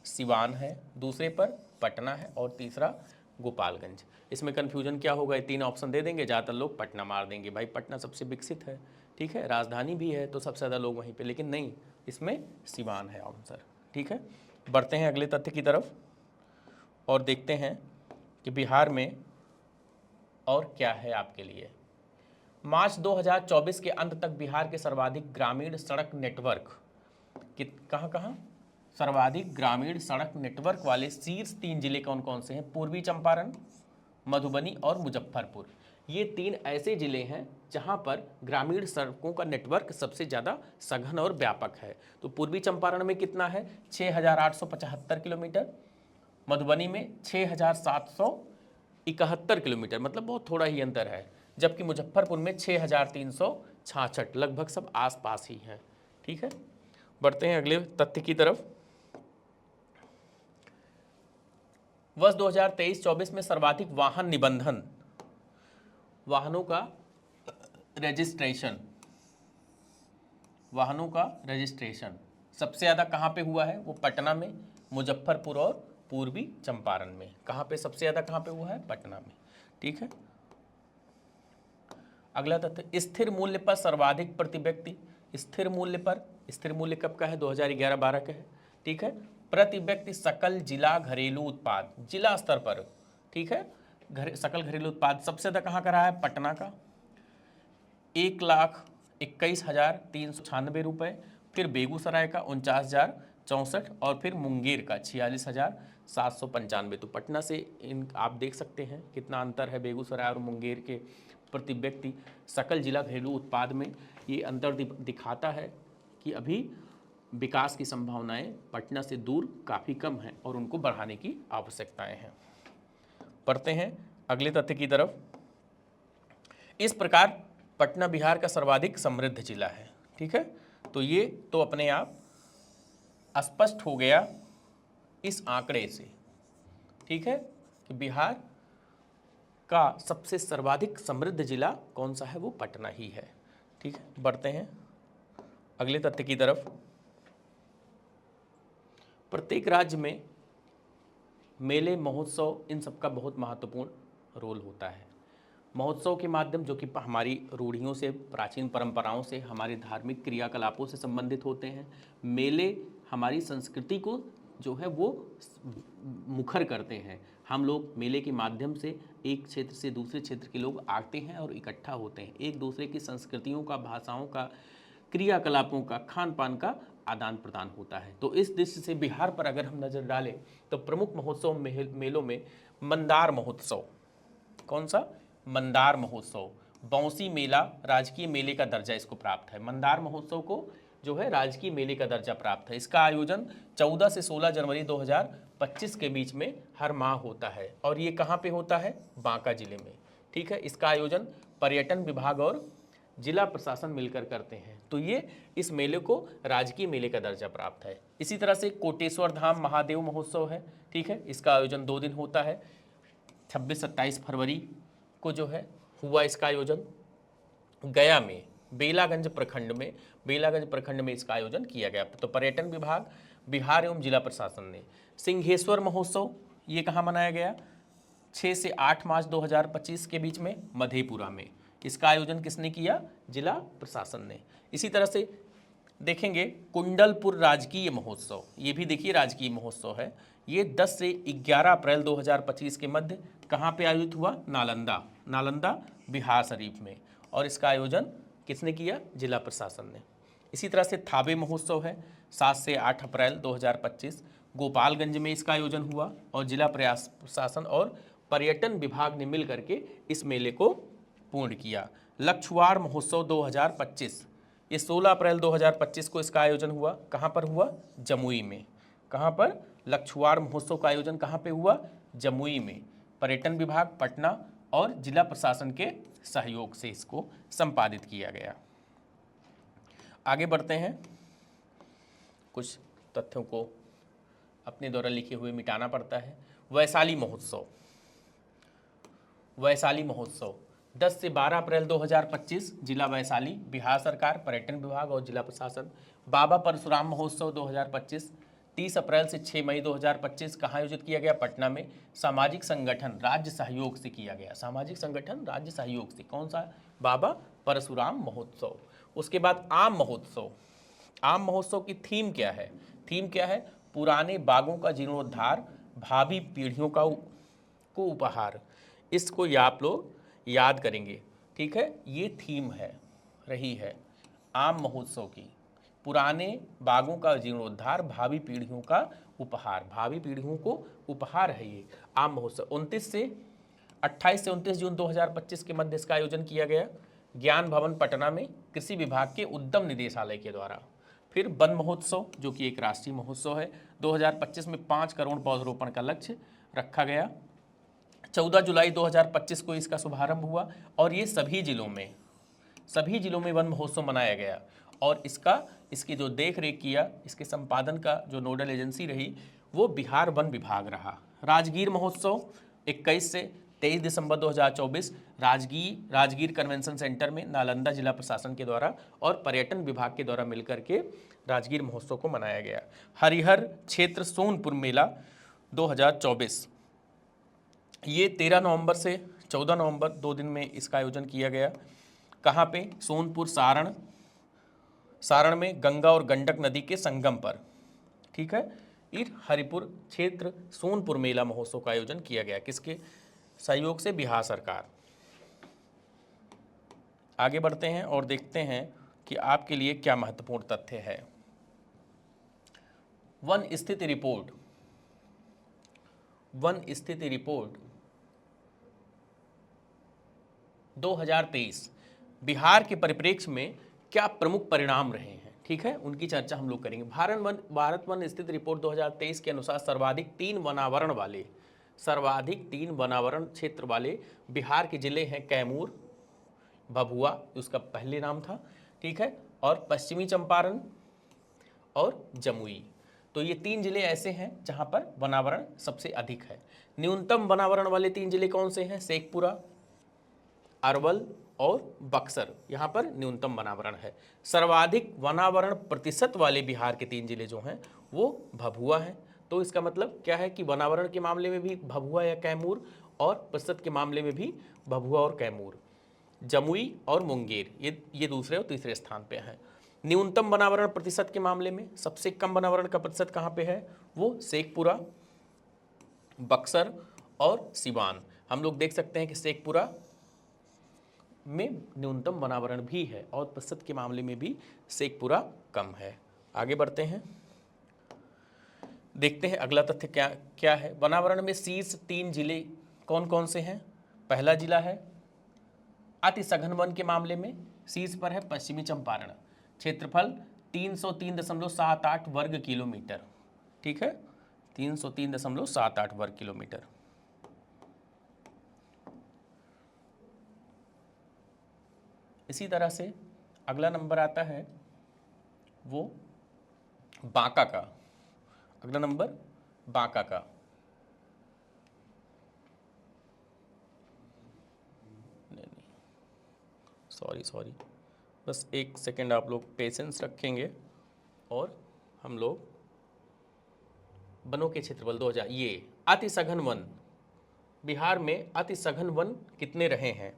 सिवान है, दूसरे पर पटना है और तीसरा गोपालगंज। इसमें कन्फ्यूजन क्या होगा? 3 ऑप्शन दे देंगे, ज़्यादातर लोग पटना मार देंगे, भाई पटना सबसे विकसित है, ठीक है, राजधानी भी है तो सबसे ज़्यादा लोग वहीं पे, लेकिन नहीं, इसमें सिवान है आंसर, ठीक है। बढ़ते हैं अगले तथ्य की तरफ और देखते हैं कि बिहार में और क्या है आपके लिए। मार्च 2024 के अंत तक बिहार के सर्वाधिक ग्रामीण सड़क नेटवर्क कहाँ सर्वाधिक ग्रामीण सड़क नेटवर्क वाले शीर्ष 3 जिले कौन कौन से हैं? पूर्वी चंपारण, मधुबनी और मुजफ्फरपुर। ये 3 ऐसे जिले हैं जहां पर ग्रामीण सड़कों का नेटवर्क सबसे ज़्यादा सघन और व्यापक है। तो पूर्वी चंपारण में कितना है? 6,875 किलोमीटर, मधुबनी में 6,771 किलोमीटर, मतलब बहुत थोड़ा ही अंतर है, जबकि मुजफ्फरपुर में 6,366, लगभग सब आसपास ही हैं, ठीक है। बढ़ते हैं अगले तथ्य की तरफ। वर्ष 2023-24 में सर्वाधिक वाहन निबंधन, वाहनों का रजिस्ट्रेशन सबसे ज़्यादा कहाँ पे हुआ है? वो पटना में, मुजफ्फरपुर और पूर्वी चंपारण में। कहाँ पे सबसे ज़्यादा कहाँ पे हुआ है? पटना में, ठीक है। अगला तथ्य, स्थिर मूल्य पर सर्वाधिक प्रति व्यक्ति, स्थिर मूल्य कब का है? 2011-12 का है, ठीक है। प्रति व्यक्ति सकल जिला घरेलू उत्पाद, जिला स्तर पर, ठीक है, सकल घरेलू उत्पाद सबसे ज़्यादा कहाँ का रहा है? पटना का 1,21,396 रुपये, फिर बेगूसराय का 49,064 और फिर मुंगेर का 46,795। तो पटना से इन आप देख सकते हैं कितना अंतर है बेगूसराय और मुंगेर के प्रति व्यक्ति सकल जिला घरेलू उत्पाद में। ये अंतर दिखाता है कि अभी विकास की संभावनाएं पटना से दूर काफ़ी कम हैं और उनको बढ़ाने की आवश्यकताएं हैं। पढ़ते हैं अगले तथ्य की तरफ। इस प्रकार पटना बिहार का सर्वाधिक समृद्ध जिला है। ठीक है, तो ये तो अपने आप स्पष्ट हो गया इस आंकड़े से। ठीक है, कि बिहार का सबसे सर्वाधिक समृद्ध जिला कौन सा है? वो पटना ही है। ठीक है, बढ़ते हैं अगले तथ्य की तरफ। प्रत्येक राज्य में मेले, महोत्सव, इन सब का बहुत महत्वपूर्ण रोल होता है। महोत्सव के माध्यम जो कि हमारी रूढ़ियों से, प्राचीन परंपराओं से, हमारे धार्मिक क्रियाकलापों से संबंधित होते हैं। मेले हमारी संस्कृति को जो है वो मुखर करते हैं। हम लोग मेले के माध्यम से एक क्षेत्र से दूसरे क्षेत्र के लोग आते हैं और इकट्ठा होते हैं, एक दूसरे की संस्कृतियों का, भाषाओं का, क्रियाकलापों का, खान पान का आदान प्रदान होता है। तो इस दृष्टि से बिहार पर अगर हम नज़र डालें तो प्रमुख महोत्सव मेलों में मंदार महोत्सव, कौन सा? मंदार महोत्सव। बौंसी मेला राजकीय मेले का दर्जा इसको प्राप्त है। मंदार महोत्सव को जो है राजकीय मेले का दर्जा प्राप्त है। इसका आयोजन 14 से 16 जनवरी 2025 के बीच में हर माह होता है और ये कहाँ पे होता है? बांका जिले में। ठीक है, इसका आयोजन पर्यटन विभाग और जिला प्रशासन मिलकर करते हैं। तो ये इस मेले को राजकीय मेले का दर्जा प्राप्त है। इसी तरह से कोटेश्वर धाम महादेव महोत्सव है। ठीक है, इसका आयोजन 2 दिन होता है। 26-27 फरवरी को जो है हुआ इसका आयोजन गया में, बेलागंज प्रखंड में इसका आयोजन किया गया। तो पर्यटन विभाग, बिहार एवं जिला प्रशासन ने। सिंहेश्वर महोत्सव ये कहाँ मनाया गया? 6 से 8 मार्च 2025 के बीच में मधेपुरा में। इसका आयोजन किसने किया? जिला प्रशासन ने। इसी तरह से देखेंगे कुंडलपुर राजकीय महोत्सव, ये भी देखिए राजकीय महोत्सव है। ये 10 से 11 अप्रैल 2025 के मध्य कहाँ पे आयोजित हुआ? नालंदा बिहार शरीफ में। और इसका आयोजन किसने किया? जिला प्रशासन ने। इसी तरह से थावे महोत्सव है 7 से 8 अप्रैल 2025, गोपालगंज में इसका आयोजन हुआ और जिला प्रशासन और पर्यटन विभाग ने मिल करके इस मेले को पूर्ण किया। लक्षवाड़ महोत्सव 2025, ये 16 अप्रैल 2025 को इसका आयोजन हुआ। कहाँ पर हुआ? जमुई में। कहाँ पर? लक्षवाड़ महोत्सव का आयोजन कहाँ पे हुआ? जमुई में। पर्यटन विभाग पटना और जिला प्रशासन के सहयोग से इसको संपादित किया गया। आगे बढ़ते हैं। कुछ तथ्यों को अपने द्वारा लिखे हुए मिटाना पड़ता है। वैशाली महोत्सव 10 से 12 अप्रैल 2025, जिला वैशाली, बिहार सरकार, पर्यटन विभाग और जिला प्रशासन। बाबा परशुराम महोत्सव 2025 30 अप्रैल से 6 मई 2025 कहाँ आयोजित किया गया? पटना में। सामाजिक संगठन राज्य सहयोग से किया गया। सामाजिक संगठन राज्य सहयोग से। कौन सा? बाबा परशुराम महोत्सव। उसके बाद आम महोत्सव की थीम क्या है? पुराने बागों का जीर्णोद्धार, भावी पीढ़ियों को उपहार। इसको आप लोग याद करेंगे। ठीक है, ये थीम रही है आम महोत्सव की। पुराने बागों का जीर्णोद्धार, भावी पीढ़ियों का उपहार। भावी पीढ़ियों को उपहार है ये आम महोत्सव। 28 से 29 जून 2025 के मध्य इसका आयोजन किया गया ज्ञान भवन पटना में, कृषि विभाग के उद्यम निदेशालय के द्वारा। फिर वन महोत्सव जो कि एक राष्ट्रीय महोत्सव है, 2025 में 5 करोड़ पौधरोपण का लक्ष्य रखा गया। 14 जुलाई 2025 को इसका शुभारंभ हुआ और ये सभी जिलों में वन महोत्सव मनाया गया। और इसकी जो देख रेख किया, इसके संपादन का जो नोडल एजेंसी रही वो बिहार वन विभाग रहा। राजगीर महोत्सव 21 से 23 दिसंबर 2024 राजगीर कन्वेंशन सेंटर में नालंदा जिला प्रशासन के द्वारा और पर्यटन विभाग के द्वारा मिलकर के राजगीर महोत्सव को मनाया गया। हरिहर क्षेत्र सोनपुर मेला 2024, ये 13 नवंबर से 14 नवंबर 2 दिन में इसका आयोजन किया गया। कहाँ पे? सोनपुर सारण में गंगा और गंडक नदी के संगम पर। ठीक है, हरिपुर क्षेत्र सोनपुर मेला महोत्सव का आयोजन किया गया। किसके? सहयोग से बिहार सरकार। आगे बढ़ते हैं और देखते हैं कि आपके लिए क्या महत्वपूर्ण तथ्य है। वन स्थिति रिपोर्ट, वन स्थिति रिपोर्ट 2023 बिहार के परिप्रेक्ष्य में क्या प्रमुख परिणाम रहे हैं, ठीक है, उनकी चर्चा हम लोग करेंगे। भारत वन स्थिति रिपोर्ट 2023 के अनुसार सर्वाधिक 3 वनावरण क्षेत्र वाले बिहार के जिले हैं कैमूर, भभुआ, उसका पहले नाम था, ठीक है, और पश्चिमी चंपारण और जमुई। तो ये 3 जिले ऐसे हैं जहां पर वनावरण सबसे अधिक है। न्यूनतम वनावरण वाले 3 जिले कौन से हैं? शेखपुरा, अरवल और बक्सर, यहाँ पर न्यूनतम वनावरण है। सर्वाधिक वनावरण प्रतिशत वाले बिहार के 3 जिले जो हैं वो भभुआ हैं। तो इसका मतलब क्या है कि वनावरण के मामले में भी भभुआ या कैमूर, और प्रतिशत के मामले में भी भभुआ और कैमूर। जमुई और मुंगेर ये दूसरे और तीसरे स्थान पे हैं। न्यूनतम वनावरण प्रतिशत के मामले में सबसे कम वनावरण का प्रतिशत कहाँ पे है? वो शेखपुरा, बक्सर और सिवान। हम लोग देख सकते हैं कि शेखपुरा में न्यूनतम वनावरण भी है और प्रतिशत के मामले में भी शेखपुरा कम है। आगे बढ़ते हैं, देखते हैं अगला तथ्य क्या है। वनावरण में शीर्ष 3 जिले कौन कौन से हैं? पहला जिला है अति सघन वन के मामले में शीर्ष पर है पश्चिमी चंपारण, क्षेत्रफल 303.78 वर्ग किलोमीटर, ठीक है, 303.78 वर्ग किलोमीटर। इसी तरह से अगला नंबर आता है वो बांका का। अगला नंबर बांका का। नहीं, सॉरी, बस एक सेकेंड आप लोग पेशेंस रखेंगे और हम लोग वनों के क्षेत्रफल 2000, ये अति सघन वन, बिहार में अति सघन वन कितने रहे हैं?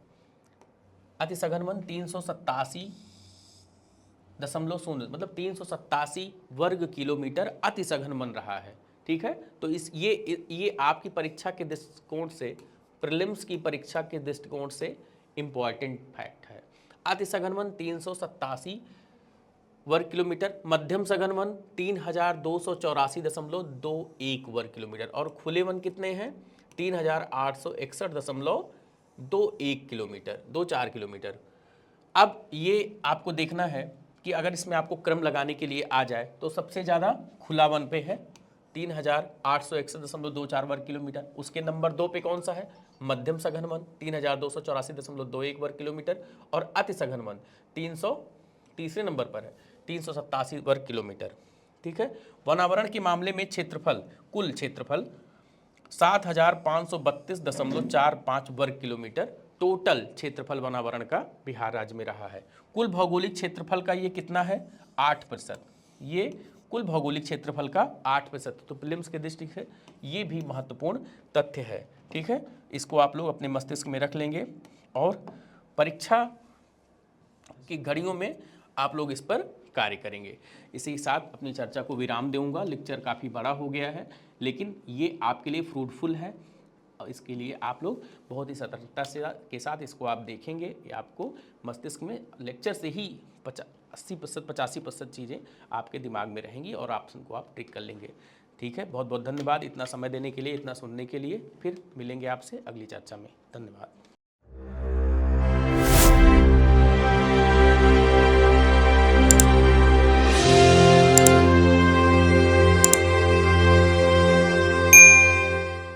अति सघन वन 387.0, मतलब 387 वर्ग किलोमीटर अति सघन वन रहा है, ठीक है। तो ये आपकी परीक्षा के दृष्टिकोण से, प्रीलिम्स की परीक्षा के दृष्टिकोण से इम्पॉर्टेंट फैक्ट है। अति सघन वन 387 वर्ग किलोमीटर, मध्यम सघन वन 3284.21 वर्ग किलोमीटर, और खुले वन कितने हैं? 3861.21 किलोमीटर, 24 किलोमीटर। अब ये आपको देखना है कि अगर इसमें आपको क्रम लगाने के लिए आ जाए तो सबसे ज़्यादा खुला वन पे है 3861.24 वर्ग किलोमीटर। उसके नंबर 2 पे कौन सा है? मध्यम सघन वन 3284.21 वर्ग किलोमीटर, और अति सघन वन तीसरे नंबर पर है 387 वर्ग किलोमीटर, ठीक है। वनावरण के मामले में क्षेत्रफल, कुल क्षेत्रफल 7532.45 वर्ग किलोमीटर टोटल क्षेत्रफल वनावरण का बिहार राज्य में रहा है। कुल भौगोलिक क्षेत्रफल का ये कितना है? 8%। ये कुल भौगोलिक क्षेत्रफल का 8%। तो प्रीलिम्स के दृष्टि से ये भी महत्वपूर्ण तथ्य है, ठीक है। इसको आप लोग अपने मस्तिष्क में रख लेंगे और परीक्षा की घड़ियों में आप लोग इस पर कार्य करेंगे। इसी के साथ अपनी चर्चा को विराम दूंगा। लेक्चर काफ़ी बड़ा हो गया है, लेकिन ये आपके लिए फ्रूटफुल है और इसके लिए आप लोग बहुत ही सतर्कता के साथ इसको आप देखेंगे। ये आपको मस्तिष्क में लेक्चर से ही 80% 85% चीज़ें आपके दिमाग में रहेंगी और आप उनको आप ट्रिक कर लेंगे, ठीक है। बहुत बहुत धन्यवाद इतना समय देने के लिए, इतना सुनने के लिए। फिर मिलेंगे आपसे अगली चर्चा में। धन्यवाद।